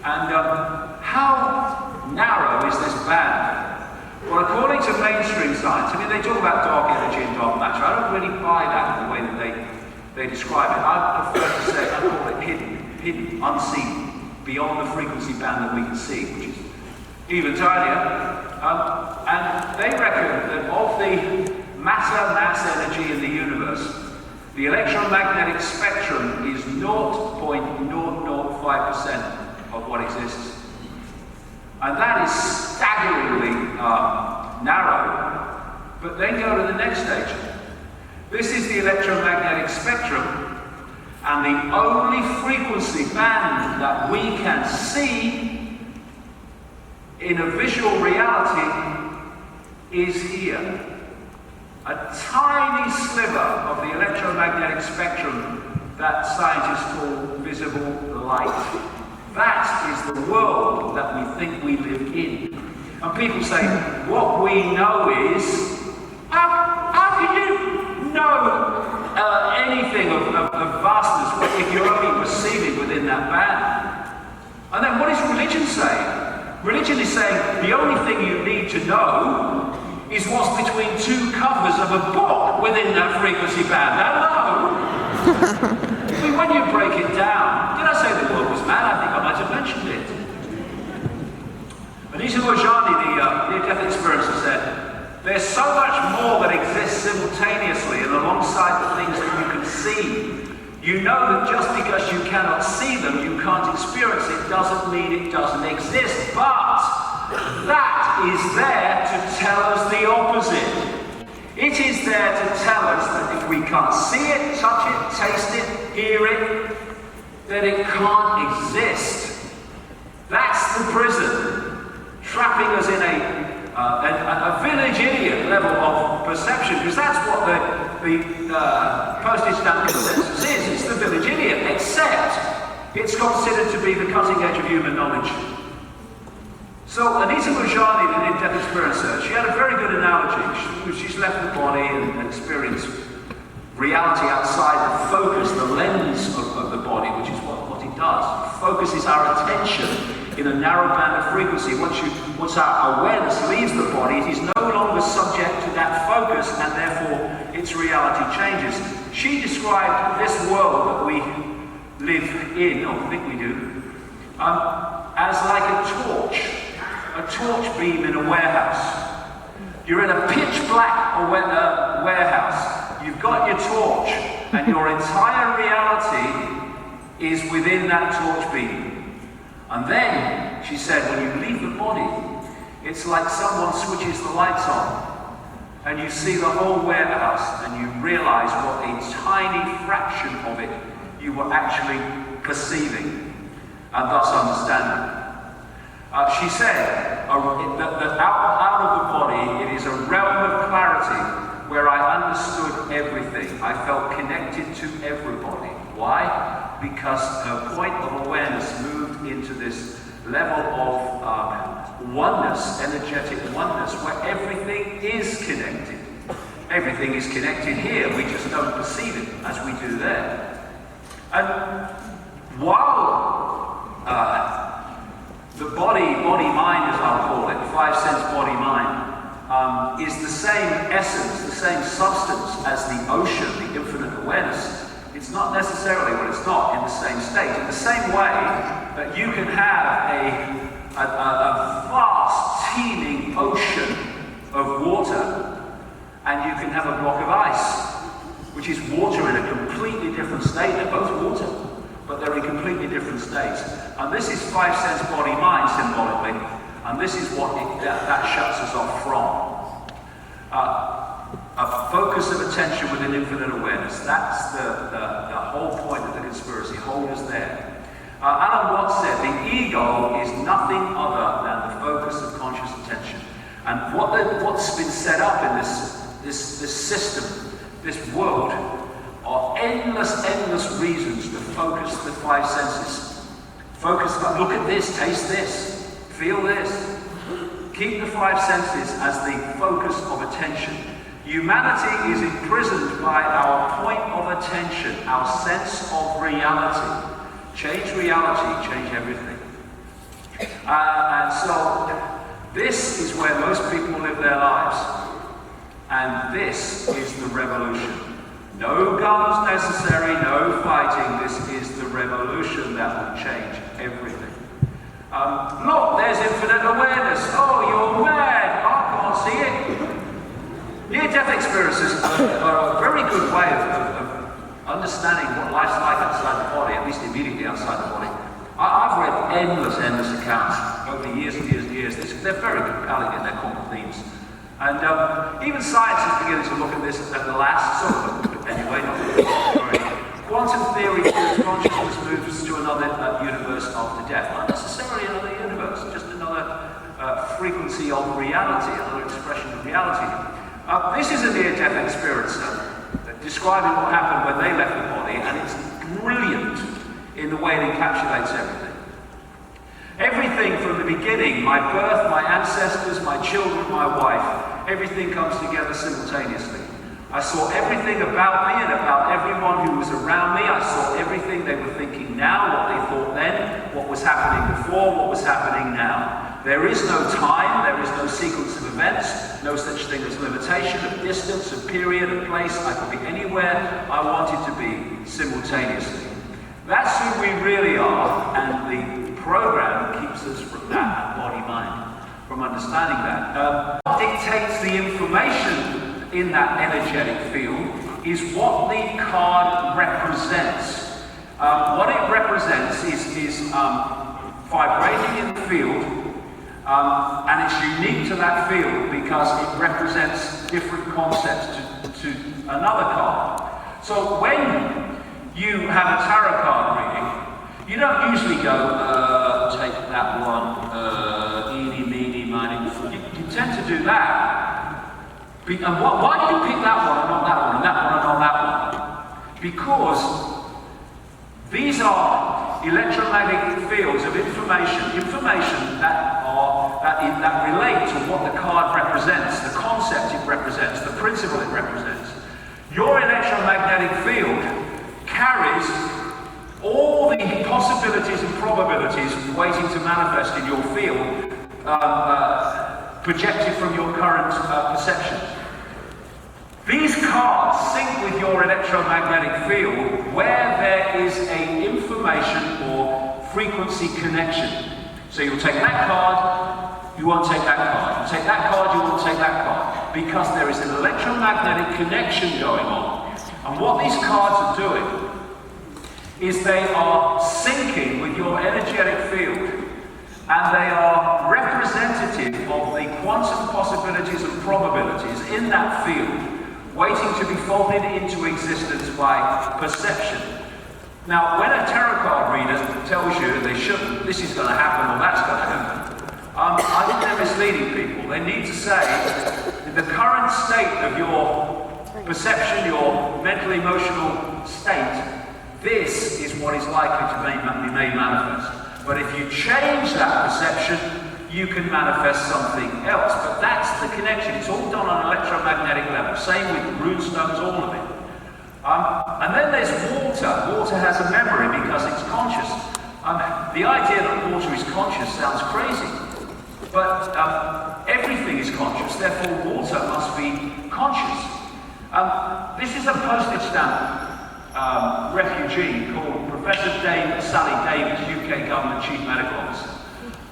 And how narrow is this band? Well, according to mainstream science, I mean, they talk about dark energy and dark matter. I don't really buy that in the way that they describe it. I prefer to say, I call it hidden, unseen, beyond the frequency band that we can see, which is even tinier. And they reckon that of the matter, mass energy in the universe, the electromagnetic spectrum is 0.005% of what exists. And that is staggeringly narrow. But then go to the next stage. This is the electromagnetic spectrum, and the only frequency band that we can see in a visual reality is here. a tiny sliver of the electromagnetic spectrum that scientists call visible light. That is the world that we think we live in. And people say, what we know is, how can you know anything of vastness if you're only perceiving within that band? And then what is religion saying? Religion is saying the only thing you need to know is what's between two covers of a book within that frequency band. Hello? I mean, when you break it down, did I say the world was mad? I think I might have mentioned it. Anita Mojani, the near-death experiencer, said, there's so much more that exists simultaneously and alongside the things that you can see. You know that just because you cannot see them, you can't experience it, doesn't mean it doesn't exist. But that is there to tell us the opposite. It is there to tell us that if we can't see it, touch it, taste it, hear it, then it can't exist. That's the prison, trapping us in a village idiot level of perception, because that's what the postage stamp consensus is. It's the village idiot, except it's considered to be the cutting edge of human knowledge. So Anita Mojani, the near-death experiencer, she had a very good analogy. She's left the body and experienced reality outside the focus, the lens of the body, which is what it does. It focuses our attention in a narrow band of frequency. Once our awareness leaves the body, it is no longer subject to that focus, and therefore its reality changes. She described this world that we live in, or think we do, as like a torch beam in a warehouse. You're in a pitch black warehouse. You've got your torch, and your entire reality is within that torch beam. And then, she said, when you leave the body, it's like someone switches the lights on, and you see the whole warehouse, and you realize what a tiny fraction of it you were actually perceiving, and thus understanding. She said that out of the body, it is a realm of clarity where I understood everything. I felt connected to everybody. Why? Because her point of awareness moved into this level of oneness, energetic oneness, where everything is connected. Everything is connected here, we just don't perceive it as we do there. And while the body-mind, as I'll call it, five-sense body-mind, is the same essence, the same substance as the ocean, the infinite awareness. It's not necessarily when it's not in the same state. In the same way that you can have a vast, teeming ocean of water, and you can have a block of ice, which is water in a completely different state. They're both water, but they're in completely different states. And this is five-sense body-mind symbolically, and this is what that shuts us off from. A focus of attention within infinite awareness. That's the whole point of the conspiracy. Hold us there. Alan Watts said, the ego is nothing other than the focus of conscious attention. And what's been set up in this system, this world, are endless reasons to focus the five senses. Focus, look at this, taste this, feel this. Keep the five senses as the focus of attention. Humanity is imprisoned by our point of attention, our sense of reality. Change reality, change everything. And so, this is where most people live their lives. And this is the revolution. No guns necessary, no fighting. This is the revolution that will change everything. Look, there's infinite awareness. Oh, you're mad. I can't see it. Near-death experiences are a very good way of understanding what life's like outside the body, at least immediately outside the body. I've read endless accounts over years and years. They're very compelling in their common themes. And even science is beginning to look at this at the last, anyway, quantum theory proves consciousness moves to another universe after death. Not necessarily another universe, just another frequency of reality, another expression of reality. This is a near-death experience, describing what happened when they left the body, and it's brilliant in the way it encapsulates everything. Everything from the beginning, my birth, my ancestors, my children, my wife, everything comes together simultaneously. I saw everything about me and about everyone who was around me. I saw everything they were thinking now, what they thought then, what was happening before, what was happening now. There is no time, there is no sequence of events, no such thing as limitation of distance, of period, of place. I could be anywhere I wanted to be simultaneously. That's who we really are, and the program keeps us from that, body-mind, from understanding that. What dictates the information in that energetic field is what the card represents. What it represents is vibrating in the field, and it's unique to that field because it represents different concepts to another card. So when you have a tarot card reading, you don't usually go, take that one, eeny, meeny, miny. You tend to do that. And why do you pick that one and not that one, and that one and not that one? Because these are electromagnetic fields of information that relate to what the card represents, the concept it represents, the principle it represents. Your electromagnetic field carries all the possibilities and probabilities waiting to manifest in your field, projected from your current perception. These cards sync with your electromagnetic field where there is an information or frequency connection. So you'll take that card, you won't take that card. You take that card, you won't take that card. Because there is an electromagnetic connection going on. And what these cards are doing is they are syncing with your energetic field. And they are representative of the quantum possibilities and probabilities in that field, waiting to be folded into existence by perception. Now, when a tarot card reader tells you they shouldn't, this is going to happen or that's going to happen, I think they're misleading people. They need to say, in the current state of your perception, your mental emotional state, this is what is likely to be made manifest. But if you change that perception, you can manifest something else. But that's the connection. It's all done on an electromagnetic level. Same with runestones, all of it. And then there's water. Water has a memory because it's conscious. The idea that water is conscious sounds crazy. But everything is conscious, therefore water must be conscious. This is a postage stamp refugee called Professor Sally Davis, UK Government Chief Medical Officer.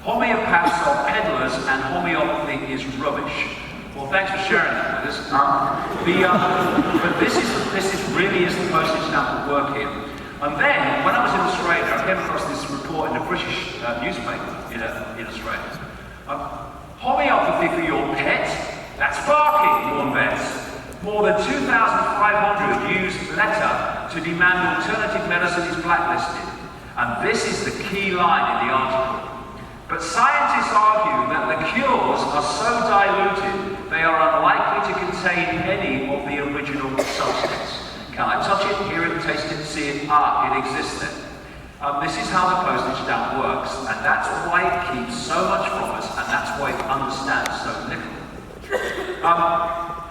Homeopaths are peddlers and homeopathy is rubbish. Well, thanks for sharing that with us. But this really is the postage stamp at work here. And then, when I was in Australia, I came across this report in a British newspaper in Australia. Homeopathy for your pet? That's barking, warned vets. More than 2,500 used letter to demand alternative medicine is blacklisted. And this is the key line in the article. But scientists argue that the cures are so diluted, they are unlikely to contain any of the original substance. Can I touch it, hear it, taste it, see it? It exists then. This is how the postage stamp works, and that's why it keeps so much from us, and that's why it understands so little.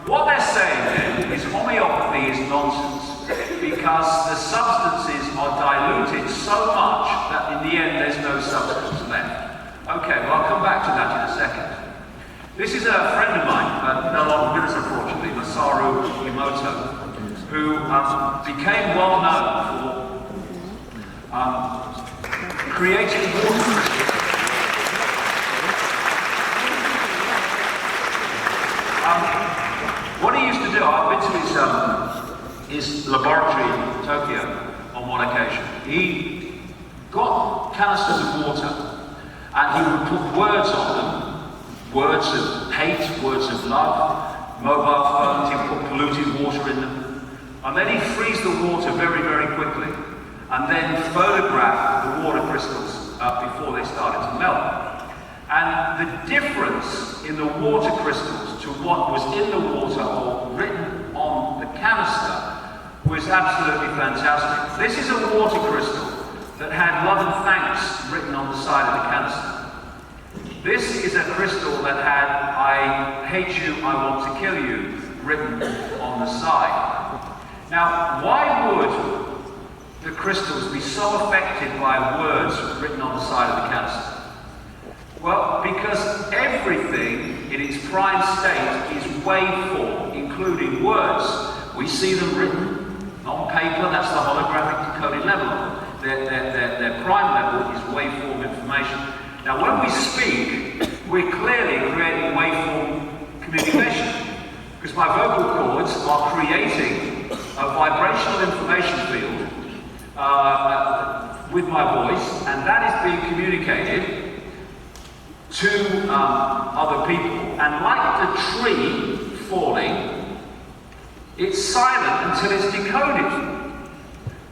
What they're saying then is homeopathy is nonsense, because the substances are diluted so much that in the end there's no substance left. Okay, well I'll come back to that in a second. This is a friend of mine, no longer with us unfortunately, Masaru Emoto, who became well known for creating water crystals. What he used to do, I've been to his laboratory in Tokyo on one occasion. He got canisters of water and he would put words on them, words of hate, words of love, mobile phones, he would put polluted water in them, and then he'd freeze the water very, very quickly, and then photograph the water crystals before they started to melt. And the difference in the water crystals to what was in the water or was absolutely fantastic. This is a water crystal that had love and thanks written on the side of the canister. This is a crystal that had I hate you, I want to kill you written on the side. Now, why would the crystals be so affected by words written on the side of the canister? Well, because everything in its prime state is waveform, including words. We see them written on paper, that's the holographic decoded level. Their prime level is waveform information. Now, when we speak, we're clearly creating waveform communication, because my vocal cords are creating a vibrational information field with my voice, and that is being communicated to other people. And like the tree falling, it's silent until it's decoded.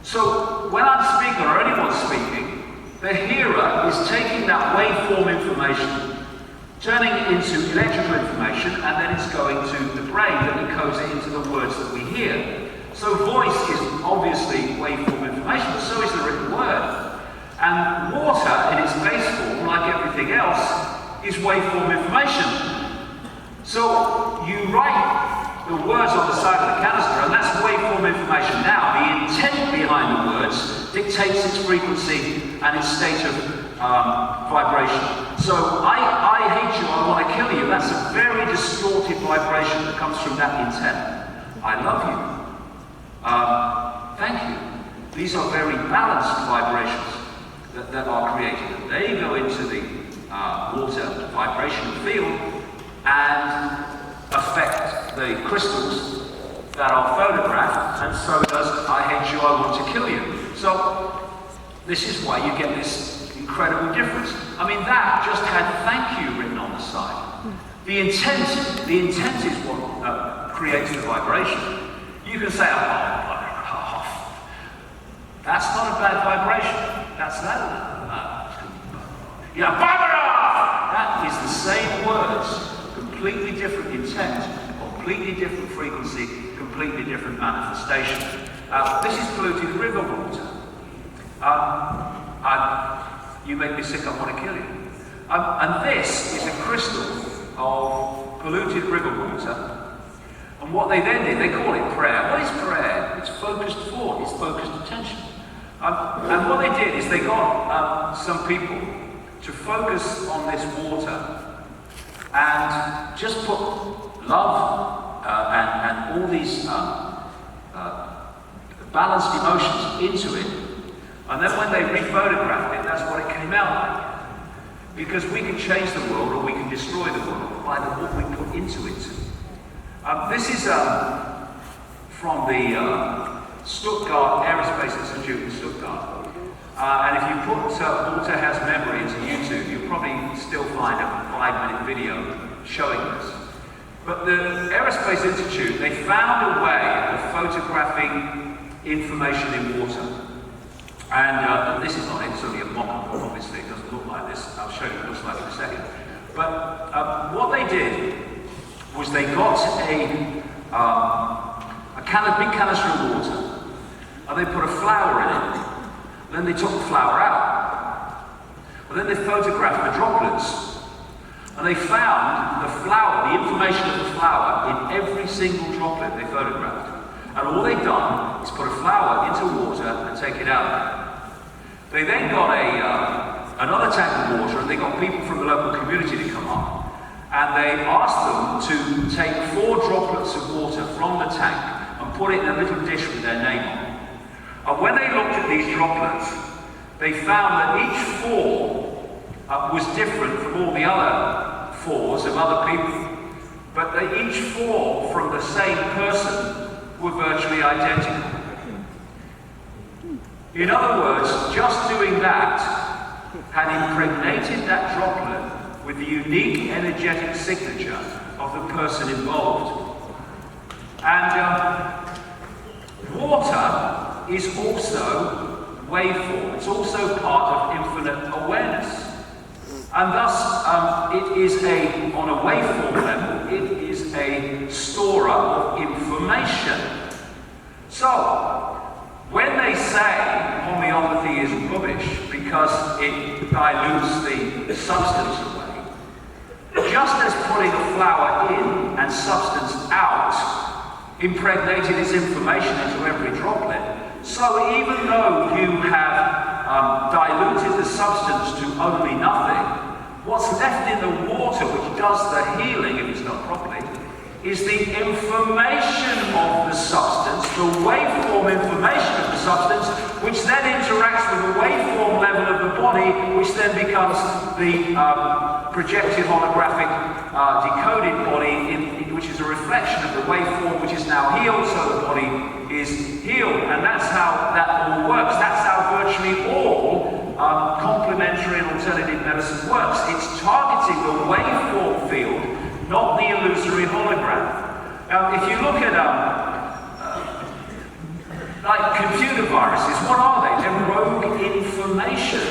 So when I'm speaking, or anyone's speaking, the hearer is taking that waveform information, turning it into electrical information, and then it's going to the brain that encodes it into the words that we hear. So voice is obviously waveform information, but so is the written word. And water, in its base form, like everything else, is waveform information. So you write the words on the side of the canister, and that's waveform information. Now, the intent behind the words dictates its frequency and its state of vibration. So, I hate you, I want to kill you, that's a very distorted vibration that comes from that intent. I love you. Thank you. These are very balanced vibrations that are created. They go into the water vibrational field and affect the crystals that are photographed, and so does I hate you, I want to kill you. So this is why you get this incredible difference. I mean, that just had thank you written on the side. The intent is what creates the vibration. You can say, that's not a bad vibration. That's that. That is the same words, completely different intent, completely different frequency, completely different manifestation. This is polluted river water. You make me sick, I want to kill you. And this is a crystal of polluted river water. And what they then did, they call it prayer. What is prayer? It's focused thought, it's focused attention. And what they did is they got some people to focus on this water and just put love and all these balanced emotions into it. And then when they rephotographed it, that's what it came out like. Because we can change the world or we can destroy the world by what we put into it. This is from the Stuttgart Aerospace Institute in Stuttgart. And if you put Walter Has Memory into YouTube, you'll probably still find a 5-minute video showing this. But the Aerospace Institute, they found a way of photographing information in water. And this is not it, it's only a mock-up, obviously, it doesn't look like this. I'll show you what it looks like in a second. But what they did was they got a big canister of water, and they put a flower in it. Then they took the flower out. And then they photographed the droplets. And they found the flower, the information of the flower, in every single droplet they photographed. And all they'd done is put a flower into water and take it out. They then got another tank of water, and they got people from the local community to come up. And they asked them to take 4 droplets of water from the tank and put it in a little dish with their name on it. And when they looked at these droplets, they found that each 4 was different from all the other 4s of other people. But they each 4 from the same person were virtually identical. In other words, just doing that had impregnated that droplet with the unique energetic signature of the person involved. And water is also waveform. It's also part of infinite awareness. And thus, it is on a waveform level, it is a storer of information. So, when they say homeopathy is rubbish because it dilutes the substance away, just as putting a flower in and substance out impregnated its information into every droplet, so even though you have diluted the substance to only nothing, what's left in the water, which does the healing if it's done properly, is the information of the substance, the waveform information of the substance, which then interacts with the waveform level of the body, which then becomes the projected holographic decoded body, which is a reflection of the waveform, which is now healed, so the body is healed. And that's how that all works. That's how virtually all complementary and alternative medicine works. It's targeting the waveform field, not the illusory hologram. Now, if you look at like computer viruses, what are they? They're rogue information.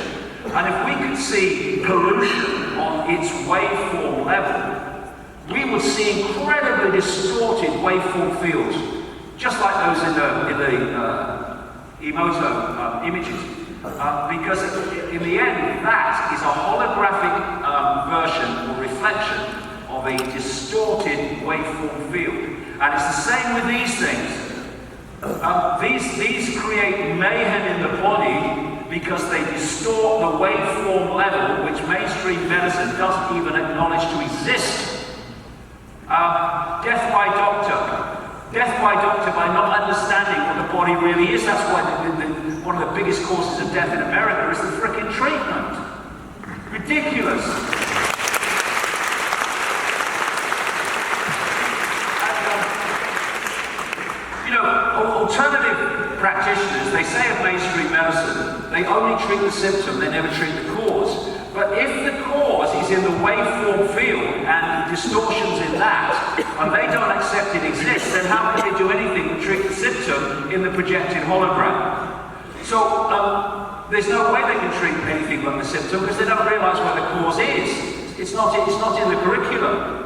And if we could see pollution on its waveform level, we would see incredibly distorted waveform fields, just like those in the Emoto images. Because in the end, that is a holographic version or reflection of a distorted waveform field. And it's the same with these things. These create mayhem in the body because they distort the waveform level, which mainstream medicine doesn't even acknowledge to exist. Death by doctor. Death by doctor by not understanding what the body really is. That's why one of the biggest causes of death in America is the frickin' treatment. Ridiculous. Alternative practitioners, they say of mainstream medicine, they only treat the symptom, they never treat the cause. But if the cause is in the waveform field and distortions in that, and they don't accept it exists, then how can they do anything but treat the symptom in the projected hologram? So there's no way they can treat anything but the symptom because they don't realize where the cause is. It's not in the curriculum.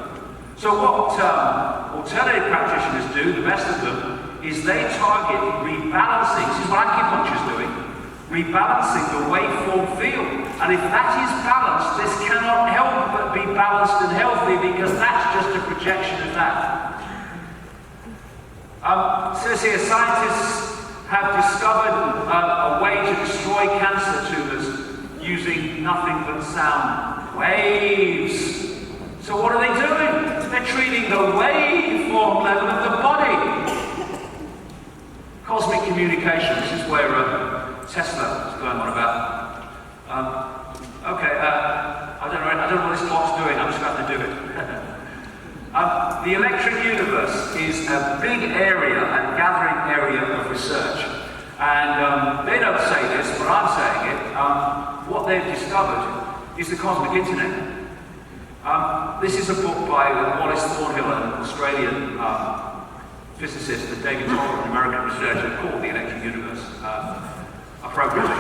So what alternative practitioners do, the best of them, is they target rebalancing. This is what acupuncture is doing. Rebalancing the waveform field. And if that is balanced, this cannot help but be balanced and healthy because that's just a projection of that. Says here, scientists have discovered a way to destroy cancer tumors using nothing but sound waves. So what are they doing? They're treating the waveform level of the body. Cosmic communication, this is where Tesla is going on about. I don't know what this clock's doing, I'm just going to do it. The electric universe is a big area and gathering area of research. And they don't say this, but I'm saying it. What they've discovered is the cosmic internet. This is a book by Wallace Thornhill, an Australian physicist, and David Tolman, an American researcher, called the Electric Universe appropriately.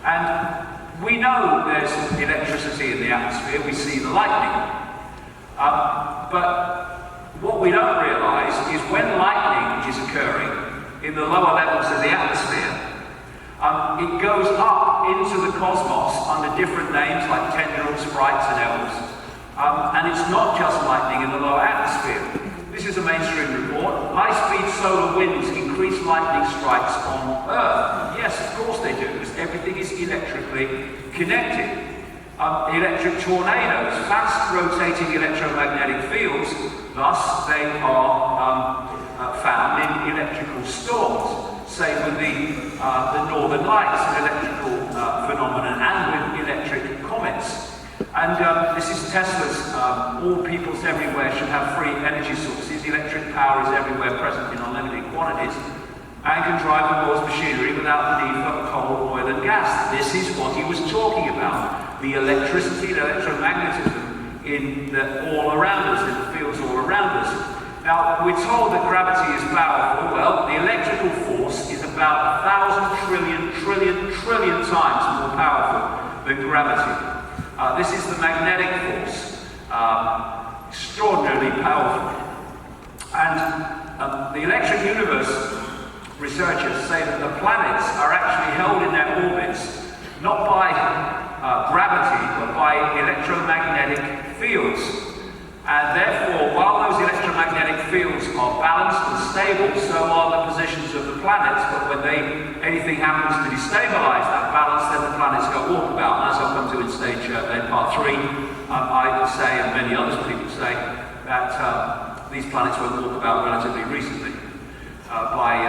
And we know there's electricity in the atmosphere, we see the lightning. But what we don't realize is when lightning is occurring in the lower levels of the atmosphere, it goes up into the cosmos under different names like tendrils, sprites, and elves. And it's not just lightning in the lower atmosphere. This is a mainstream report. High-speed solar winds increase lightning strikes on Earth. Yes, of course they do, because everything is electrically connected. Electric tornadoes, fast-rotating electromagnetic fields, thus they are found in electrical storms. Same with the northern lights, an electrical phenomenon, and with electric comets. And this is Tesla's, all peoples everywhere should have free energy sources. Electric power is everywhere present in unlimited quantities and can drive the world's machinery without the need for coal, oil and gas. This is what he was talking about. The electricity and electromagnetism all around us, in the fields all around us. Now, we're told that gravity is powerful. Well, the electrical force is about 1,000 trillion times more powerful than gravity. This is the magnetic force, extraordinarily powerful. And the electric universe researchers say that the planets are actually held in their orbits not by gravity, but by electromagnetic fields. And therefore, while those electromagnetic fields are balanced and stable, so are the positions of the planets. But when anything happens to destabilize that balance, then the planets go walkabout. And as I'll come to in part 3, I say, and many others people say, that these planets were walked about relatively recently by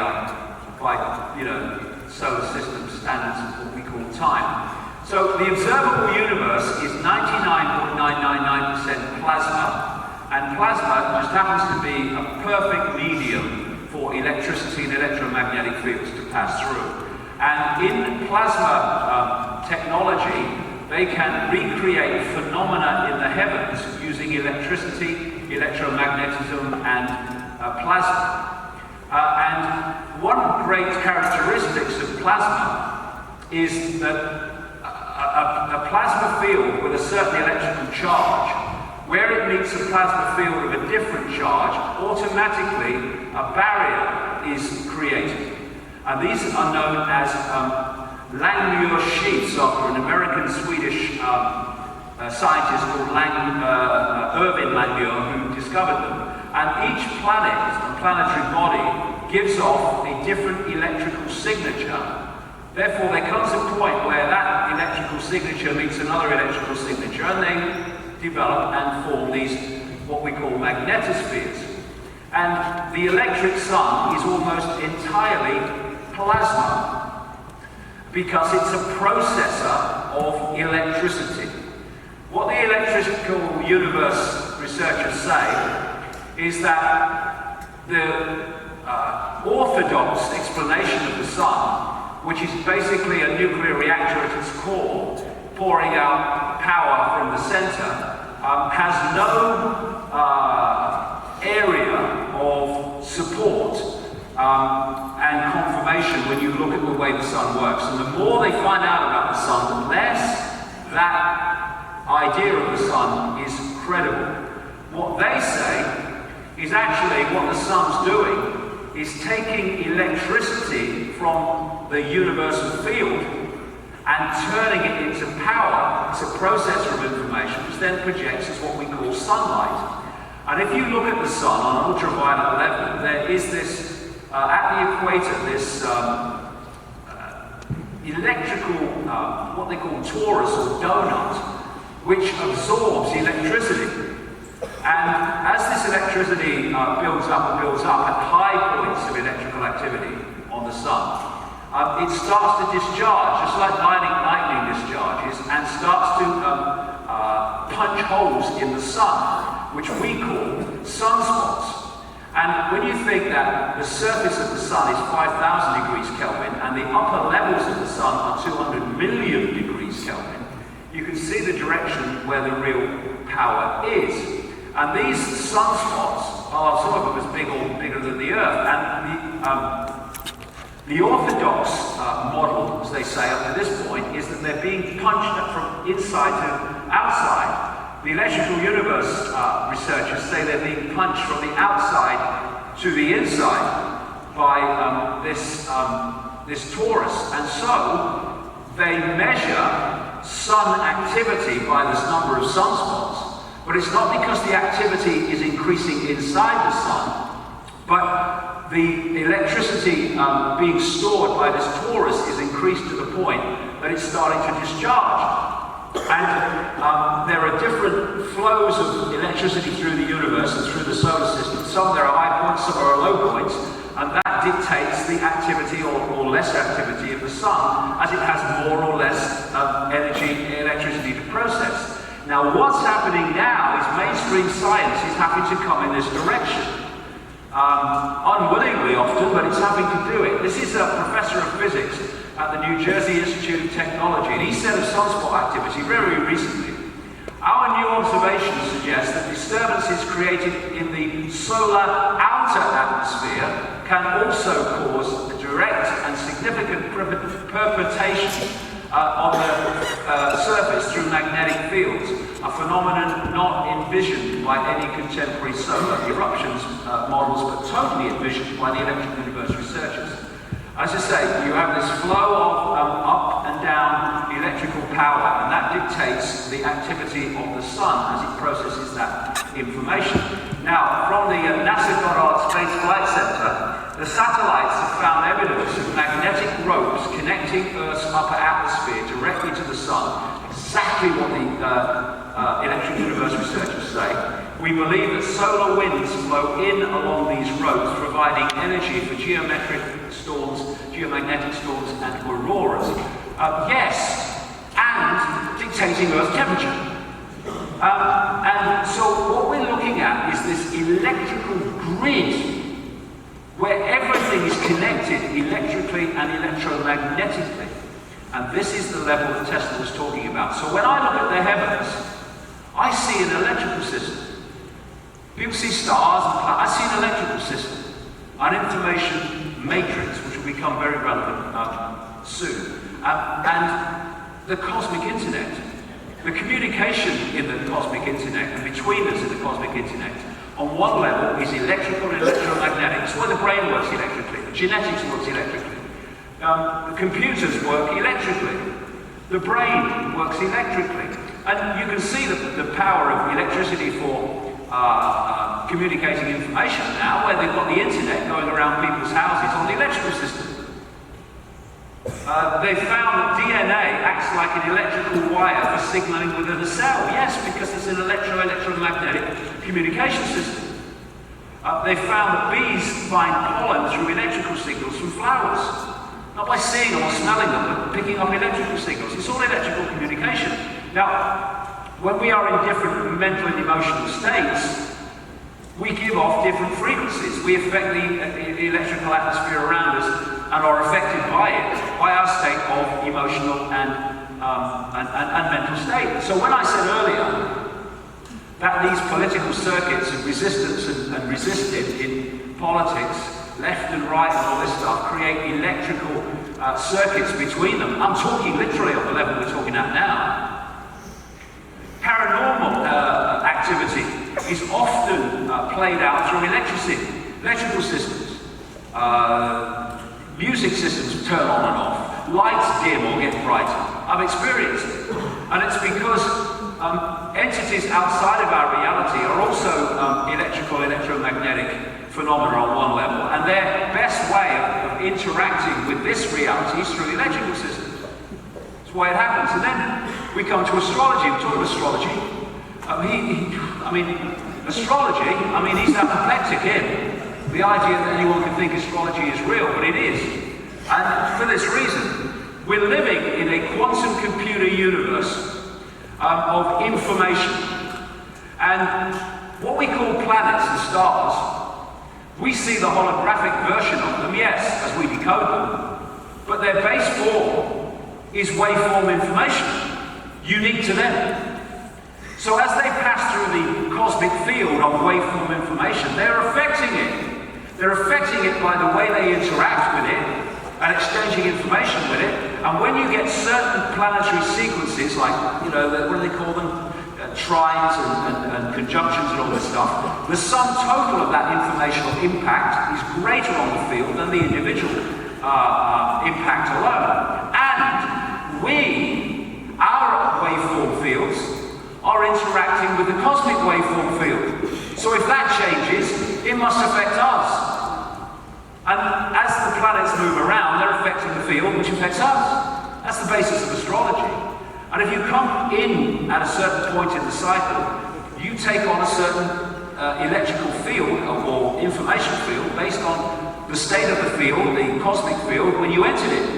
solar system standards of what we call time. So the observable universe is 99.999% plasma, and plasma just happens to be a perfect medium for electricity and electromagnetic fields to pass through. And in plasma technology, they can recreate phenomena in the heavens using electricity, electromagnetism, and plasma. And one great characteristics of plasma is that a plasma field with a certain electrical charge, where it meets a plasma field of a different charge, automatically a barrier is created. And these are known as Langmuir sheaths, after an American-Swedish scientist called Irving Langmuir, who discovered them. And each planet and planetary body gives off a different electrical signature. Therefore, there comes a point where that electrical signature meets another electrical signature, and they develop and form these, what we call magnetospheres. And the electric sun is almost entirely plasma, because it's a processor of electricity. What the electrical universe researchers say is that the orthodox explanation of the sun, which is basically a nuclear reactor at its core, pouring out power from the center, has no area of support and confirmation when you look at the way the sun works. And the more they find out about the sun, the less that idea of the sun is credible. What they say is actually what the sun's doing is taking electricity from the universal field and turning it into power. It's a processor of information which then projects as what we call sunlight. And if you look at the sun on an ultraviolet level, there is this, at the equator, this electrical, what they call torus or donut, which absorbs electricity. And as this electricity builds up and builds up at high points of electrical activity on the sun, it starts to discharge, just like lightning discharges, and starts to punch holes in the sun, which we call sunspots. And when you think that the surface of the sun is 5,000 degrees Kelvin, and the upper levels of the sun are 200 million degrees Kelvin, you can see the direction where the real power is. And these sunspots are, some of them as big or bigger than the Earth. And the orthodox model, as they say up to this point, is that they're being punched up from inside to outside. The electrical universe researchers say they're being punched from the outside to the inside by this torus. And so they measure sun activity by this number of sunspots. But it's not because the activity is increasing inside the sun, but the electricity being stored by this torus is increased to the point that it's starting to discharge. And there are different flows of electricity through the universe and through the solar system. Some there are high points, some are low points, and that dictates the activity or less activity of the sun as it has more or less electricity to process. Now, what's happening now is mainstream science is having to come in this direction. Unwillingly often, but it's having to do it. This is a professor of physics at the New Jersey Institute of Technology, and he said of sunspot activity very recently, our new observations suggest that disturbances created in the solar outer atmosphere can also cause a direct and significant perturbation on the surface through magnetic fields, a phenomenon not envisioned by any contemporary solar eruptions models, but totally envisioned by the electrical universe researchers. As I say, you have this flow of up and down electrical power, and that dictates the activity of the sun as it processes that information. Now, from the NASA Goddard Space Flight Center, the satellites have found evidence of magnetic ropes connecting Earth's upper atmosphere directly to the sun. Exactly what the electric universe researchers say. We believe that solar winds flow in along these ropes, providing energy for geomagnetic storms, and auroras. Yes, and dictating Earth's temperature. And so what we're looking at is this electrical grid where everything is connected electrically and electromagnetically. And this is the level that Tesla was talking about. So when I look at the heavens, I see an electrical system. People see stars and planets. I see an electrical system, an information matrix, which will become very relevant soon. And the cosmic internet, the communication in the cosmic internet and between us in the cosmic internet, on one level is electrical and electromagnetic. It's where the brain works electrically, the genetics works electrically. The computers work electrically. The brain works electrically. And you can see the power of electricity for communicating information now, where they've got the internet going around people's houses on the electrical system. They found that DNA acts like an electrical wire for signaling within a cell. Yes, because it's an electromagnetic communication system. They found that bees find pollen through electrical signals from flowers. Not by seeing them or smelling them, but picking up electrical signals. It's all electrical communication. Now, when we are in different mental and emotional states, we give off different frequencies. We affect the electrical atmosphere around us and are affected by it, by our state of emotional and mental state. So when I said earlier that these political circuits of resistance and resisted in politics, left and right and all this stuff, create electrical circuits between them. I'm talking literally on the level we're talking at now. Paranormal activity is often played out through electrical systems. Music systems turn on and off. Lights dim or get brighter. I've experienced it. And it's because entities outside of our reality are also electromagnetic phenomena on one level, and their best way of interacting with this reality is through the electrical systems. That's why it happens. And then we come to astrology. We talk about astrology. Astrology, he's apoplectic here. The idea that anyone can think astrology is real, but it is. And for this reason, we're living in a quantum computer universe of information. And what we call planets and stars, we see the holographic version of them, yes, as we decode them, but their base form is waveform information, unique to them. So as they pass through the cosmic field of waveform information, they're affecting it. They're affecting it by the way they interact with it and exchanging information with it. And when you get certain planetary sequences, like, what do they call them? Trines and conjunctions and all this stuff, the sum total of that informational impact is greater on the field than the individual impact alone. And our waveform fields, are interacting with the cosmic waveform field. So if that changes, it must affect us. And as the planets move around, they're affecting the field, which affects us. That's the basis of astrology. And if you come in at a certain point in the cycle, you take on a certain electrical field or information field based on the state of the field, the cosmic field, when you entered it.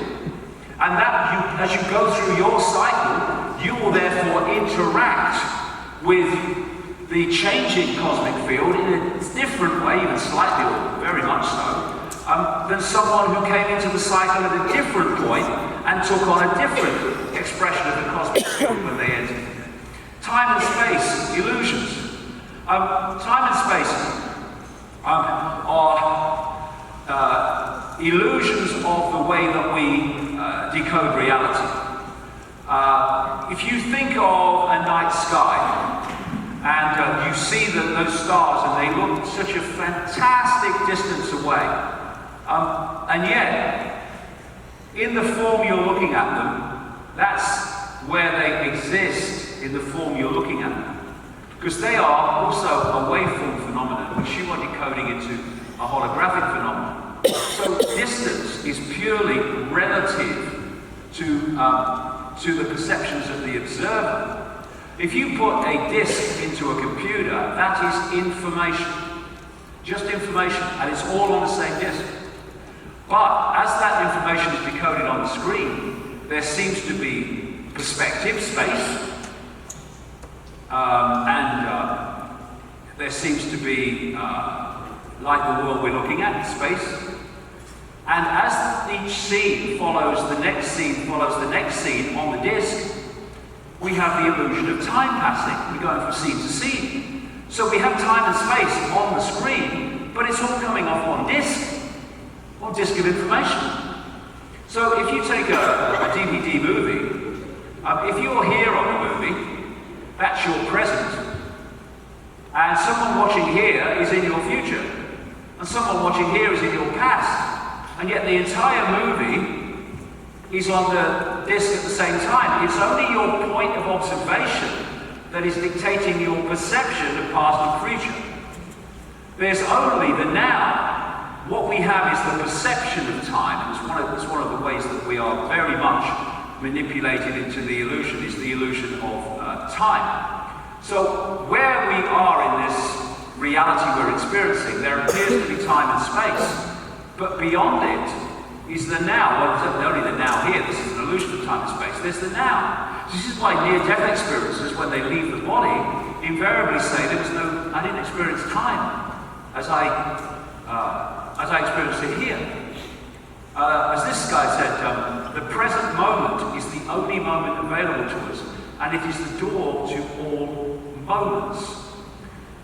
And that, as you go through your cycle, you will therefore interact with the changing cosmic field in a different way, even slightly or very much so, than someone who came into the cycle at a different point and took on a different expression of the cosmic field when they entered. Time and space, illusions. Time and space are illusions of the way that we decode reality. If you think of a night sky, and you see those stars and they look such a fantastic distance away, and yet in the form you're looking at them, that's where they exist in the form you're looking at them. Because they are also a waveform phenomenon, which you are decoding into a holographic phenomenon. So distance is purely relative to the perceptions of the observer. If you put a disk into a computer, that is information. Just information, and it's all on the same disk. But as that information is decoded on the screen, there seems to be perspective, space, and there seems to be, like the world we're looking at, space. And as each scene follows the next scene, follows the next scene on the disc, we have the illusion of time passing. We're going from scene to scene. So we have time and space on the screen, but it's all coming off one disc of information. So if you take a DVD movie, if you're here on the movie, that's your present. And someone watching here is in your future. And someone watching here is in your past. And yet the entire movie is on the disc at the same time. It's only your point of observation that is dictating your perception of past and future. There's only the now. What we have is the perception of time. It's one of the ways that we are very much manipulated into the illusion, is the illusion of time. So where we are in this reality we're experiencing, there appears to be time and space. But beyond it is the now. Well, it's not only the now here, this is an illusion of time and space. There's the now. This is why near-death experiences, when they leave the body, invariably say I didn't experience time as I experienced it here. As this guy said, the present moment is the only moment available to us, and it is the door to all moments.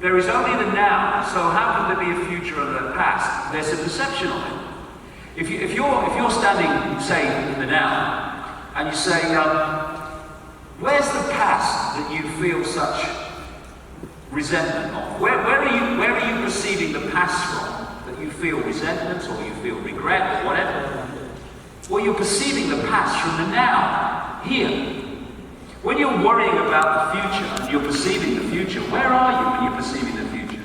There is only the now, so how can there be a future and a past? There's a perception of it. If you're standing, say, in the now, and you say, where's the past that you feel such resentment of? Where are you perceiving the past from? That you feel resentment, or you feel regret, or whatever? Well, you're perceiving the past from the now, here. When you're worrying about the future, and you're perceiving the future, where are you when you're perceiving the future?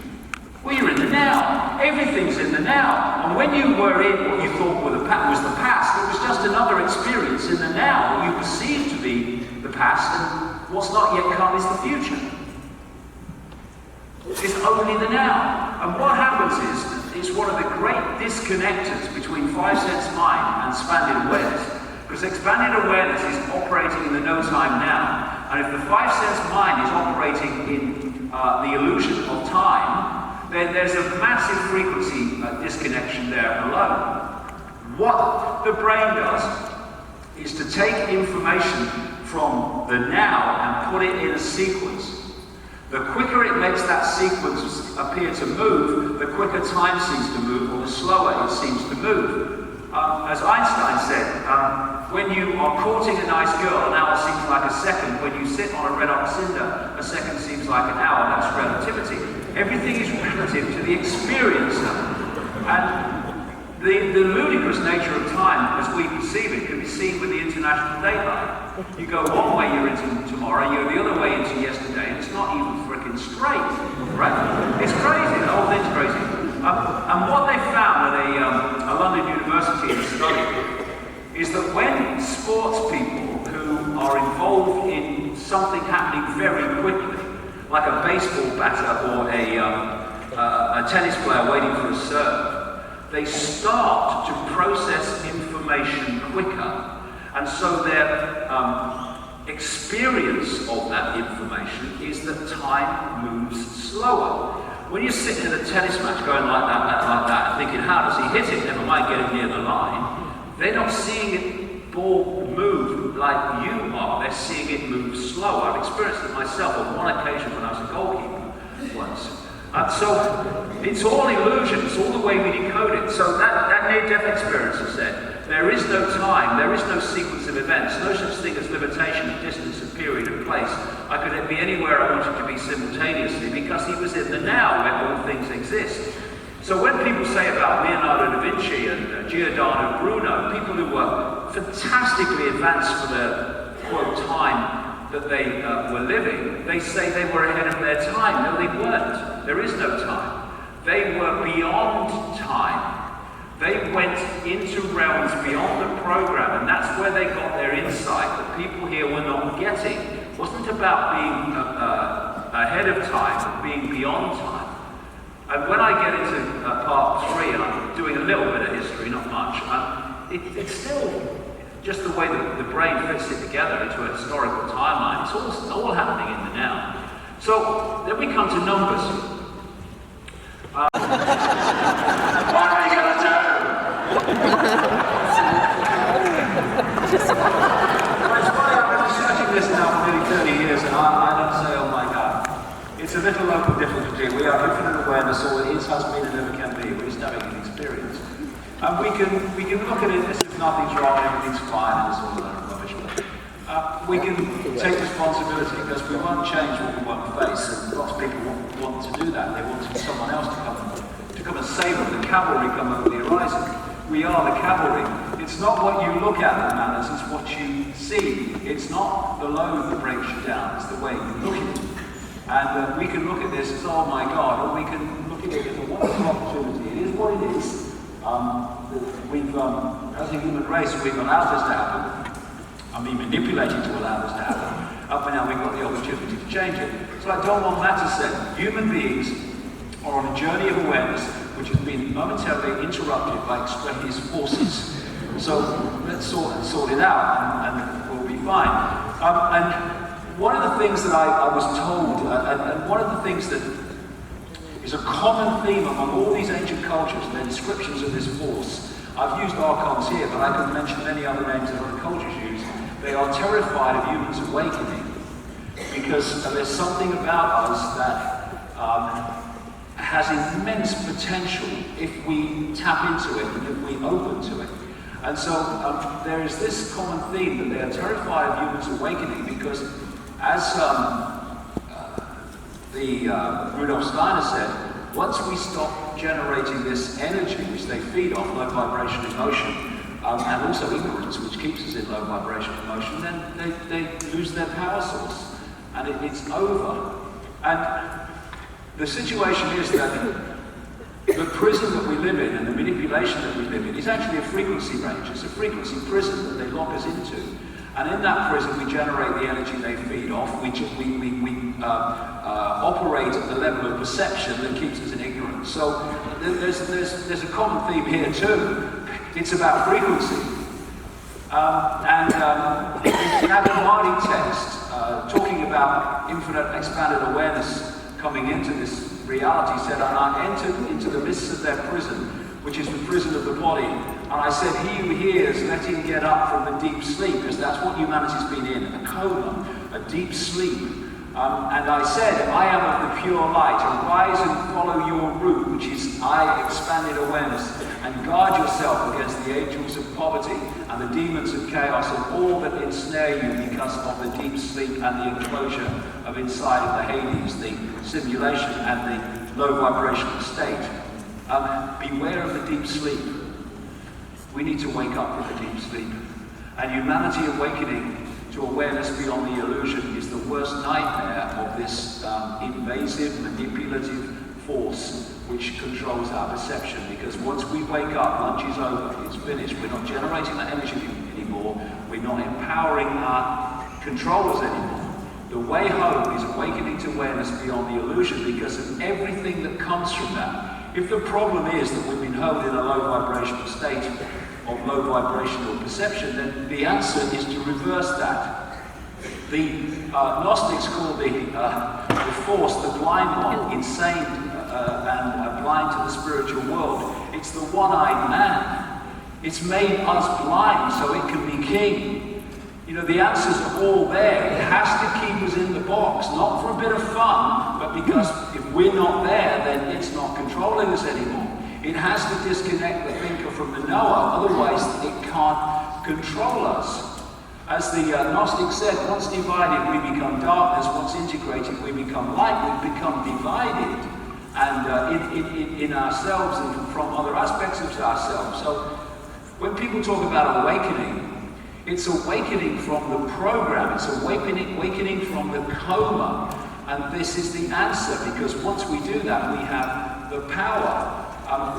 Well, you're in the now. Everything's in the now. And when you were in what you thought was the past, it was just another experience in the now that you perceive to be the past, and what's not yet come is the future. It's only the now. And what happens is, it's one of the great disconnectors between five-sense mind and expanded awareness. Because expanded awareness is operating in the no-time now. And if the five-sense mind is operating in the illusion of time, then there's a massive frequency disconnection there alone. What the brain does is to take information from the now and put it in a sequence. The quicker it makes that sequence appear to move, the quicker time seems to move, or the slower it seems to move. As Einstein said, when you are courting a nice girl, an hour seems like a second. When you sit on a red-hot cinder, a second seems like an hour. That's relativity. Everything is relative to the experiencer. And the ludicrous nature of time, as we perceive it, can be seen with the international daylight. You go one way, you're into tomorrow, you go the other way into yesterday, and it's not even frickin' straight, right? It's crazy, the whole thing's crazy. And what they found at a London university in a study is that when sports people who are involved in something happening very quickly, like a baseball batter or a tennis player waiting for a serve, they start to process information quicker, and so their experience of that information is that time moves slower. When you're sitting in a tennis match going like that, thinking, how does he hit it? Never mind getting near the line. They're not seeing it ball move like you are. They're seeing it move slower. I've experienced it myself on one occasion when I was a goalkeeper once. So it's all illusion. It's all the way we decode it. So that near-death experience has said, there is no time, there is no sequence of events, no such thing as limitation of distance and period and place. I could be anywhere I wanted to be simultaneously because he was in the now where all things exist. So when people say about Leonardo da Vinci and Giordano Bruno, people who were fantastically advanced for the quote time that they were living, they say they were ahead of their time. No, they weren't. There is no time. They were beyond time. They went into realms beyond the program, and that's where they got their insight that people here were not getting. It wasn't about being ahead of time, but being beyond time. And when I get into part 3, and I'm doing a little bit of history, not much, it's still just the way that the brain fits it together into a historical timeline. It's all happening in the now. So then we come to numbers. What are you going to do? It's funny, I've been researching this now for nearly 30 years, and I don't say, oh my God. It's a little local difficulty. We are infinite awareness, all it is, has been, and never can be. We're just having an experience. And we can look at it as if nothing's wrong, everything's fine, and it's all a lot of rubbish. We can take responsibility because we won't change what we won't face, and lots of people want to do that. They want someone else to come and save them. The cavalry come over the horizon. We are the cavalry. It's not what you look at that matters, it's what you see. It's not the load that breaks you down, it's the way you look at it. And we can look at this as, oh my God, or we can look at it as a wonderful opportunity. It is what it is. As a human race, we've allowed this to happen. I mean, manipulated to allow this to happen. Up and now we've got the opportunity to change it. So I don't want that to say. Human beings are on a journey of awareness which has been momentarily interrupted by extraneous forces. So let's sort it out and we'll be fine. And one of the things that I was told, and one of the things that is a common theme among all these ancient cultures and their descriptions of this force, I've used archons here, but I can mention many other names that other cultures use. They are terrified of humans awakening because there's something about us that has immense potential if we tap into it and if we open to it. And so there is this common theme that they are terrified of humans awakening because as Rudolf Steiner said, once we stop generating this energy, which they feed off, low vibration emotion, and also ignorance, which keeps us in low vibration emotion, then they lose their power source, and it's over. And the situation is that the prison that we live in and the manipulation that we live in is actually a frequency range. It's a frequency prison that they lock us into. And in that prison, we generate the energy they feed off. We operate at the level of perception that keeps us in ignorance. So there's a common theme here too. It's about frequency. In the Nagamani text, talking about infinite expanded awareness coming into this reality, said, and I entered into the midst of their prison, which is the prison of the body. And I said, he who hears, let him get up from the deep sleep, because that's what humanity's been in, a coma, a deep sleep. And I said, I am of the pure light, arise and follow your route, which is I expanded awareness, and guard yourself against the angels of poverty and the demons of chaos and all that ensnare you because of the deep sleep and the enclosure of inside of the Hades, the simulation and the low vibrational state. Beware of the deep sleep. We need to wake up from the deep sleep. And humanity awakening to awareness beyond the illusion is the worst nightmare of this invasive, manipulative force which controls our perception. Because once we wake up, lunch is over, it's finished. We're not generating that energy anymore. We're not empowering our controllers anymore. The way home is awakening to awareness beyond the illusion because of everything that comes from that. If the problem is that we've been held in a low vibrational state of low vibrational perception, then the answer is to reverse that. The Gnostics call the force the blind one, insane and blind to the spiritual world. It's the one-eyed man. It's made us blind so it can be king. You know, the answers are all there. It has to keep us in the box, not for a bit of fun, but because if we're not there, then it's not controlling us anymore. It has to disconnect the thinker from the knower, otherwise it can't control us. As the Gnostic said, once divided we become darkness, once integrated we become light, we become divided. and in ourselves and from other aspects of ourselves. So when people talk about awakening, it's awakening from the program, it's awakening from the coma. And this is the answer, because once we do that, we have the power.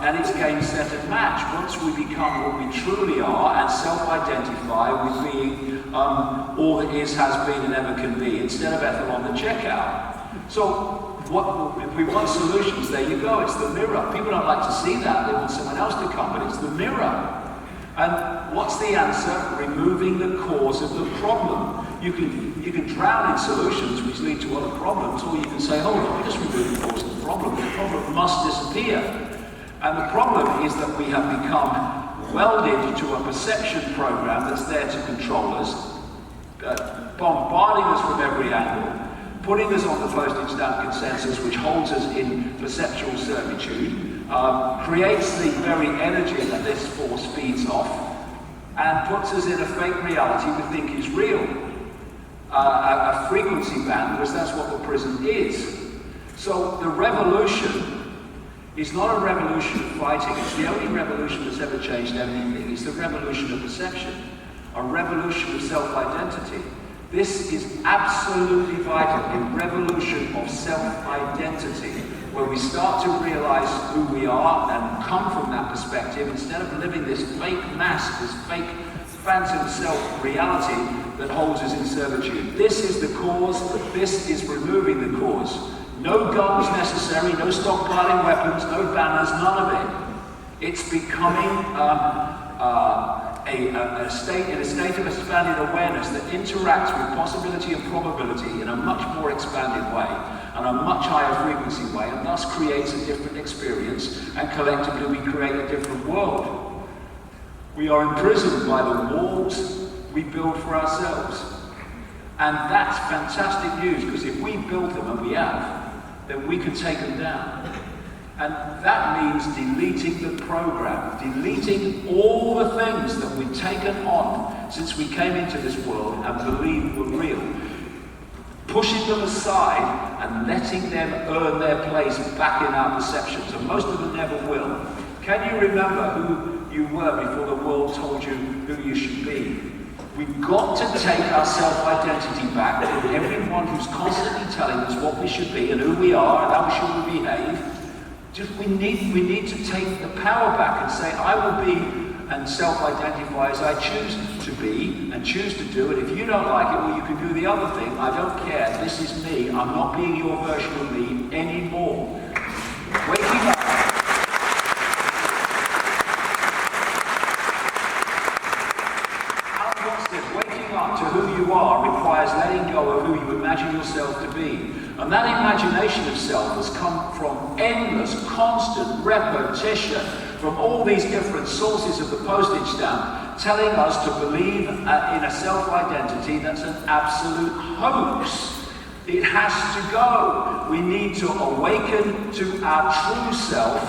And it's game, set, and match. Once we become what we truly are and self-identify with being all that is, has been, and ever can be, instead of Ethel on the checkout. So, if we want solutions, there you go, it's the mirror. People don't like to see that, they want someone else to come, but it's the mirror. And what's the answer? Removing the cause of the problem. You can drown in solutions which lead to other problems, or you can say, hold on, we just remove the cause of the problem must disappear. And the problem is that we have become welded to a perception program that's there to control us, bombarding us from every angle, putting us on the postage stamp consensus, which holds us in perceptual servitude, creates the very energy that this force feeds off, and puts us in a fake reality we think is real. A frequency band, because that's what the prison is. So the revolution is not a revolution of fighting. It's the only revolution that's ever changed anything. It's the revolution of perception, a revolution of self-identity. This is absolutely vital, a revolution of self-identity, where we start to realize who we are and come from that perspective, instead of living this fake mask, this fake phantom self-reality that holds us in servitude. This is the cause, this is removing the cause. No guns necessary, no stockpiling weapons, no banners, none of it. It's becoming a state of expanded awareness that interacts with possibility and probability in a much more expanded way, and a much higher frequency way, and thus creates a different experience, and collectively we create a different world. We are imprisoned by the walls we build for ourselves. And that's fantastic news, because if we build them, and we have, then we can take them down. And that means deleting the program, deleting all the things that we've taken on since we came into this world and believed were real, pushing them aside and letting them earn their place back in our perceptions. And most of them never will. Can you remember who you were before the world told you who you should be? We've got to take our self-identity back from everyone who's constantly telling us what we should be and who we are and how we should behave. We need to take the power back and say, I will be and self-identify as I choose to be and choose to do it. If you don't like it, well, you can do the other thing. I don't care. This is me. I'm not being your version of me anymore. Waking up. To who you are requires letting go of who you imagine yourself to be. And that imagination of self has come from endless, constant repetition from all these different sources of the postage stamp, telling us to believe in a self-identity that's an absolute hoax. It has to go. We need to awaken to our true self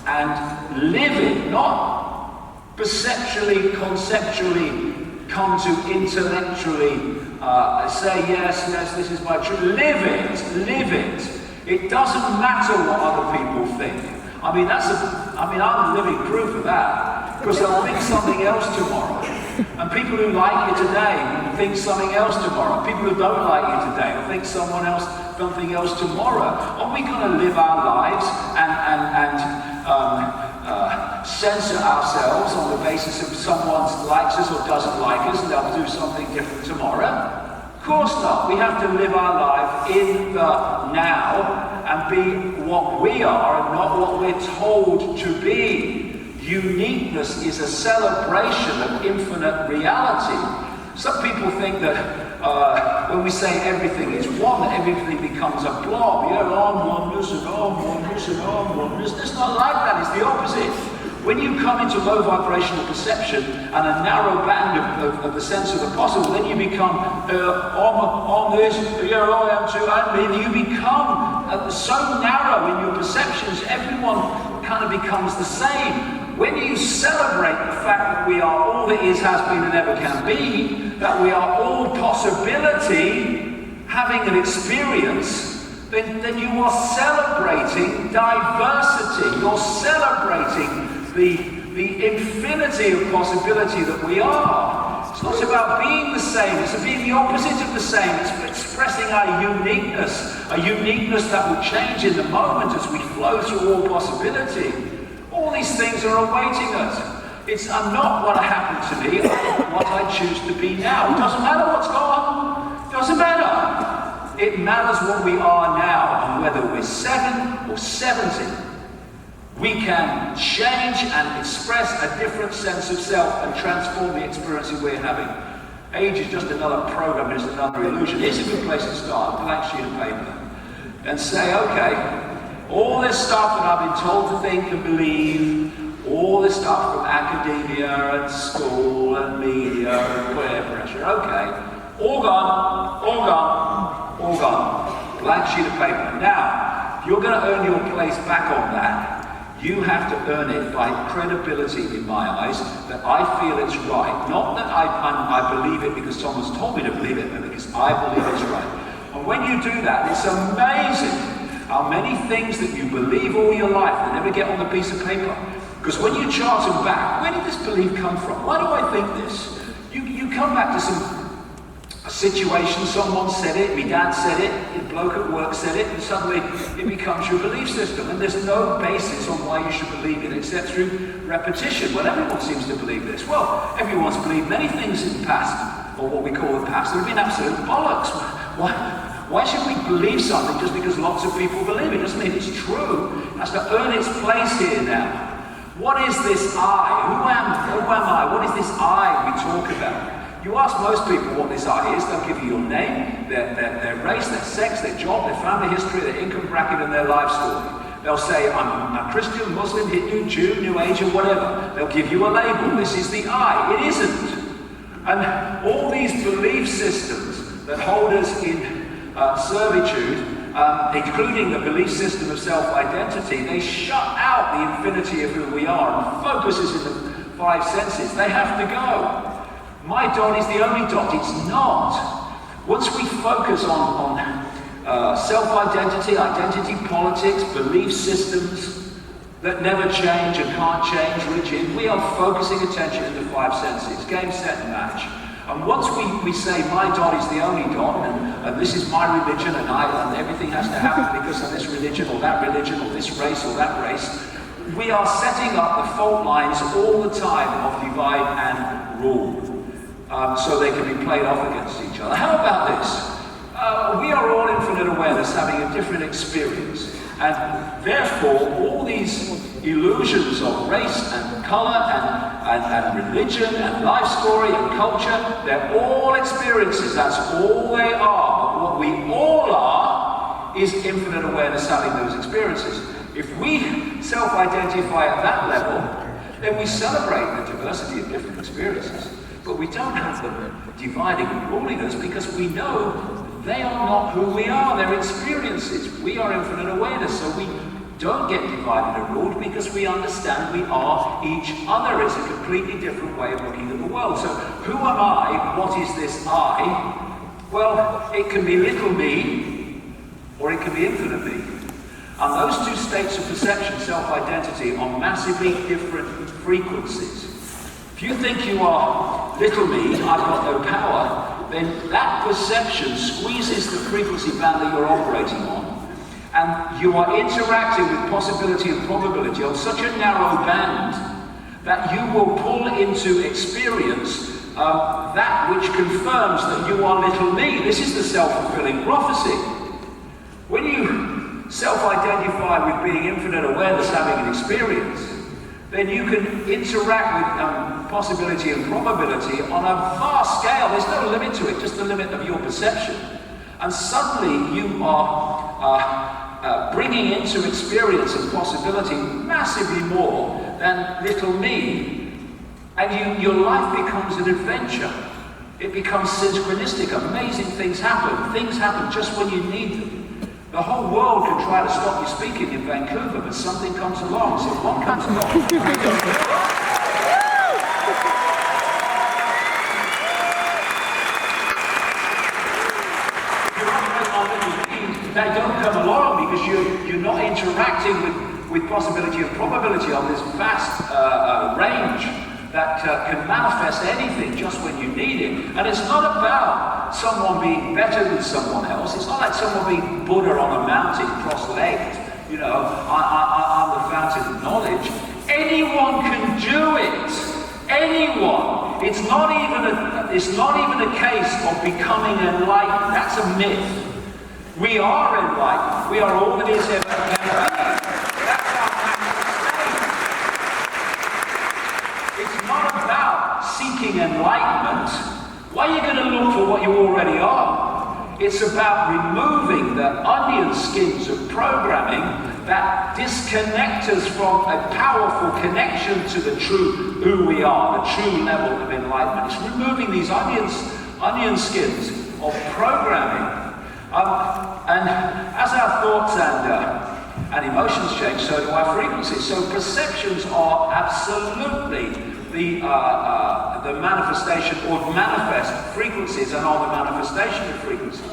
and live it, not perceptually, conceptually, come to intellectually say, yes, this is my truth. Live it. It doesn't matter what other people think. I mean, I'm living proof of that, because they'll think something else tomorrow. And people who like you today will think something else tomorrow. People who don't like you today will think something else tomorrow. Are we going to live our lives and censor ourselves on the basis of someone likes us or doesn't like us and they'll do something different tomorrow? Of course not. We have to live our life in the now and be what we are and not what we're told to be. Uniqueness is a celebration of infinite reality. Some people think that when we say everything is one, that everything becomes a blob. Yeah, I'm oneness and I'm oneness and I'm oneness. It's not like that, it's the opposite. When you come into low vibrational perception and a narrow band of the sense of the possible, then you become on this, yeah, I am too, and me. You become so narrow in your perceptions, everyone kind of becomes the same. When you celebrate the fact that we are all that is, has been, and ever can be, that we are all possibility, having an experience, then you are celebrating diversity. You're celebrating the infinity of possibility that we are. It's not about being the same, it's about being the opposite of the same. It's expressing our uniqueness, a uniqueness that will change in the moment as we flow through all possibility. All these things are awaiting us. I'm not what happened to me, I'm what I choose to be now. It doesn't matter what's gone. It doesn't matter. It matters what we are now, and whether we're 7 or 70. We can change and express a different sense of self and transform the experiences we're having. Age is just another program, just another illusion. Here's a good place to start, a blank sheet of paper, and say, okay, all this stuff that I've been told to think and believe, all this stuff from academia and school and media and peer pressure, okay, all gone, all gone, all gone. Blank sheet of paper. Now, if you're going to earn your place back on that, you have to earn it by credibility in my eyes, that I feel it's right. Not that I believe it because someone's told me to believe it, but because I believe it's right. And when you do that, it's amazing how many things that you believe all your life that never get on the piece of paper. Because when you chart them back, where did this belief come from? Why do I think this? You come back to a situation, someone said it, my dad said it, a bloke at work said it, and suddenly it becomes your belief system. And there's no basis on why you should believe it except through repetition. Well, everyone seems to believe this. Well, everyone's believed many things in the past, or what we call the past, that have been absolute bollocks. Why should we believe something just because lots of people believe it? It doesn't mean it's true. It has to earn its place here now. What is this I? Who am I? What is this I we talk about? You ask most people what this I is, they'll give you your name, their race, their sex, their job, their family history, their income bracket, and their life story. They'll say, I'm a Christian, Muslim, Hindu, Jew, New Age, or whatever. They'll give you a label. This is the I. It isn't. And all these belief systems that hold us in servitude, including the belief system of self-identity, they shut out the infinity of who we are and focuses in the 5 senses. They have to go. My dot is the only dot. It's not. Once we focus on self-identity, identity politics, belief systems that never change and can't change, rigid, we are focusing attention in the 5 senses. Game, set, and match. And once we say my dot is the only dot, and this is my religion, and everything has to happen because of this religion or this race or that race, we are setting up the fault lines all the time of divide and rule. So they can be played off against each other. How about this? We are all infinite awareness having a different experience. And therefore, all these illusions of race and color and religion and life story and culture, they're all experiences. That's all they are. But what we all are is infinite awareness having those experiences. If we self-identify at that level, then we celebrate the diversity of different experiences. But we don't have them dividing and ruling us because we know they are not who we are, they're experiences. We are infinite awareness, so we don't get divided and ruled because we understand we are each other. It's a completely different way of looking at the world. So who am I? What is this I? Well, it can be little me or it can be infinite me. And those two states of perception, self-identity, are massively different frequencies. If you think you are little me, I've got no power, then that perception squeezes the frequency band that you're operating on, and you are interacting with possibility and probability on such a narrow band that you will pull into experience that which confirms that you are little me. This is the self-fulfilling prophecy. When you self-identify with being infinite awareness having an experience, then you can interact with possibility and probability on a vast scale. There's no limit to it, just the limit of your perception. And suddenly you are bringing into experience and possibility massively more than little me. And your life becomes an adventure. It becomes synchronistic. Amazing things happen. Things happen just when you need them. The whole world can try to stop you speaking in Vancouver, but something comes along. So if one comes along, they don't come you're not interacting with possibility and probability on this vast range that can manifest anything just when you need it. And it's not about someone being better than someone else. It's not like someone being Buddha on a mountain cross-legged. You know, I'm the fountain of knowledge. Anyone can do it. Anyone. It's not even a case of becoming enlightened. That's a myth. We are enlightened. We are all that is ever can be. That's our manifestation. It's not about seeking enlightenment. Why are you going to look for what you already are? It's about removing the onion skins of programming that disconnect us from a powerful connection to the true who we are, the true level of enlightenment. It's removing these onion skins of programming. And as our thoughts and emotions change, so do our frequencies. So perceptions are absolutely the manifestation or manifest frequencies and are the manifestation of frequencies.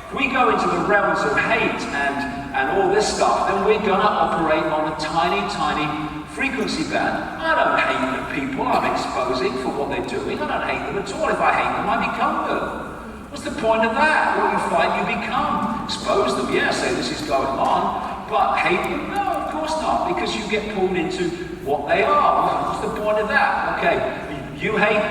If we go into the realms of hate and all this stuff, then we're going to operate on a tiny, tiny frequency band. I don't hate the people I'm exposing for what they're doing. I don't hate them at all. If I hate them, I become them. What's the point of that? What you fight, you become. Expose them, yeah, say this is going on, but hate them? No, of course not, because you get pulled into what they are. What's the point of that? Okay, you hate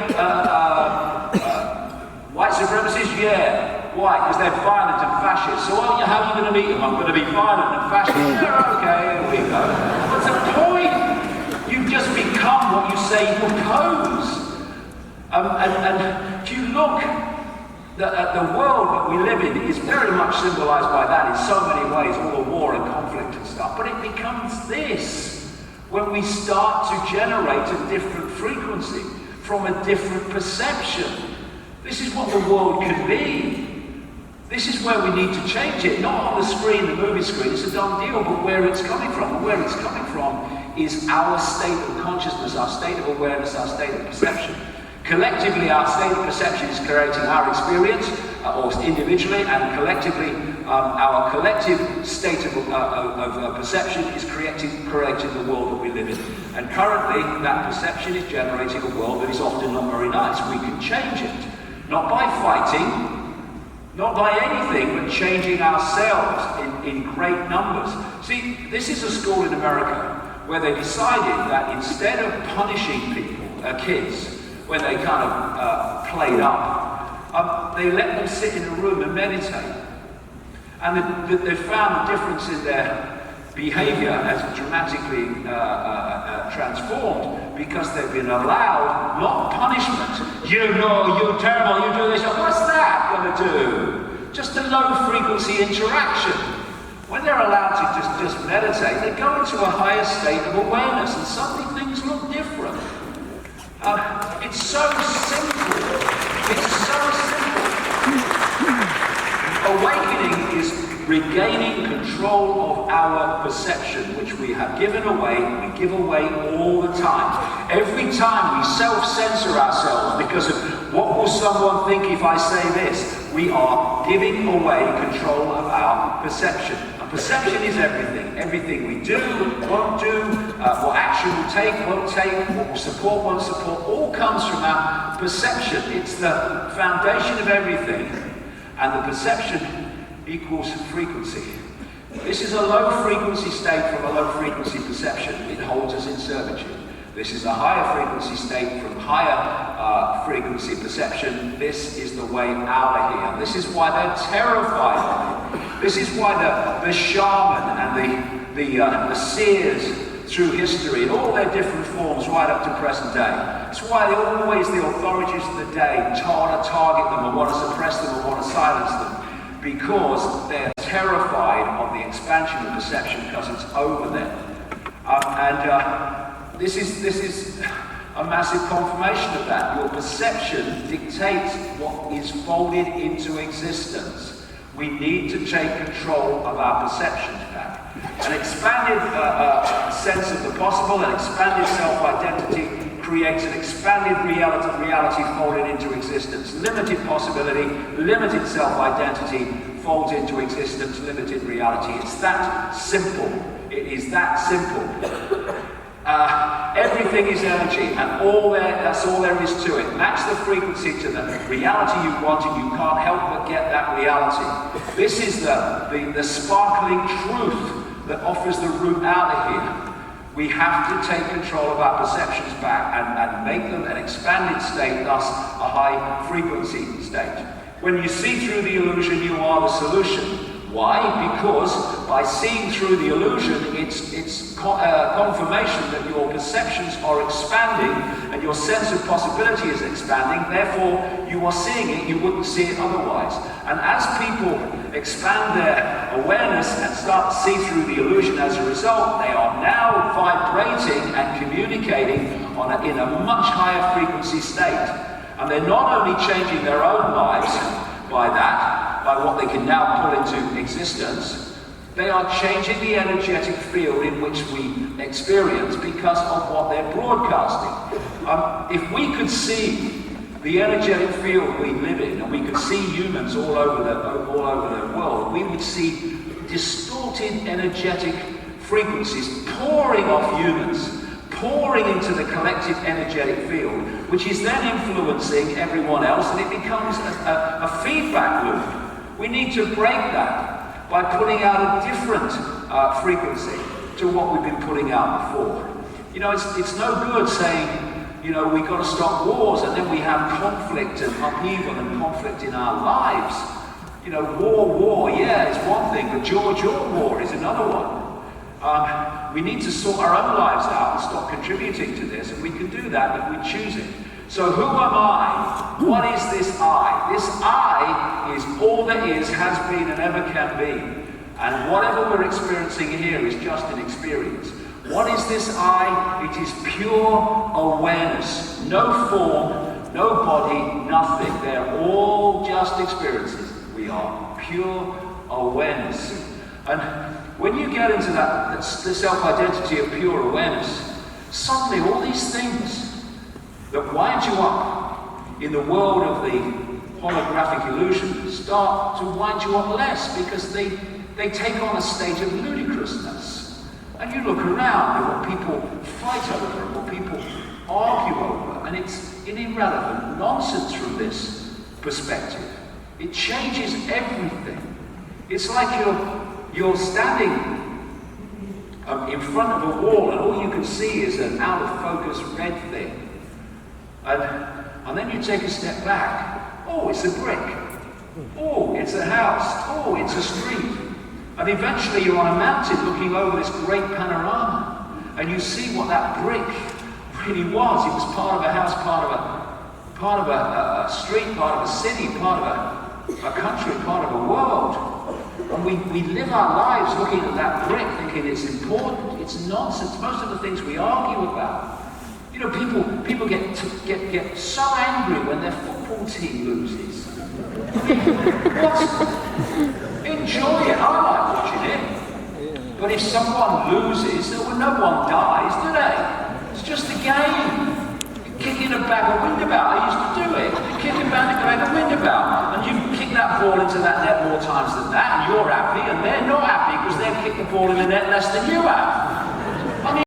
white supremacists? Yeah. Why? Because they're violent and fascist. So how are you going to meet them? I'm going to be violent and fascist. Yeah, okay, here we go. What's the point? You've just become what you say you oppose. And if you look at the world that we live in is very much symbolized by that in so many ways, all the war and conflict and stuff. But it becomes this when we start to generate a different frequency from a different perception. This is what the world can be. This is where we need to change it, not on the screen, the movie screen, it's a done deal, but where it's coming from. And where it's coming from is our state of consciousness, our state of awareness, our state of perception. Collectively, our state of perception is creating our experience, or individually, and collectively, our collective state of perception is creating the world that we live in. And currently, that perception is generating a world that is often not very nice. We can change it, not by fighting, not by anything, but changing ourselves in great numbers. See, this is a school in America where they decided that instead of punishing people, kids, when they kind of played up, they let them sit in a room and meditate. And they found the difference in their behavior has dramatically transformed because they've been allowed, not punishment. You know, you're terrible, you do this. What's that going to do? Just a low frequency interaction. When they're allowed to just meditate, they go into a higher state of awareness and suddenly things look different. It's so simple. It's so simple. Awakening is regaining control of our perception, which we have given away. We give away all the time. Every time we self-censor ourselves because of what will someone think if I say this, we are giving away control of our perception. And perception is everything. Everything we do, won't do, what action we'll take, won't take, what we'll support, won't support, all comes from our perception. It's the foundation of everything. And the perception equals frequency. This is a low frequency state from a low frequency perception. It holds us in servitude. This is a higher frequency state from higher frequency perception. This is the way out of here. This is why they're terrified of it. This is why the shaman and the seers through history in all their different forms right up to present day. That's why always the authorities of the day want to target them or want to suppress them or want to silence them. Because they're terrified of the expansion of perception because it's over them. This is a massive confirmation of that. Your perception dictates what is folded into existence. We need to take control of our perceptions back. An expanded sense of the possible, an expanded self-identity creates an expanded reality folded into existence. Limited possibility, limited self-identity folds into existence, limited reality. It's that simple. It is that simple. Everything is energy, and that's all there is to it. Match the frequency to the reality you want, and you can't help but get that reality. This is the sparkling truth that offers the route out of here. We have to take control of our perceptions back and make them an expanded state, thus a high frequency state. When you see through the illusion, you are the solution. Why? Because by seeing through the illusion, it's confirmation that your perceptions are expanding and your sense of possibility is expanding. Therefore, you are seeing it, you wouldn't see it otherwise. And as people expand their awareness and start to see through the illusion as a result, they are now vibrating and communicating in a much higher frequency state. And they're not only changing their own lives by that, by what they can now pull into existence, they are changing the energetic field in which we experience because of what they're broadcasting. If we could see the energetic field we live in, and we could see humans all over the world, we would see distorted energetic frequencies pouring off humans, pouring into the collective energetic field, which is then influencing everyone else, and it becomes a feedback loop. We need to break that by putting out a different frequency to what we've been putting out before. You know, it's no good saying, you know, we've got to stop wars, and then we have conflict and upheaval and conflict in our lives. You know, war, yeah, is one thing, but George war is another one. We need to sort our own lives out and stop contributing to this, and we can do that if we choose it. So who am I? What is this I? This I is all that is, has been, and ever can be. And whatever we're experiencing here is just an experience. What is this I? It is pure awareness. No form, no body, nothing. They're all just experiences. We are pure awareness. And when you get into the self-identity of pure awareness, suddenly all these things that wind you up in the world of the holographic illusion start to wind you up less, because they take on a state of ludicrousness. And you look around at what people fight over, and what people argue over, and it's an irrelevant nonsense from this perspective. It changes everything. It's like you're standing in front of a wall, and all you can see is an out-of-focus red thing. And then you take a step back. Oh, it's a brick. Oh, it's a house. Oh, it's a street. And eventually you're on a mountain looking over this great panorama, and you see what that brick really was. It was part of a house, part of a street, part of a city, part of a country, part of a world. And we live our lives looking at that brick, thinking it's important. It's nonsense. Most of the things we argue about. You know, people get so angry when their football team loses. Enjoy it. I like watching it. But if someone loses, no one dies, do they? It's just a game. Kicking a bag of wind about. I used to do it. Kicking a bag of wind about. And you kick that ball into that net more times than that, and you're happy, and they're not happy because they've kicked the ball in the net less than you have.